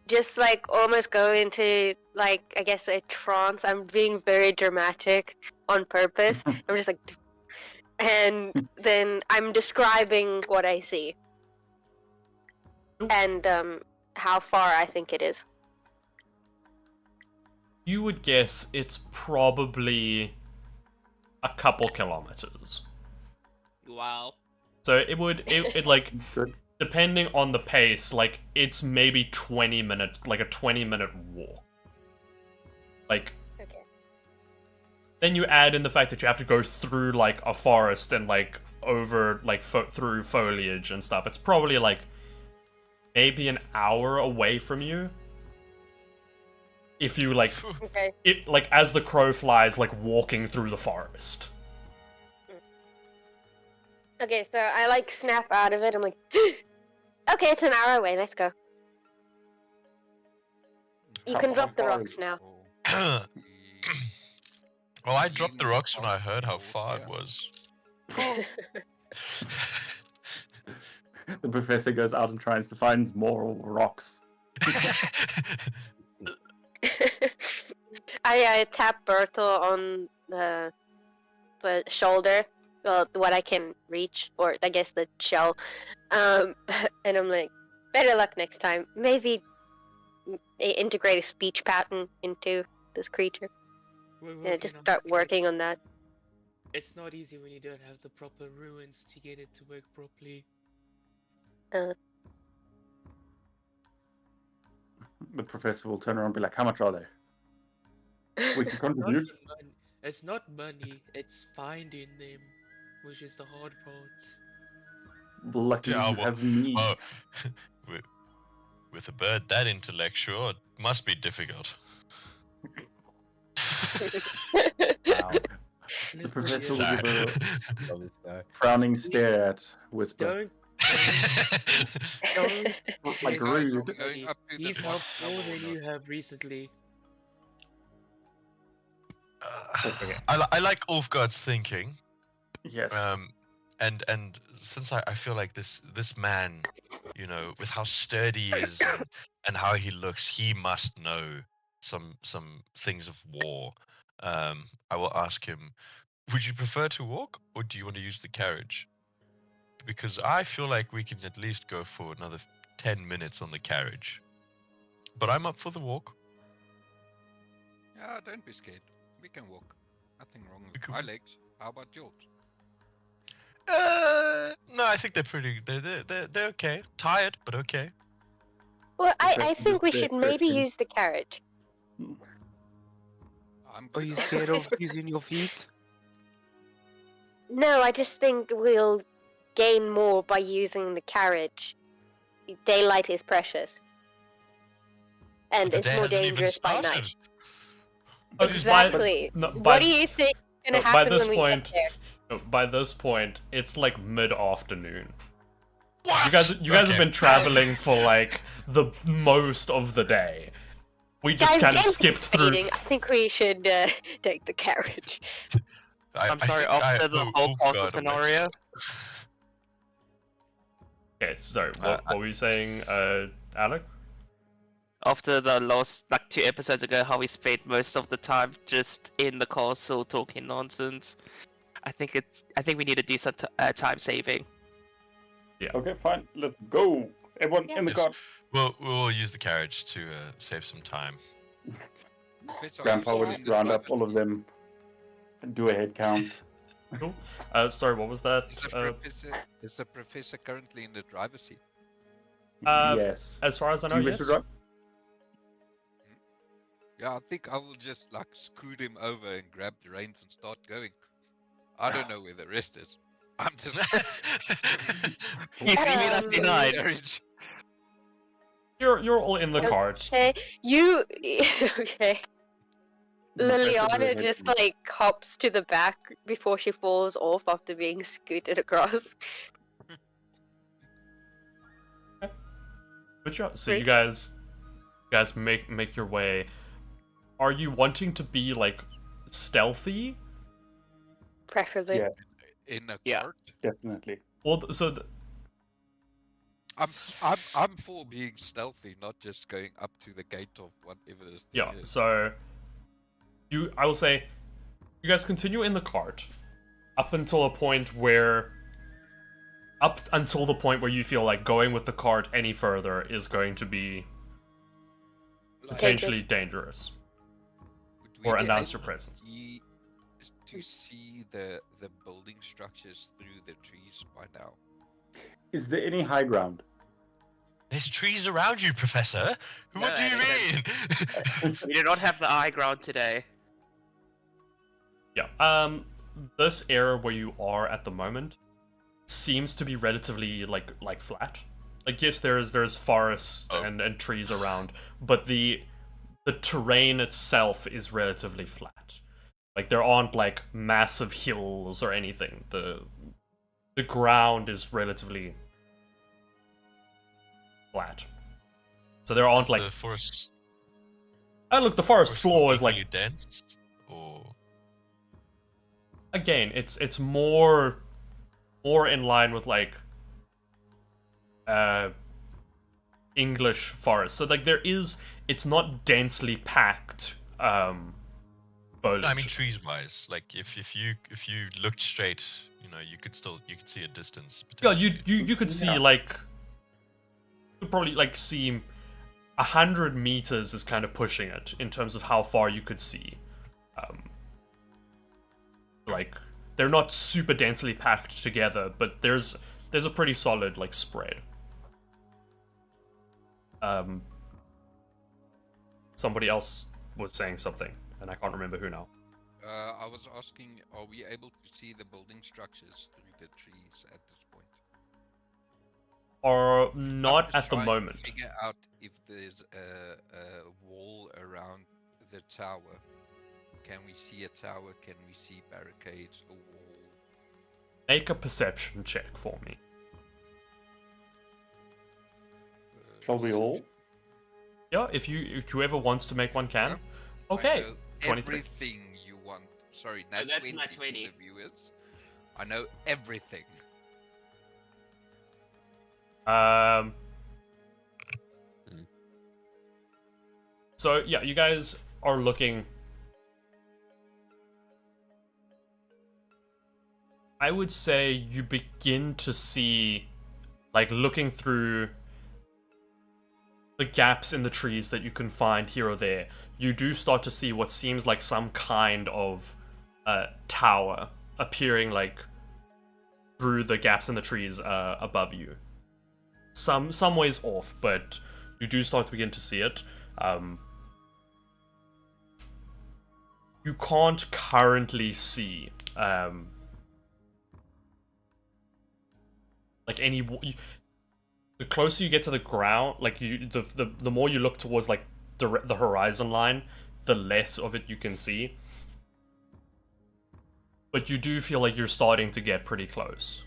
just like almost go into like, I guess, a trance. I'm being very dramatic on purpose. I'm just like, and then I'm describing what I see and how far I think it is. You would guess it's probably a couple kilometers. Wow. So it like, Good. depending on the pace, like it's maybe 20 minutes, like a 20-minute walk. Like, Okay. then you add in the fact that you have to go through like a forest and like over like through foliage and stuff. It's probably like maybe an hour away from you. If you like, it like as the crow flies, like walking through the forest. Okay, so I like snap out of it. I'm like, okay, it's an hour away. Let's go. You can drop the rocks now. Well, I dropped the rocks when I heard how far it was. The professor goes out and tries to find more rocks. I tap Bertel on the shoulder, well, what I can reach, or I guess the shell, and I'm like, better luck next time. Maybe integrate a speech pattern into this creature. Yeah, just start working on that. It's not easy when you don't have the proper ruins to get it to work properly. The professor will turn around and be like, how much are they? We can contribute. It's not money, it's finding them, which is the hard part. Luckily, you have me. Oh, with a bird that intellectual, it must be difficult. Wow. The professor will Sorry. give Love this guy. a frowning stare at Whisper. Don't Like He's rude. Going up to He's the helped top more level than you of- have recently. Okay. I like Ulfgard's thinking. Yes. And since I feel like this man, you know, with how sturdy he is and how he looks, he must know some things of war. I will ask him, would you prefer to walk or do you want to use the carriage? Because I feel like we can at least go for another 10 minutes on the carriage. But I'm up for the walk. Yeah, don't be scared. We can walk. Nothing wrong with can my walk. legs. How about yours? No, I think they're pretty. They're okay. Tired, but okay. Well, I Professor, think we this should maybe description- use the carriage. I'm Are good. you I'll scared go. of using your feet? No, I just think we'll gain more by using the carriage. Daylight is precious. And The it's day more hasn't even dangerous by night. started. Oh, Exactly. no, What do you think is going to by happen this when we point- get there? By this point, it's like mid-afternoon. What? You guys have Okay. been traveling for like the most of the day. We just Guys, kind of game's skipped through. fading. I think we should take the carriage. I'm sorry, think I after the owe whole Ulfgar puzzle a scenario, Okay, sorry. What were you saying, Alec? after the last, like 2 episodes ago, how we spent most of the time just in the castle talking nonsense. I think we need to do some time saving. Okay, fine. Let's go. Everyone in the Yes. car. We'll use the carriage to save some time. Fitz, are you Grandpa will still just in the round up driver's all of seat? them and do a head count. Cool. Sorry, what was that? Is the professor currently in the driver's seat? Yes. As far as I Do know, you wish yes. to drive? Yeah, I think I will just like scoot him over and grab the reins and start going. I don't know where the rest is. I'm just. He's leaving us behind. Carriage. You're all in the cart. Okay, you okay? Professor Liliana Greyhead. just like hops to the back before she falls off after being scooted across. But so Great. you guys make your way. Are you wanting to be like stealthy? Preferably. Yeah. In a Yeah. cart. Definitely. Well, I'm for being stealthy, not just going up to the gate of whatever this thing yeah. is. So I will say, you guys continue in the cart up until the point where you feel like going with the cart any further is going to be Like, potentially dangerous would we or be announce your able presence. to see the building structures through the trees by now? Is there any high ground? There's trees around you, Professor. What No, do you mean? We do not have the high ground today. Yeah. This area where you are at the moment seems to be relatively like flat. Like yes, there's forest and trees around, but the terrain itself is relatively flat. Like there aren't like massive hills or anything. The ground is relatively flat. So there aren't like the forest. oh look, the forest floor is like equally dense, or again, it's more in line with like English forest. So like it's not densely packed foliage. no, I mean trees-wise. Like if you looked straight, you know, you could see a distance. Yeah, potentially. you could see Yeah. like you could probably like see 100 meters is kind of pushing it in terms of how far you could see. Like they're not super densely packed together, but there's a pretty solid like spread. Somebody else was saying something, and I can't remember who now. I was asking, are we able to see the building structures through the trees at this point? Or I'm not just at the trying to moment. Figure out if there's a wall around the tower. Can we see a tower? Can we see barricades? A wall? Make a perception check for me. Shall we all? Yeah, if whoever wants to make one can. I Okay. know 23. everything you want Sorry, Oh, Nat that's 20 Nat for 20. the viewers. I know everything. So yeah, you guys are looking. I would say you begin to see, like, looking through the gaps in the trees that you can find here or there, you do start to see what seems like some kind of tower appearing, like, through the gaps in the trees above you. Some ways off, but you do start to begin to see it. You can't currently see like any. The closer you get to the ground, like the more you look towards like the horizon line, the less of it you can see. But you do feel like you're starting to get pretty close.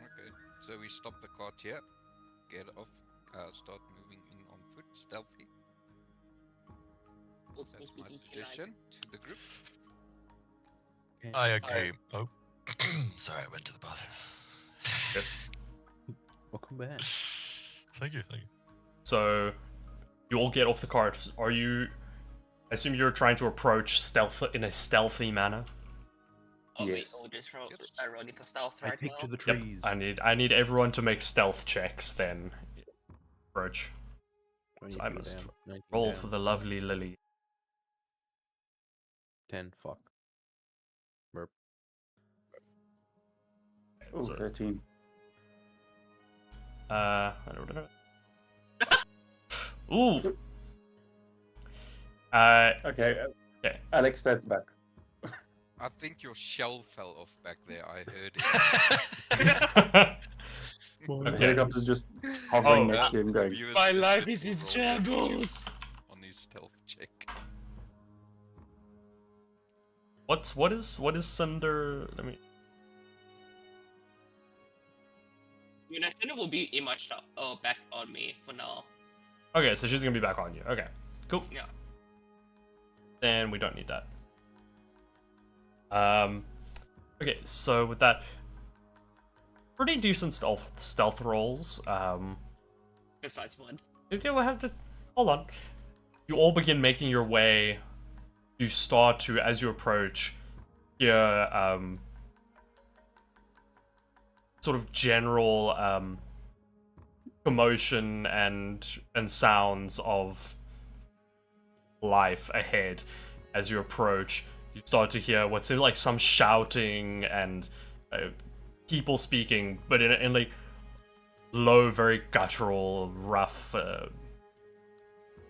Okay, so we stop the cart here, get off, start moving in on foot, stealthy. That's my suggestion to the group. I agree. Oh, sorry, I went to the bathroom. Good. Welcome back. Thank you. So you all get off the cart. Are you? I assume you're trying to approach stealth in a stealthy manner. Oh, wait, Yes. just roll, Yes. I rolling for stealth I right take now. to the Yep. trees. I need everyone to make stealth checks then. Approach. 22 I must down, 19 roll down, for the lovely Lily. 10. Fuck. Burp. Ooh, So, 13. I don't know. Ooh. Okay, Okay. Alex, stand back. I think your shell fell off back there. I heard it. The Okay. helicopter's just hovering Oh. next to him going, Viewers My just life did is in roll shambles. on his stealth check. what is Cinder? Let me. I mean, Ascender will be in my shop. Oh, back on me for now. Okay, so she's gonna be back on you. Okay, cool. Yeah. Then we don't need that. Okay, so with that, pretty decent stealth rolls. Besides one. We'll have to hold on. You all begin making your way. You start to, as you approach, hear sort of general commotion and sounds of life ahead. As you approach, you start to hear what seems like some shouting and people speaking, but in like low, very guttural, rough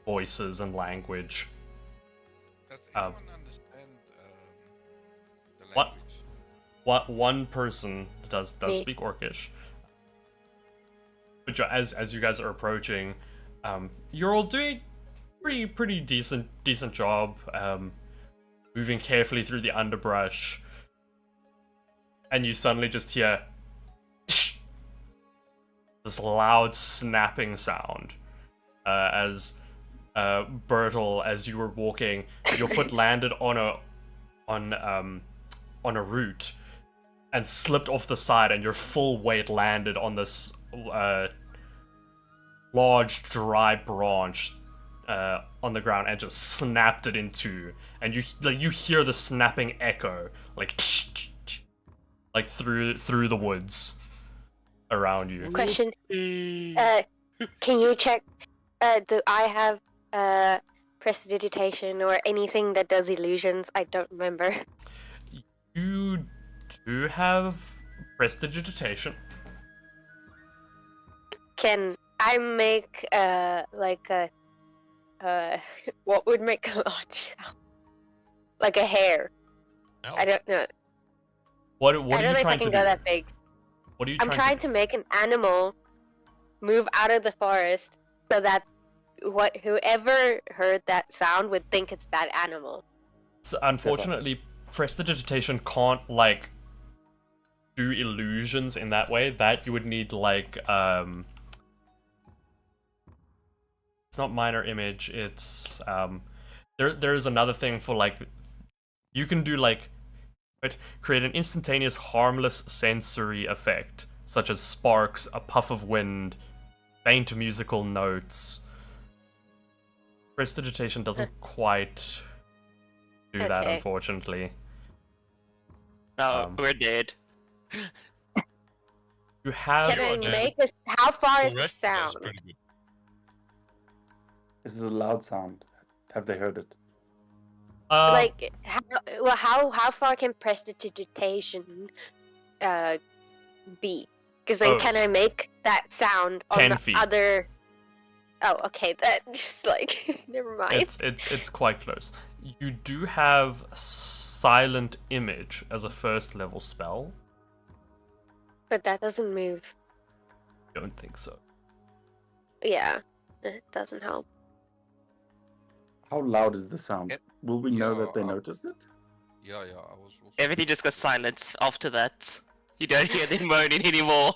voices and language. Does anyone understand the What? language? One person does Me. speak Orcish. But as you guys are approaching, you're all doing pretty decent job, moving carefully through the underbrush, and you suddenly just hear this loud snapping sound as Bertel, as you were walking, your foot landed on a root and slipped off the side, and your full weight landed on this large dry branch on the ground and just snapped it in two. And you hear the snapping echo like through the woods around you. Question. Can you check? Do I have prestidigitation or anything that does illusions? I don't remember. You do have prestidigitation. Can I make like a what would make a large sound? Like a hair. No. I don't know. What I are don't you know if I trying can to go do? that big. What are you I'm trying trying to to make an animal move out of the forest so that whoever heard that sound would think it's that animal. So unfortunately, prestidigitation can't like do illusions in that way. That you would need like it's not minor image. It's there's another thing for like you can do like create an instantaneous harmless sensory effect, such as sparks, a puff of wind, faint musical notes. Prestidigitation doesn't quite do that, Okay. unfortunately. No, we're dead. You have. Can I Sure, make this? How far is The the rest of us sound? pretty good. Is it a loud sound? Have they heard it? Like, how far can prestidigitation be? Because then, Oh. can I make that sound on 10 the feet. other? Oh, okay. That just like never mind. It's quite close. You do have Silent Image as a first level spell. But that doesn't move. Don't think so. Yeah, it doesn't help. How loud is the sound? Yep. Will we know that they Yeah, noticed it? Yeah, I was also. Everything just goes silent after that. You don't hear them moaning anymore.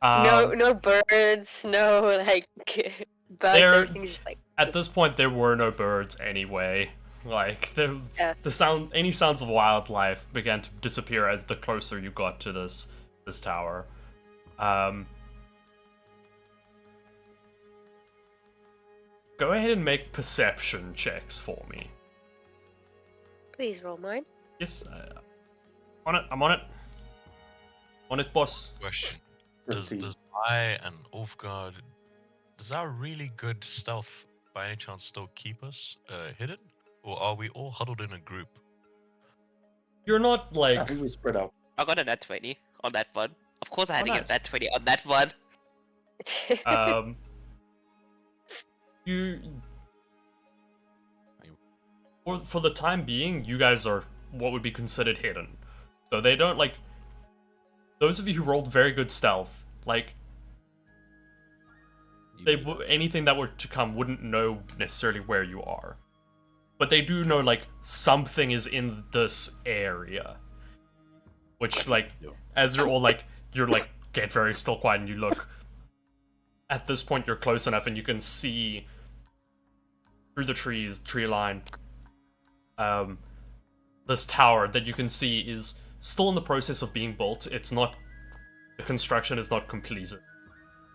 No birds, no like bugs. There- Everything's just like At this point, there were no birds anyway. Like the sound, any sounds of wildlife began to disappear as the closer you got to this tower. Go ahead and make perception checks for me. please roll mine. Yes, on it. I'm on it. On it, boss. Question: 13. Does I and Ulfgard, does our really good stealth by any chance still keep us hidden, or are we all huddled in a group? You're not I like think we spread out. I got a nat 20 on that one. Of course I had Oh, to get nice. a nat 20 on that one. You for the time being, you guys are what would be considered hidden. So they don't like those of you who rolled very good stealth, like anything that were to come wouldn't know necessarily where you are. But they do know like something is in this area. Which like as you're all like get very still quiet and you look. At this point you're close enough and you can see through the tree line, this tower that you can see is still in the process of being built. It's not, the construction is not completed.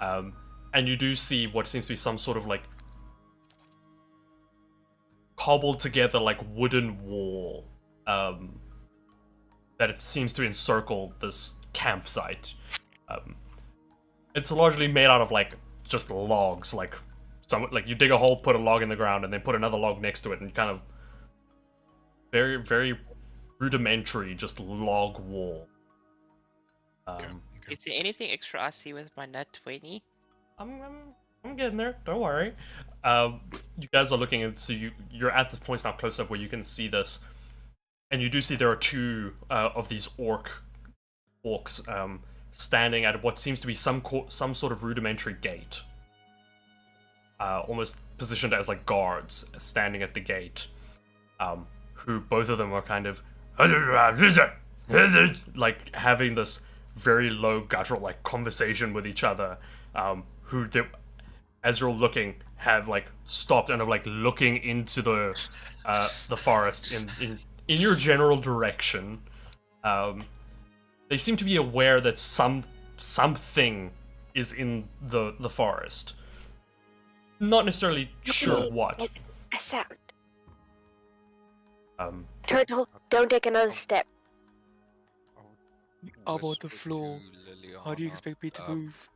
And you do see what seems to be some sort of like cobbled together like wooden wall that it seems to encircle this campsite. It's largely made out of like just logs, like you dig a hole, put a log in the ground, and then put another log next to it, and kind of very, very rudimentary, just log wall. Is there anything extra I see with my nat 20? I'm getting there. Don't worry. You guys are looking into you're at this point now close enough where you can see this, and you do see there are two of these orcs standing at what seems to be some sort of rudimentary gate. Almost positioned as like guards standing at the gate, who both of them are kind of like having this very low guttural like conversation with each other, who they, as you're looking, have like stopped and are like looking into the forest in your general direction. They seem to be aware that something is in the forest. Not necessarily sure what. A sound. Turtle, don't take another step. I I'm would on the whisper floor. to Liliana, How do you expect me to move?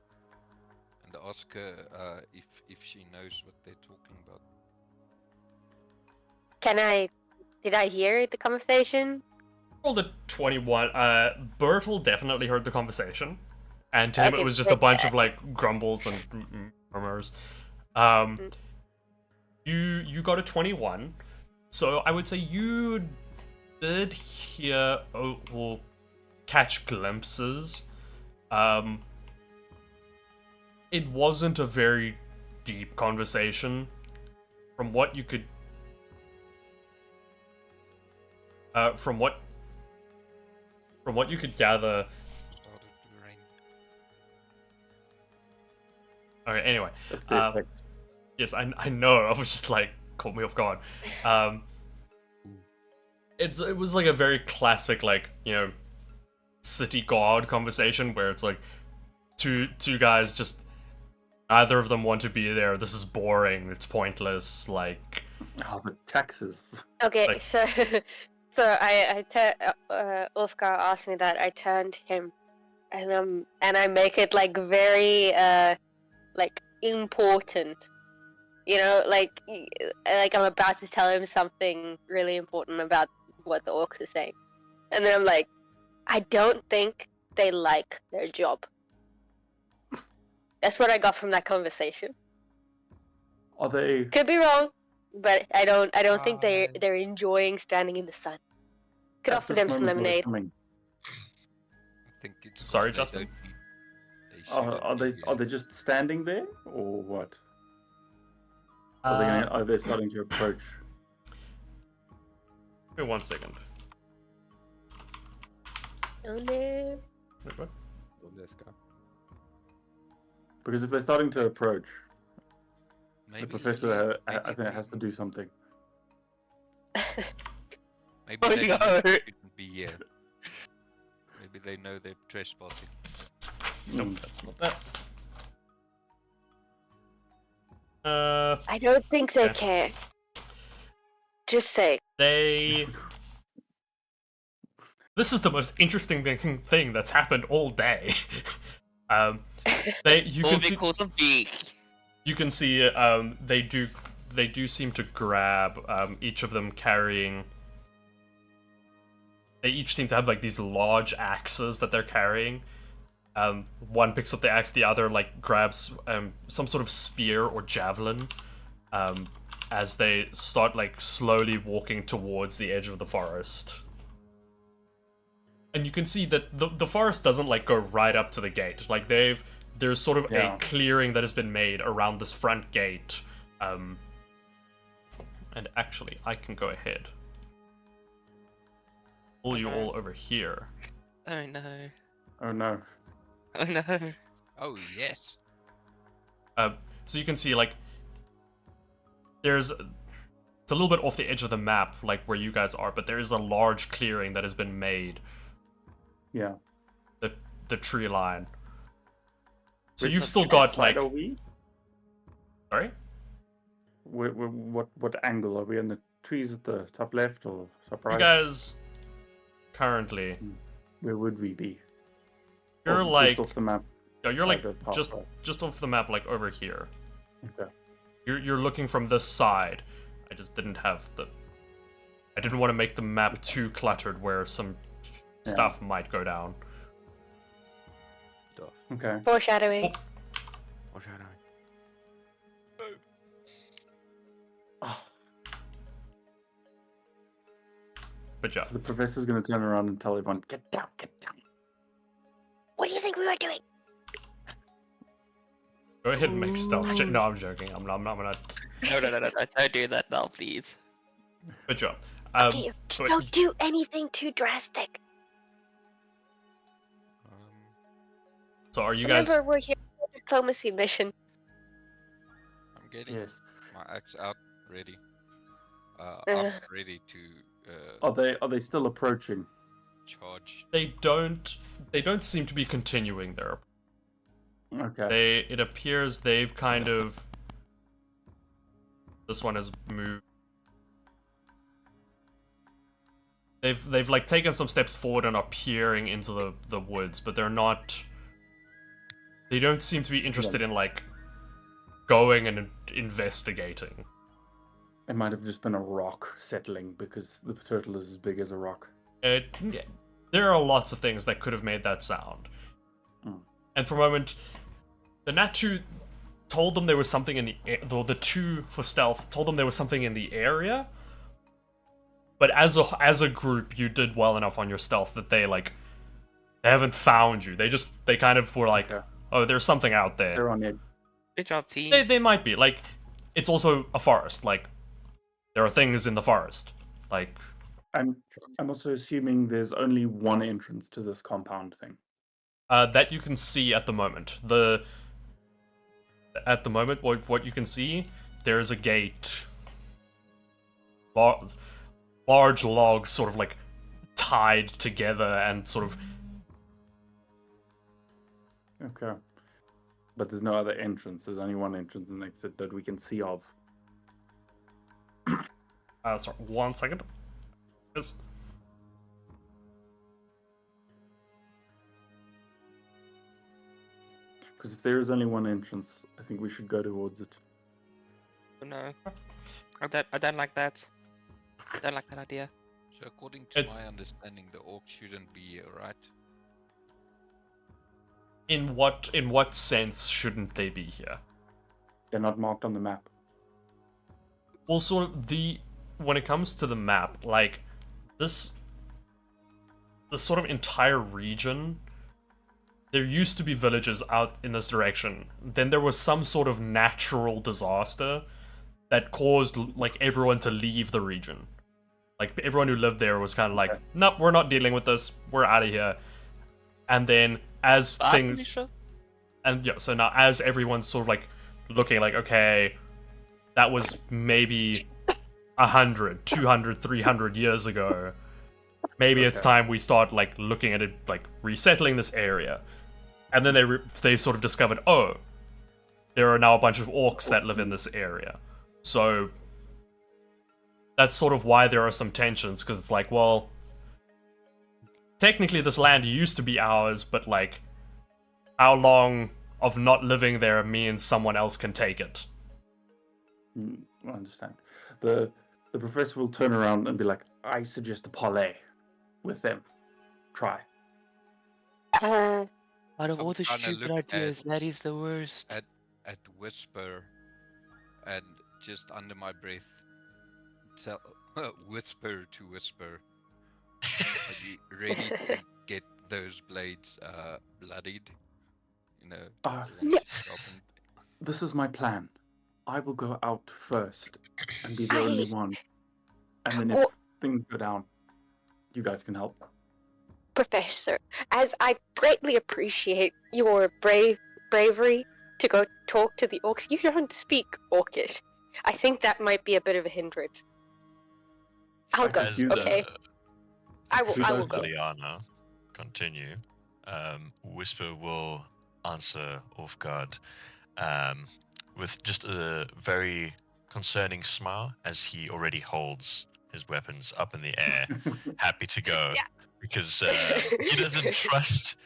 And ask her if she knows what they're talking about. Did I hear the conversation? Rolled a 21. Bertel definitely heard the conversation, and to him Okay, it was just a good. bunch of like grumbles and murmurs. You got a 21, so I would say you did hear or catch glimpses. It wasn't a very deep conversation. From what you could from what you could gather. Started to rain. Okay, anyway. That's the effect. Yes, I know. I was just like, caught me off guard. it was like a very classic, like, city guard conversation where it's like two guys just neither of them want to be there. This is boring. It's pointless. Like, Oh, the taxes. Okay, Like- so Ulfgar asked me that. I turned him, and I make it like very like important. You know, like I'm about to tell him something really important about what the orcs are saying, and then I'm like, I don't think they like their job. That's what I got from that conversation. Are they? Could be wrong, but I don't think they're enjoying standing in the sun. Could at offer this them some moment, lemonade. coming? I think it's Sorry, they Justin? don't need- they Are they? shouldn't Are be, they just standing there, or what? Are they starting to approach? Give me 1 second. Oh no. Wait, what? Let's go. Because if they're starting to approach, maybe the professor, I maybe think, has to do something. Maybe Oh, they no. shouldn't be here. Maybe they know they're trespassing. Nope, that's not that. I don't think they Yeah. care. Just say. They. This is the most interesting thing that's happened all day. You All can see. because of Beak. You can see. They do seem to grab. Each of them carrying. They each seem to have like these large axes that they're carrying. One picks up the axe, the other like grabs some sort of spear or javelin. As they start like slowly walking towards the edge of the forest. And you can see that the forest doesn't like go right up to the gate. Like there's sort of a clearing that has been made around this front gate. And actually, I can go ahead. Pull you all over here. Oh no. Oh no! Oh no. Oh yes. So you can see like it's a little bit off the edge of the map, like where you guys are, but there is a large clearing that has been made. Yeah. The tree line. So Which you've still got side like. Are we? Sorry. What angle are we in? The trees at the top left or top right? You guys currently Where would we be? you're Oh, like just off the map. yeah, you're like the path, just right. just off the map, like over here. Okay. You're looking from this side. I just didn't have the. I didn't want to make the map too cluttered where some stuff might go down. Stuff. Okay. Foreshadowing. What's going on? But yeah, So the professor's going to turn around and tell everyone, "Get down, get down." What do you think we were doing? go ahead and make stealth check. No, I'm joking. I'm not gonna. No, don't do that now, please. Good job. Okay, just but don't do anything too drastic. So are you guys? Remember, we're here for a diplomacy mission. I'm getting Yes. my axe out, ready. Uh. I'm ready to Are they still approaching? charge. They don't seem to be continuing their. Okay. It appears they've kind of. This one has moved. They've like taken some steps forward and are peering into the woods, but they're not. They don't seem to be interested in like going and investigating. It might have just been a rock settling because the turtle is as big as a rock. There are lots of things that could have made that sound. Mm. And for a moment, the Natu told them there was something in the two for stealth told them there was something in the area. But as a group, you did well enough on your stealth that they haven't found you. They kind of were like, Okay. oh, there's something out there. They're on edge. Good job, team. They might be like, it's also a forest. Like, there are things in the forest. Like, I'm also assuming there's only one entrance to this compound thing. that you can see at the moment. At the moment, what you can see, there is a gate. large logs sort of like tied together and sort of. Okay. But there's no other entrance. There's only one entrance and exit that we can see of. Sorry, 1 second. Yes. Because if there is only one entrance, I think we should go towards it. No, I don't like that. I don't like that idea. So according to It's- my understanding, the orc shouldn't be here, right? In what sense shouldn't they be here? They're not marked on the map. Well, sort of when it comes to the map, like the sort of entire region, there used to be villages out in this direction. Then there was some sort of natural disaster that caused like everyone to leave the region. Like everyone who lived there was kind of like, nope, we're not dealing with this. We're out of here. And then as things, and yeah, so now as everyone's sort of like looking like, okay, that was maybe 100, 200, 300 years ago. Maybe it's time we start like looking at it, like resettling this area. And then they sort of discovered, oh, there are now a bunch of orcs that live in this area. So that's sort of why there are some tensions, because it's like, well, technically this land used to be ours, but like, how long of not living there means someone else can take it? I understand. The professor will turn around and be like, I suggest a parlay with them. Try. Out of I'm all the trying to stupid look ideas, that is the worst. At Whisper, and just under my breath, tell Whisper to Whisper. Are you ready to get those blades bloodied? You know. Yeah. sharpened? This is my plan. I will go out first and be the only one. And then if things go down, you guys can help. Professor, as I greatly appreciate your bravery to go talk to the orcs, you don't speak orcish. I think that might be a bit of a hindrance. I'll go, As okay? I will go. Liliana continue. Whisper will answer off guard with just a very concerning smile as he already holds his weapons up in the air, happy to go. Yeah. Because he doesn't trust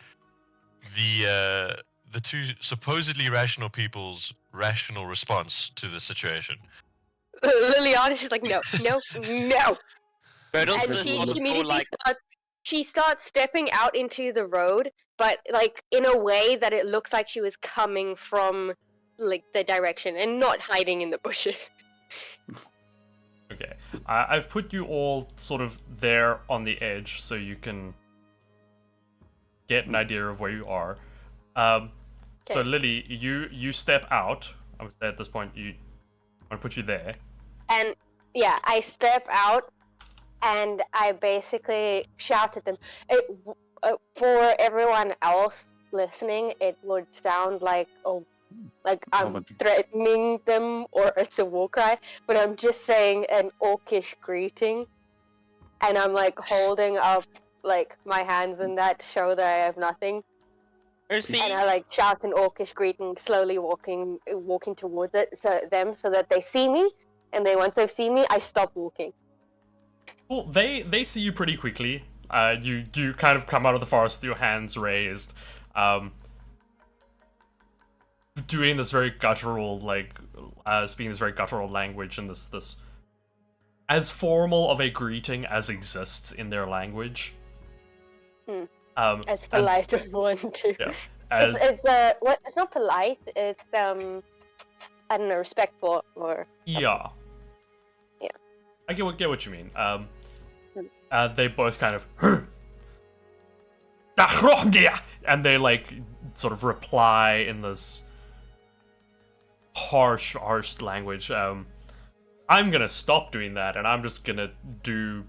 the two supposedly rational people's rational response to the situation. Liliana is like, no. But And also she sort of immediately starts stepping out into the road, but like in a way that it looks like she was coming from like the direction and not hiding in the bushes. Okay, I've put you all sort of there on the edge so you can get an idea of where you are. So Lily, you step out. I would say at this point, I want to put you there. And yeah, I step out and I basically shout at them. For everyone else listening, it would sound like I'm threatening them or it's a war cry, but I'm just saying an orcish greeting, and I'm like holding up like my hands in that show that I have nothing. And I like shout an orcish greeting, slowly walking towards so that they see me, and once they've seen me, I stop walking. Well, they see you pretty quickly. You kind of come out of the forest with your hands raised, doing this very guttural, speaking this very guttural language and this as formal of a greeting as exists in their language. It's polite of one too. Yeah. It's not polite. It's I don't know, respectful or. Yeah. Yeah. I get what you mean. They both kind of and they like sort of reply in this harsh language. I'm gonna stop doing that, and I'm just gonna do.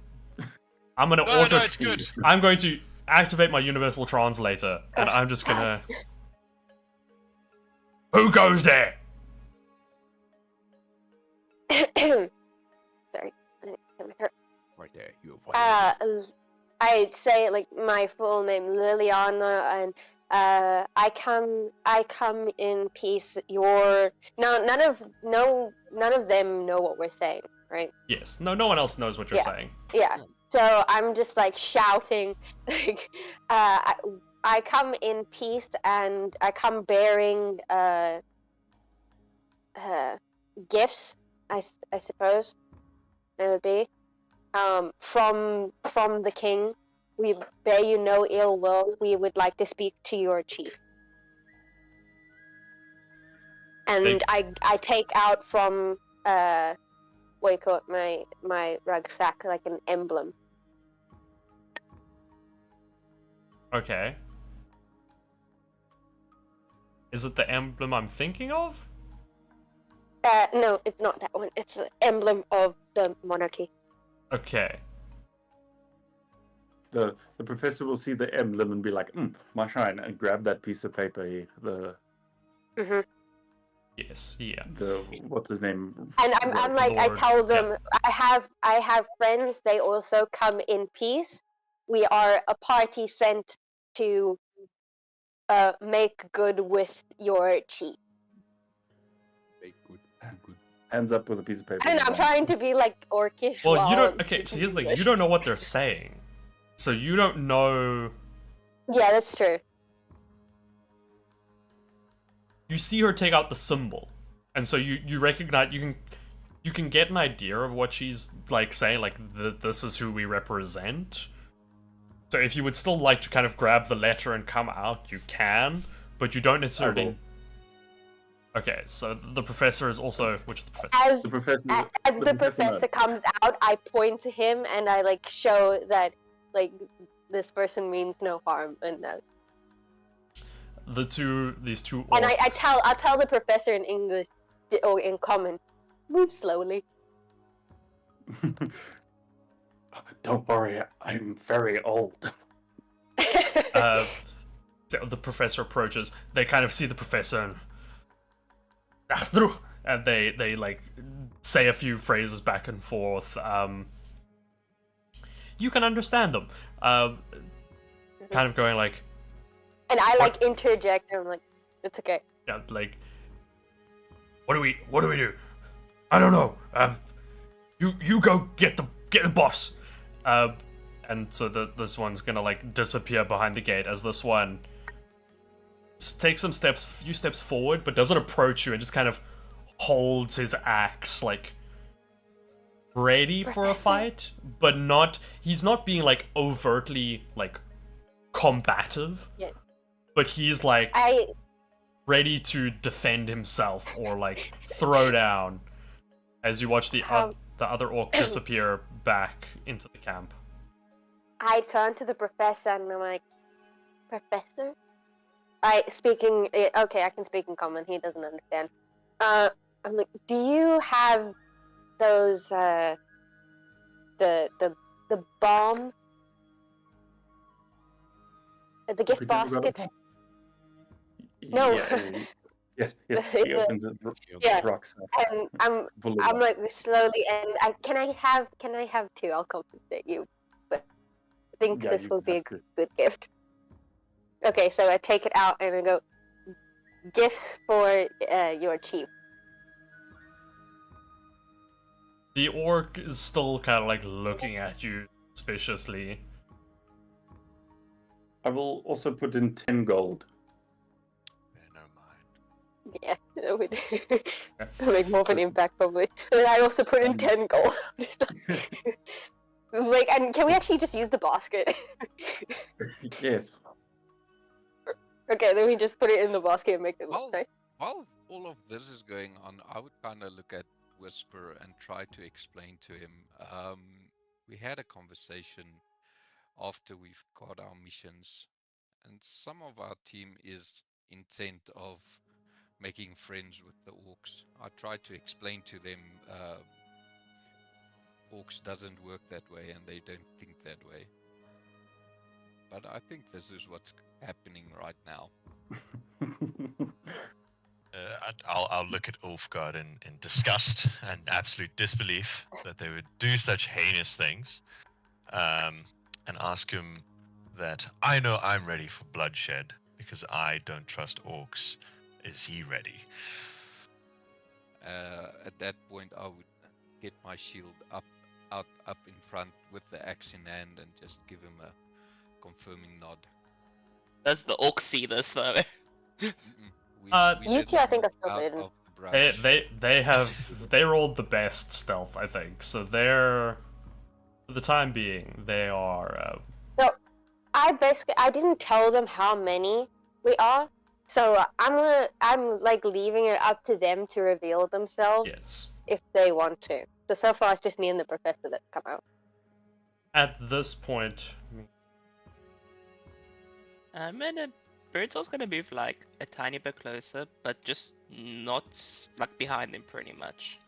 I'm gonna No, it's good. I'm going to activate my universal translator, and I'm just gonna. Who goes there? Sorry. Right there. You avoided it. I say like my full name, Liliana, and I come in peace. None of them know what we're saying, right? Yes. No one else knows what you're Yeah. saying. Yeah. So I'm just like shouting, like, I come in peace, and I come bearing gifts. I suppose it would be from the king. We bear you no ill will. We would like to speak to your chief. And I take out from what do you call it, my rucksack, like an emblem. Okay. Is it the emblem I'm thinking of? No, it's not that one. It's the emblem of the monarchy. Okay. The professor will see the emblem and be like, my shine, and grab that piece of paper here. Yes, yeah. What's his name? And I'm like, Lord, I tell them, yeah. I have friends. They also come in peace. We are a party sent to make good with your chief. Make good. Hands up with a piece of paper. And I'm trying to be like orcish. Well, you don't. Okay, so here's the thing. You don't know what they're saying, so you don't know. Yeah, that's true. You see her take out the symbol, and so you recognize you can get an idea of what she's like saying. Like this is who we represent. So if you would still like to kind of grab the letter and come out, you can, but you don't necessarily. Okay, so the professor is also, which is the professor? As the professor comes out, I point to him and I like show that like this person means no harm, and these two orcs. And I'll tell the professor in English or in common, move slowly. Don't worry, I'm very old. So the professor approaches. They kind of see the professor and they like say a few phrases back and forth. You can understand them. Kind of going like. And I like interject and I'm like, it's okay. Yeah, like. What do we do? I don't know. You go get the boss. And so this one's gonna like disappear behind the gate as this one takes few steps forward, but doesn't approach you and just kind of holds his axe like ready for a fight, but he's not being like overtly like combative. Yeah. But he's like ready to defend himself or like throw down as you watch the other orc disappear back into the camp. I turn to the professor and I'm like, Professor? Okay, I can speak in common. He doesn't understand. I'm like, do you have those the bombs? The gift basket? No. Yes. He opens the rocks. And I'm like slowly, and can I have two? I'll compensate you, but I think this will be a good gift. Okay, so I take it out and I go, gifts for your chief. The orc is still kind of like looking at you suspiciously. I will also put in 10 gold. Yeah, that would make more of an impact probably. And I also put in 10 gold. Like, and can we actually just use the basket? Yes. Okay, then we just put it in the basket and make it look nice. While all of this is going on, I would kind of look at Whisper and try to explain to him. We had a conversation after we've got our missions, and some of our team is intent of making friends with the orcs. I tried to explain to them orcs doesn't work that way and they don't think that way. But I think this is what's happening right now. I'll look at Ulfgard in disgust and absolute disbelief that they would do such heinous things, and ask him that I know I'm ready for bloodshed because I don't trust orcs. Is he ready? At that point, I would get my shield up in front with the axe in hand and just give him a confirming nod. Does the orc see this though? We You two, I think, are still out in. of the brush. They rolled the best stealth, I think. So they're, for the time being, they are. So I didn't tell them how many we are. So I'm like leaving it up to them to reveal themselves Yes. if they want to. So far it's just me and the professor that's come out. At this point, And then Bird's gonna move like a tiny bit closer, but just not like behind them pretty much.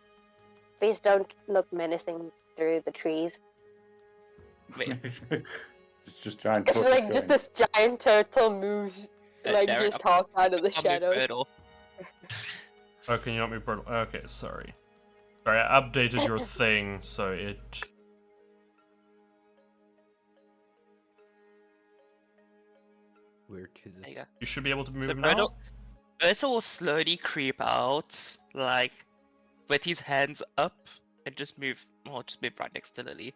Please don't look menacing through the trees. Wait, It's just giant. It's tortoise like just going. this giant turtle moves, like Darren, just half out of the I'll move shadows. Birdle. oh, can you not move Bird? Okay, sorry. Sorry, I updated your thing so it. Where is There you it? go. You should be able to move So now. Birdle will slowly creep out, like with his hands up, and just move right next to Lily.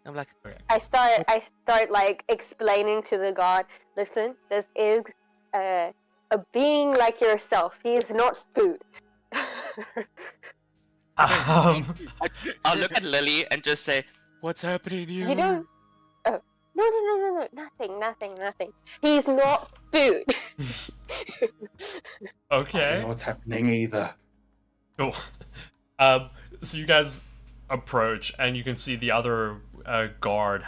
I'm like, I start like explaining to the god, listen, this is a being like yourself. He is not food. I'll look at Lily and just say, "What's happening here?" You don't. Oh, no, nothing. He's not food. I don't Okay. know what's happening either. Cool. So you guys approach, and you can see the other guard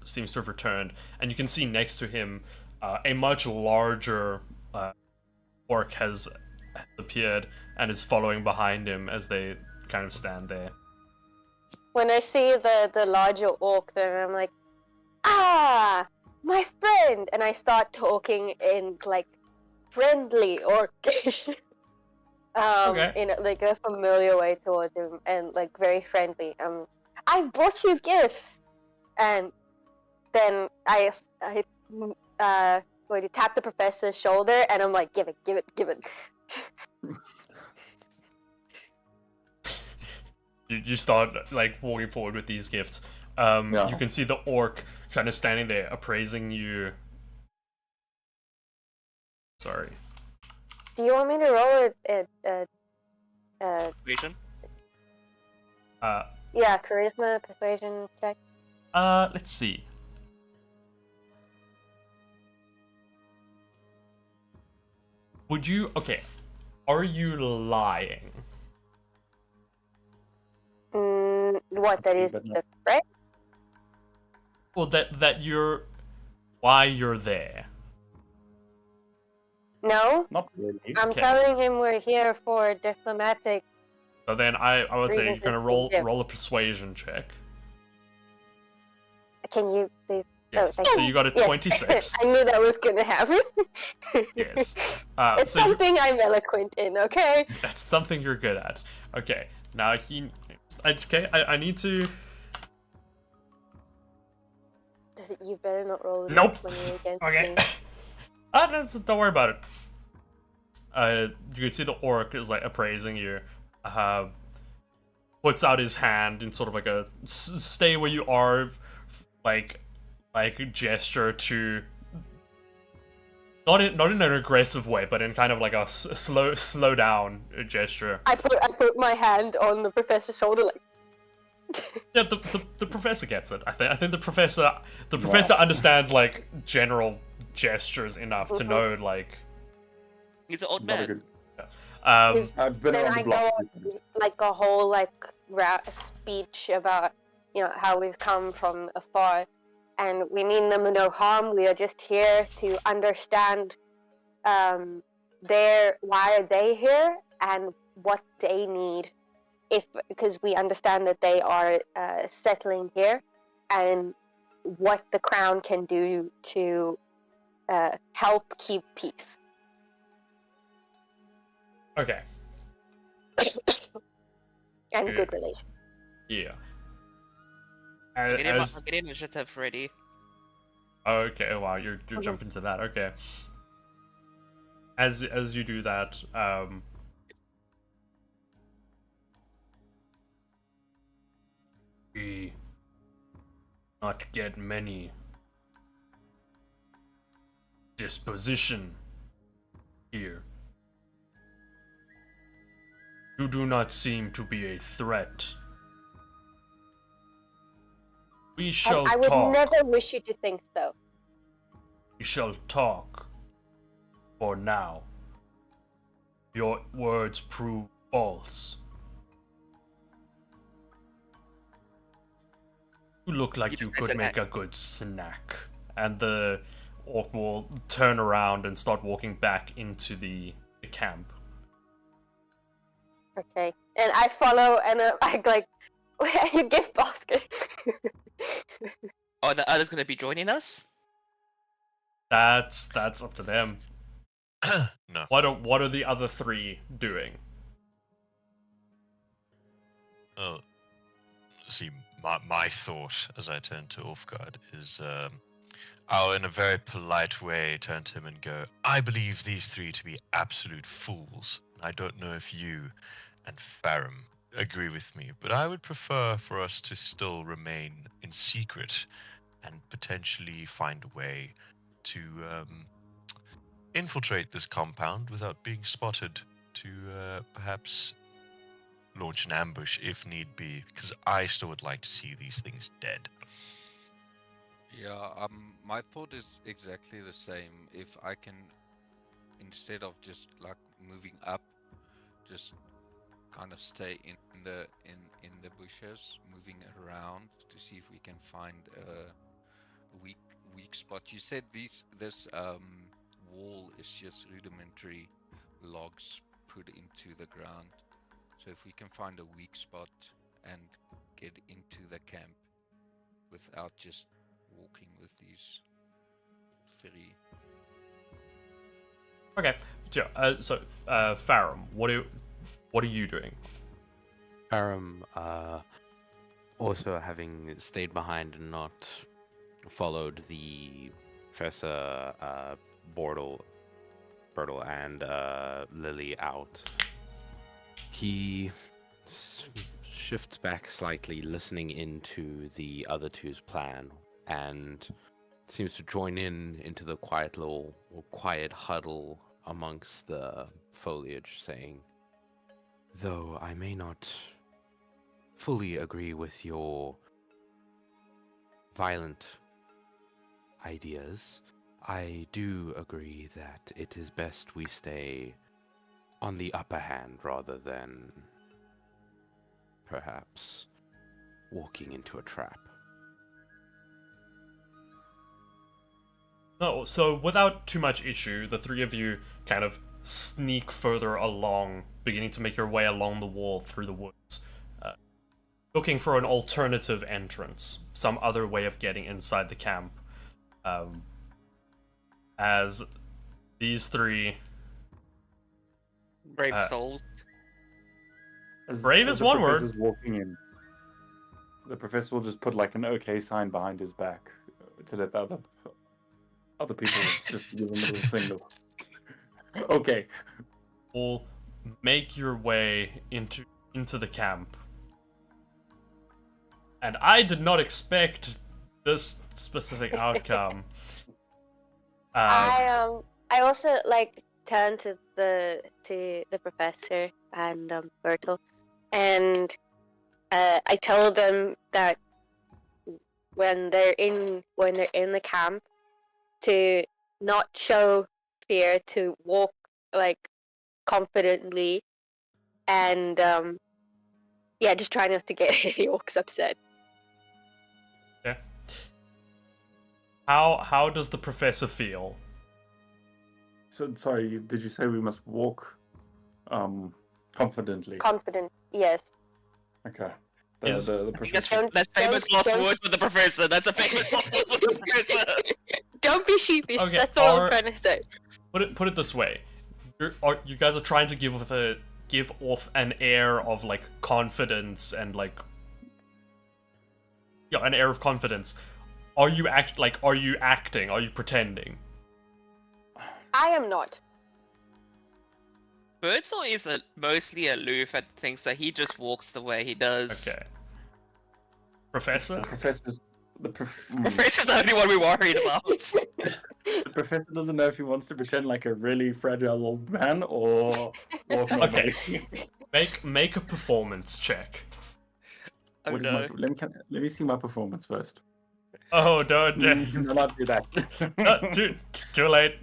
seems to have returned, and you can see next to him a much larger orc has appeared and is following behind him as they kind of stand there. When I see the larger orc, then I'm like, ah, my friend, and I start talking in like friendly orcish. Okay. In like a familiar way towards him and like very friendly. I've brought you gifts, and then I going to tap the professor's shoulder, and I'm like, give it. You start like walking forward with these gifts. Yeah. You can see the orc kind of standing there appraising you. Sorry. Do you want me to roll Vision. yeah, charisma persuasion check? Let's see. Would you? Okay. Are you lying? What, that is But no. the threat? Well, that you're why you're there. No, Not really. I'm Okay. telling him we're here for diplomatic. So then I would say you're Reasons gonna to roll give. roll a persuasion check. Can you please? Yes. thank So you got a Yes. 26. I knew that was gonna happen. Yes. It's So you, something I'm eloquent in, okay? that's something you're good at. Okay. Now I need to. You better not roll a Nope. 20 against Okay. me. Don't worry about it. You can see the orc is like appraising you. Puts out his hand in sort of like a stay where you are, like gesture to. Not in an aggressive way, but in kind of like a slow down gesture. I put my hand on the professor's shoulder, like. Yeah, the professor gets it. I think the professor understands like general gestures enough to know like. He's an old Not a man. good. I've been then around the I block. go on, like a whole like speech about how we've come from afar, and we mean them no harm. We are just here to understand why are they here and what they need, because we understand that they are settling here, and what the crown can do to help keep peace. Okay. And Yeah. good relation. Yeah. I'm As, getting initiative ready. okay, wow, you're jumping to that. Okay. As you do that, we not get many disposition here. You do not seem to be a threat. We shall I would talk. never wish you to think so. We shall talk. For now. Your words prove false. You look like you could make a good snack. And the orc will turn around and start walking back into the camp. Okay. And I follow, and I like, you give basket. Oh, the other's gonna be joining us? That's up to them. No. What are the other three doing? Oh, see, my thought as I turn to Ulfgard is, I'll in a very polite way turn to him and go, I believe these three to be absolute fools. I don't know if you and Farum agree with me, but I would prefer for us to still remain in secret and potentially find a way to infiltrate this compound without being spotted, to perhaps launch an ambush if need be, because I still would like to see these things dead. Yeah, my thought is exactly the same. If I can, instead of just like moving up, just kind of stay in the bushes, moving around to see if we can find a weak spot. You said this wall is just rudimentary logs put into the ground. So if we can find a weak spot and get into the camp without just walking with these three. Okay, so Farum, what are you doing? Aram, also having stayed behind and not followed the Professor Bortle and Lily out, he shifts back slightly, listening into the other two's plan, and seems to join into the quiet huddle amongst the foliage, saying, though I may not fully agree with your violent ideas, I do agree that it is best we stay on the upper hand rather than perhaps walking into a trap. No, so without too much issue, the three of you kind of sneak further along, beginning to make your way along the wall through the woods, looking for an alternative entrance, some other way of getting inside the camp. As these three... Brave souls. Brave is one word. As walking in, the professor will just put like an OK sign behind his back to let the other people just give him a little signal. Okay. Will make your way into the camp. And I did not expect this specific outcome. I also like turn to the professor and Bertel, and I told them that when they're in the camp, to not show fear, to walk like confidently, and just try not to get the orcs upset. Yeah. How does the professor feel? So sorry, did you say we must walk confidently? Confident, yes. Okay. Yes. The professor. That's famous lost don't- words with the professor. That's a famous lost words with the professor. Don't be sheepish. Okay, That's all I'm trying to say. Put it this way. You guys are trying to give off an air of like confidence and like an air of confidence. Are you acting? Are you pretending? I am not. Birdsall is mostly aloof at things, so he just walks the way he does. Okay. Professor? The professor's Professor's the only one we're worried about. The professor doesn't know if he wants to pretend like a really fragile old man or walk normally. Make a performance check. Oh What is no. let me see my performance first. Oh no, You're allowed to do that. too late.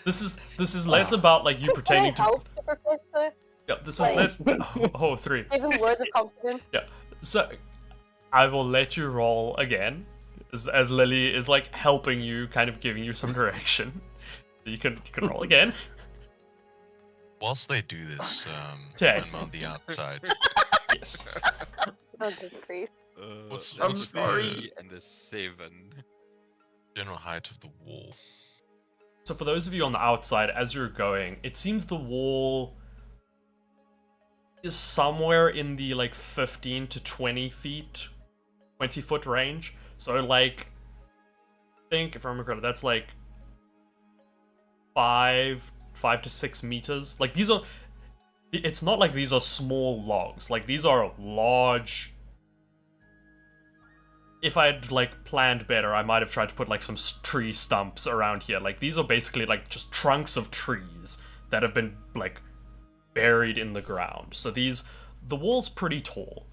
This is less about like you pretending Can I help the professor? Yeah, this is less. Oh, 3. Give him words of confidence. Yeah. So I will let you roll again, as Lily is like helping you, kind of giving you some direction. You can roll again. Whilst they do this, Okay. I'm on the outside. Yes. Oh, good grief. What's I'm the sorry. And a 7. general height of the wall? So for those of you on the outside, as you're going, it seems the wall is somewhere in the like 15 to 20 feet, 20 foot range. So like, I think if I remember correctly, that's like 5 to 6 meters. Like these are, it's not like these are small logs. Like these are large. If I had like planned better, I might have tried to put like some tree stumps around here. Like these are basically like just trunks of trees that have been like buried in the ground. So the wall's pretty tall.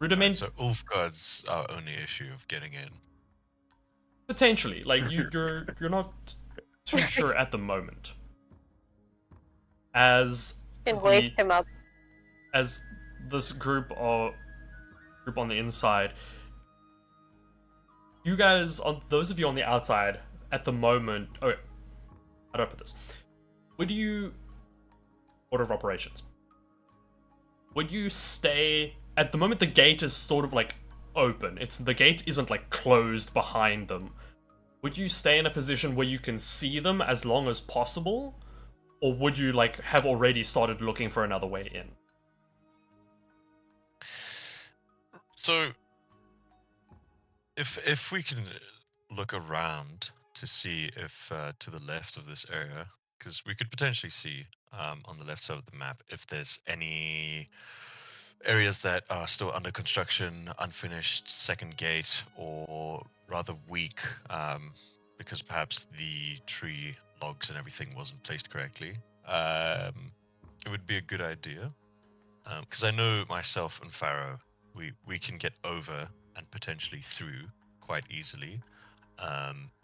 Rudiment So Ulfgard's our only issue of getting in. potentially. Like you're not too sure at the moment. As Can hoist him up. as this group on the inside, you guys, those of you on the outside, at the moment, how do I put this? Order of operations. Would you stay, at the moment the gate is sort of like open, the gate isn't like closed behind them. Would you stay in a position where you can see them as long as possible? Or would you like have already started looking for another way in? So, if we can look around to see if to the left of this area, because we could potentially see on the left side of the map if there's any areas that are still under construction, unfinished second gate, or rather weak, because perhaps the tree logs and everything wasn't placed correctly. It would be a good idea, because I know myself and Pharaoh, we can get over and potentially through quite easily.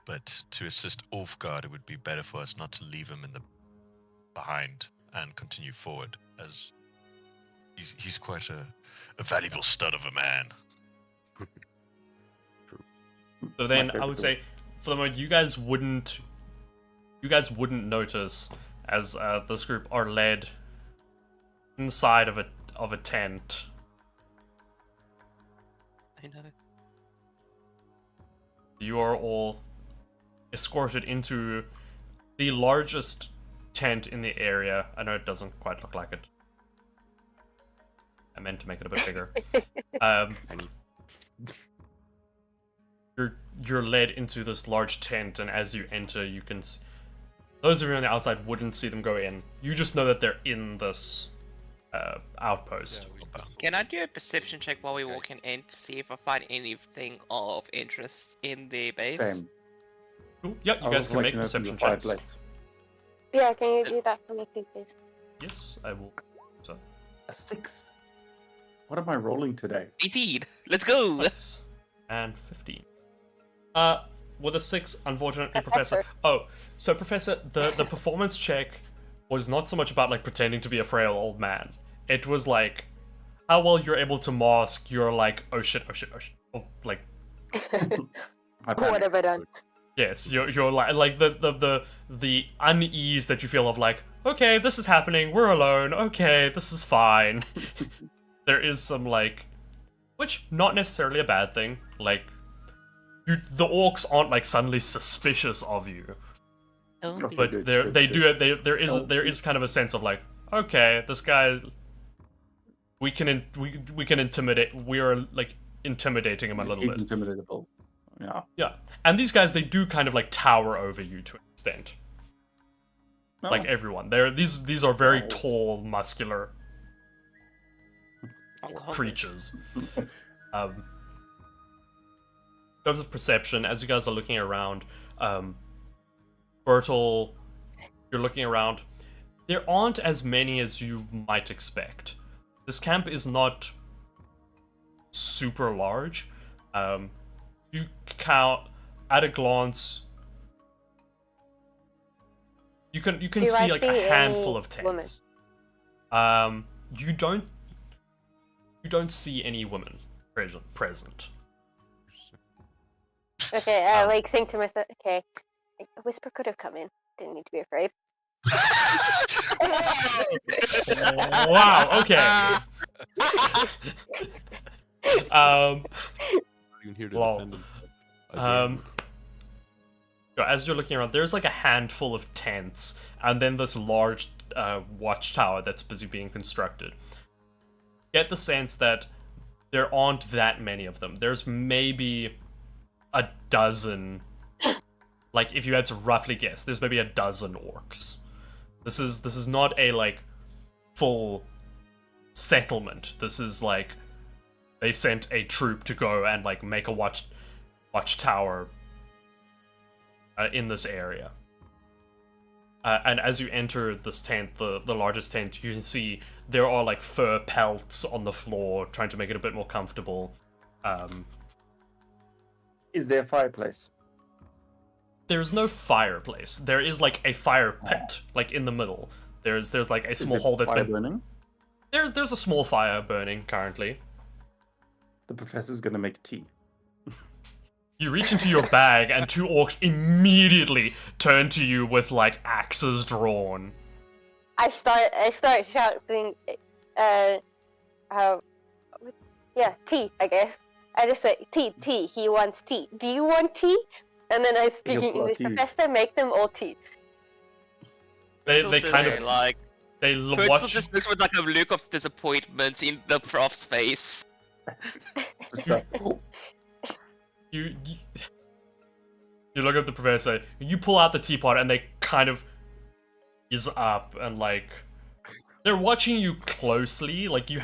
But to assist Ulfgard, it would be better for us not to leave him in the behind and continue forward, as he's quite a valuable stud of a man. So then I would say, for the moment, you guys wouldn't notice as this group are led inside of a tent. You are all escorted into the largest tent in the area. I know it doesn't quite look like it. I meant to make it a bit bigger. You're led into this large tent, and as you enter, you can those of you on the outside wouldn't see them go in. You just know that they're in this outpost. Can I do a perception check while we're walking in to see if I find anything of interest in the base? Same. Cool. Yeah, you guys can make perception checks. Yeah, can you do that for me, please? Yes, I will. So. A 6. What am I rolling today? 18. Let's go. Nice. And 15. With a 6, unfortunately, Professor. Oh, so Professor, the performance check was not so much about like pretending to be a frail old man. It was like how well you're able to mask your like oh shit. Oh, like What have I done? yes, you're like the unease that you feel of like, okay, this is happening, we're alone, okay, this is fine. There is some like, which not necessarily a bad thing, like the orcs aren't like suddenly suspicious of you. Don't be. But there is kind of a sense of like, okay, this guy, we can intimidate. We are like intimidating him a little He's bit. intimidatable. Yeah. Yeah, and these guys, they do kind of like tower over you to an extent. No. Like everyone, these are very tall, muscular creatures. In terms of perception, as you guys are looking around, Bertel, you're looking around. There aren't as many as you might expect. This camp is not super large. You count at a glance. You can Do see I like see a handful any of tents. You don't see any women present. Okay, I like think to myself, okay, a whisper could have come in. Didn't need to be afraid. Wow. Okay. You can hear to Lol. defend himself. Again. So as you're looking around, there's like a handful of tents, and then this large watchtower that's busy being constructed. Get the sense that there aren't that many of them. There's maybe a dozen. Like, if you had to roughly guess, there's maybe a dozen orcs. This is not a like full settlement. This is like they sent a troop to go and like make a watchtower in this area. And as you enter this tent, the largest tent, you can see there are like fur pelts on the floor, trying to make it a bit more comfortable. Is there a fireplace? There's no fireplace. There is like a fire pit, like in the middle. There's like a small hole that's fire been burning? There's a small fire burning currently. The professor's gonna make tea. You reach into your bag, and two orcs immediately turn to you with like axes drawn. I start shouting, tea, I guess. I just say, tea, he wants tea. Do you want tea? And then I'm speaking English. tea. Professor, make them all tea. They kind of like. they Pretzel watch. just looks with like a look of disappointment in the prof's face. Just like, oh, You look at the professor. You pull out the teapot, and they kind of is up and like they're watching you closely. Like you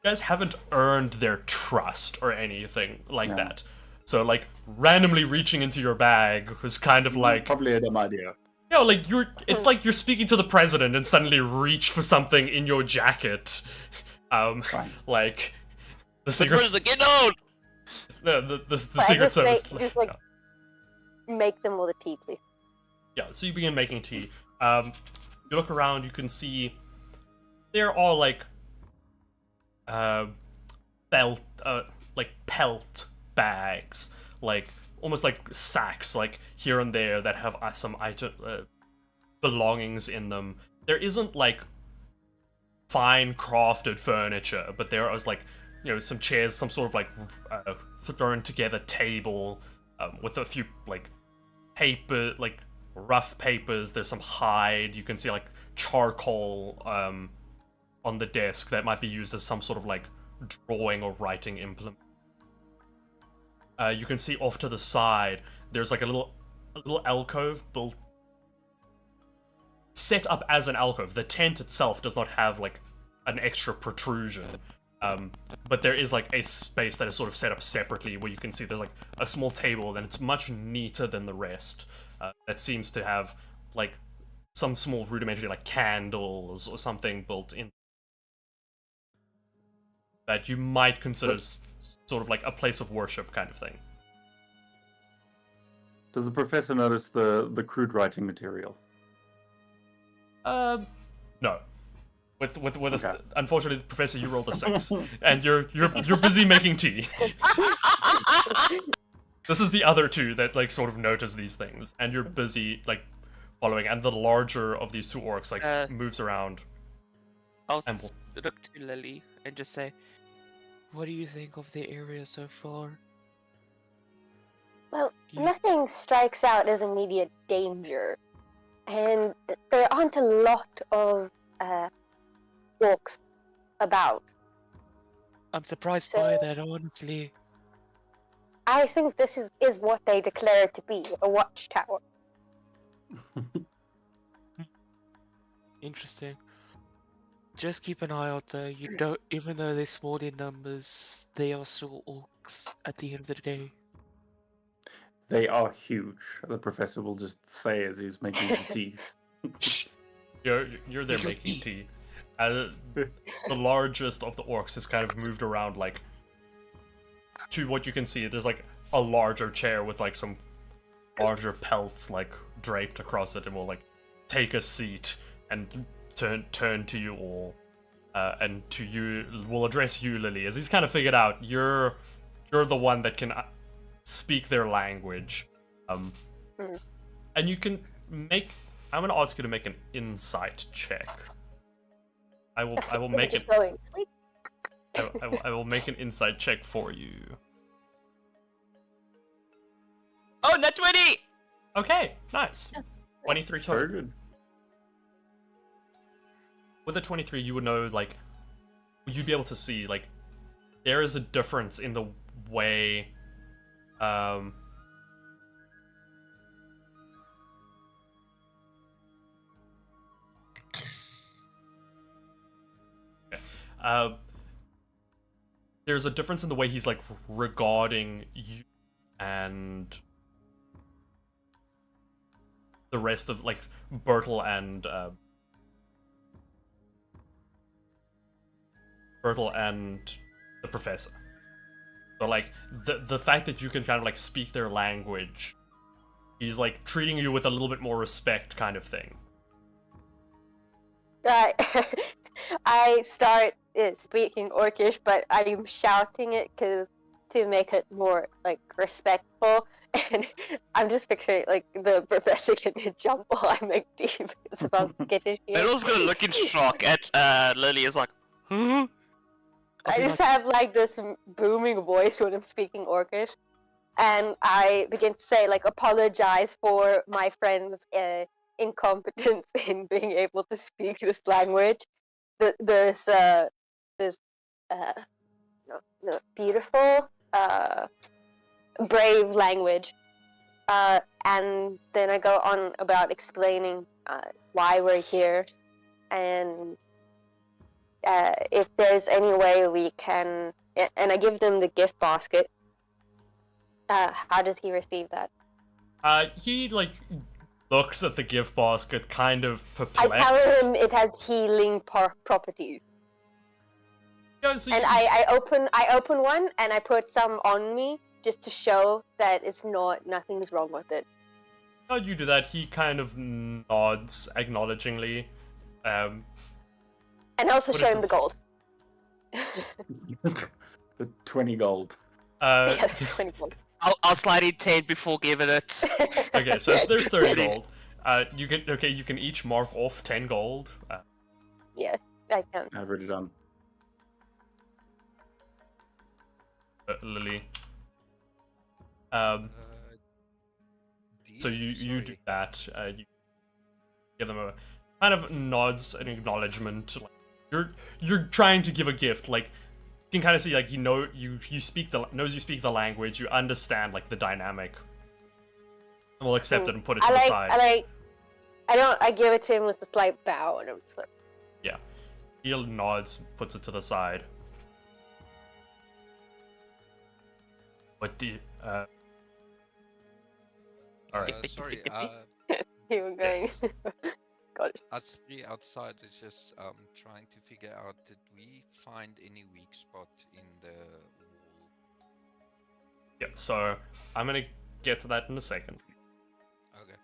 guys haven't earned their trust or anything like that. So like randomly reaching into your bag was kind of like probably a dumb idea. you know, like it's like you're speaking to the president and suddenly reach for something in your jacket. Like the secret Get on! the Secret Service. Just like make them all the tea, please. Yeah, so you begin making tea. You look around, you can see there are like pelt bags, like almost like sacks, like here and there that have some belongings in them. There isn't like fine crafted furniture, but there is like some chairs, some sort of like thrown together table with a few like paper, like rough papers. There's some hide. You can see like charcoal on the desk that might be used as some sort of like drawing or writing implement. You can see off to the side there's like a little alcove built, set up as an alcove. The tent itself does not have like an extra protrusion, but there is like a space that is sort of set up separately where you can see there's like a small table, and it's much neater than the rest. That seems to have like some small rudimentary like candles or something built in that you might consider sort of like a place of worship kind of thing. Does the professor notice the crude writing material? No. With Okay. Unfortunately, Professor, you rolled a 6, and you're busy making tea. This is the other two that like sort of notice these things, and you're busy like following. And the larger of these two orcs like moves around. I'll look to Lily and just say, "What do you think of the area so far?" Well, You- nothing strikes out as immediate danger, and there aren't a lot of walks about. I'm surprised So- by that, honestly. I think this is what they declare it to be, a watchtower. Interesting. Just keep an eye out though. You don't, even though they're small in numbers, they are still orcs at the end of the day. They are huge. The professor will just say as he's making the tea. You're there Your making tea. tea. The largest of the orcs has kind of moved around, like, to what you can see. There's like a larger chair with like some larger pelts like draped across it, and will like take a seat and turn to you all, and to you will address you, Lily, as he's kind of figured out you're the one that can speak their language, and you can make. I'm gonna ask you to make an insight check. I will make it. Going. I will make an insight check for you. Oh, net 20! Okay, nice. 23 total. Very good. With a 23, you would know, like, you'd be able to see, like, there is a difference in the way, there's a difference in the way he's, like, regarding you and the rest of, like, Bertel and the professor. So, like, the fact that you can kind of, like, speak their language, he's, like, treating you with a little bit more respect kind of thing. I start speaking Orcish, but I'm shouting it to make it more like respectful. And I'm just picturing like the professor getting jump while I make tea because if I was getting Beryl's gonna look in shock at Lily. Is like, huh? I just have like this booming voice when I'm speaking Orcish, and I begin to say like apologize for my friend's incompetence in being able to speak this language. This beautiful brave language, and then I go on about explaining why we're here, and if there's any way we can, and I give them the gift basket. How does he receive that? He, like, looks at the gift basket, kind of perplexed. I tell him it has healing properties. Yeah, so And I open one and I put some on me just to show that nothing's wrong with it. How you do that? He kind of nods acknowledgingly. And also What show is him the this? gold. The 20 gold. Yeah, 20 gold. I'll slide in 10 before giving it. Okay, so if there's 30 gold. You can each mark off 10 gold. Yeah, I can. I've already done. Lily. D, So you do sorry. that. You give them a kind of nods and acknowledgement. Like, you're trying to give a gift. Like, you can kind of see, like, knows you speak the language. You understand, like, the dynamic. And will accept it and put it to the side. I give it to him with a slight bow and I'm just like, Yeah. He nods, puts it to the side. What do you, Alright. Sorry, you were going. Yes. Got it. us three outside is just trying to figure out, did we find any weak spot in the wall? Yeah, so I'm gonna get to that in a second. Okay.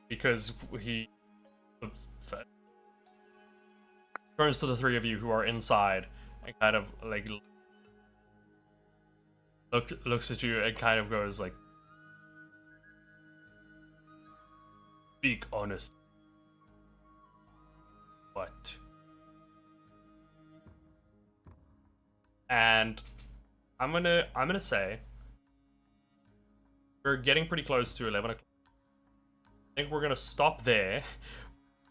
Because he turns to the three of you who are inside and kind of like looks at you and kind of goes like, "Speak honest." What? And I'm gonna say we're getting pretty close to 11 o'clock. I think we're gonna stop there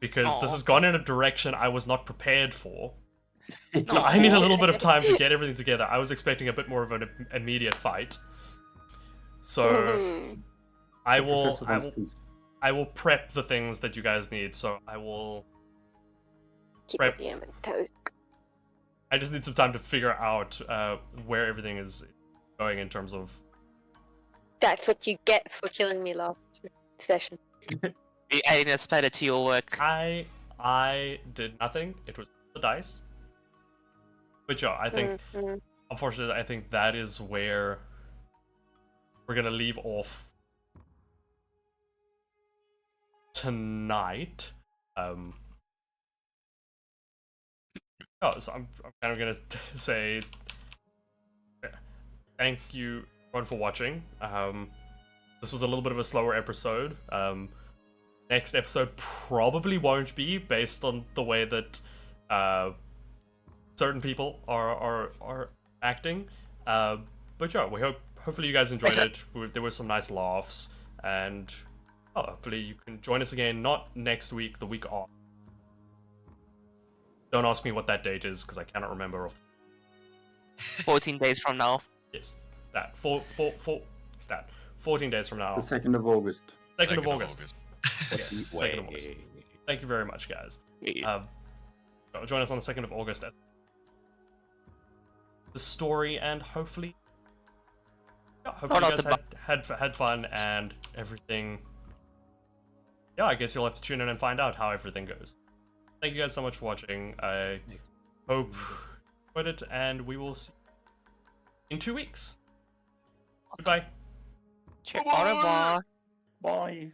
because this has gone in a direction I was not prepared for. So I need a little bit of time to get everything together. I was expecting a bit more of an immediate fight. So I will prep the things that you guys need. So I will Keep prep. your damn toes. I just need some time to figure out where everything is going in terms of. That's what you get for killing me last session. You're adding a spider to your work. I did nothing. It was the dice. But yeah, I think, unfortunately, I think that is where we're gonna leave off tonight. So I'm kind of gonna say thank you everyone for watching. This was a little bit of a slower episode. Next episode probably won't be, based on the way that certain people are acting. But yeah, hopefully you guys enjoyed it. There were some nice laughs, and hopefully you can join us again, not next week, the week off. Don't ask me what that date is, because I cannot remember. 14 days from now. Yes, that. 14 days from now. The 2nd of August. 2nd of August. Yes, 2nd of August. Thank you very much, guys. Join us on the 2nd of August at the story, and hopefully you guys had fun and everything. Yeah, I guess you'll have to tune in and find out how everything goes. Thank you guys so much for watching. I hope you enjoyed it, and we will see you in 2 weeks. Goodbye. Au revoir. Bye.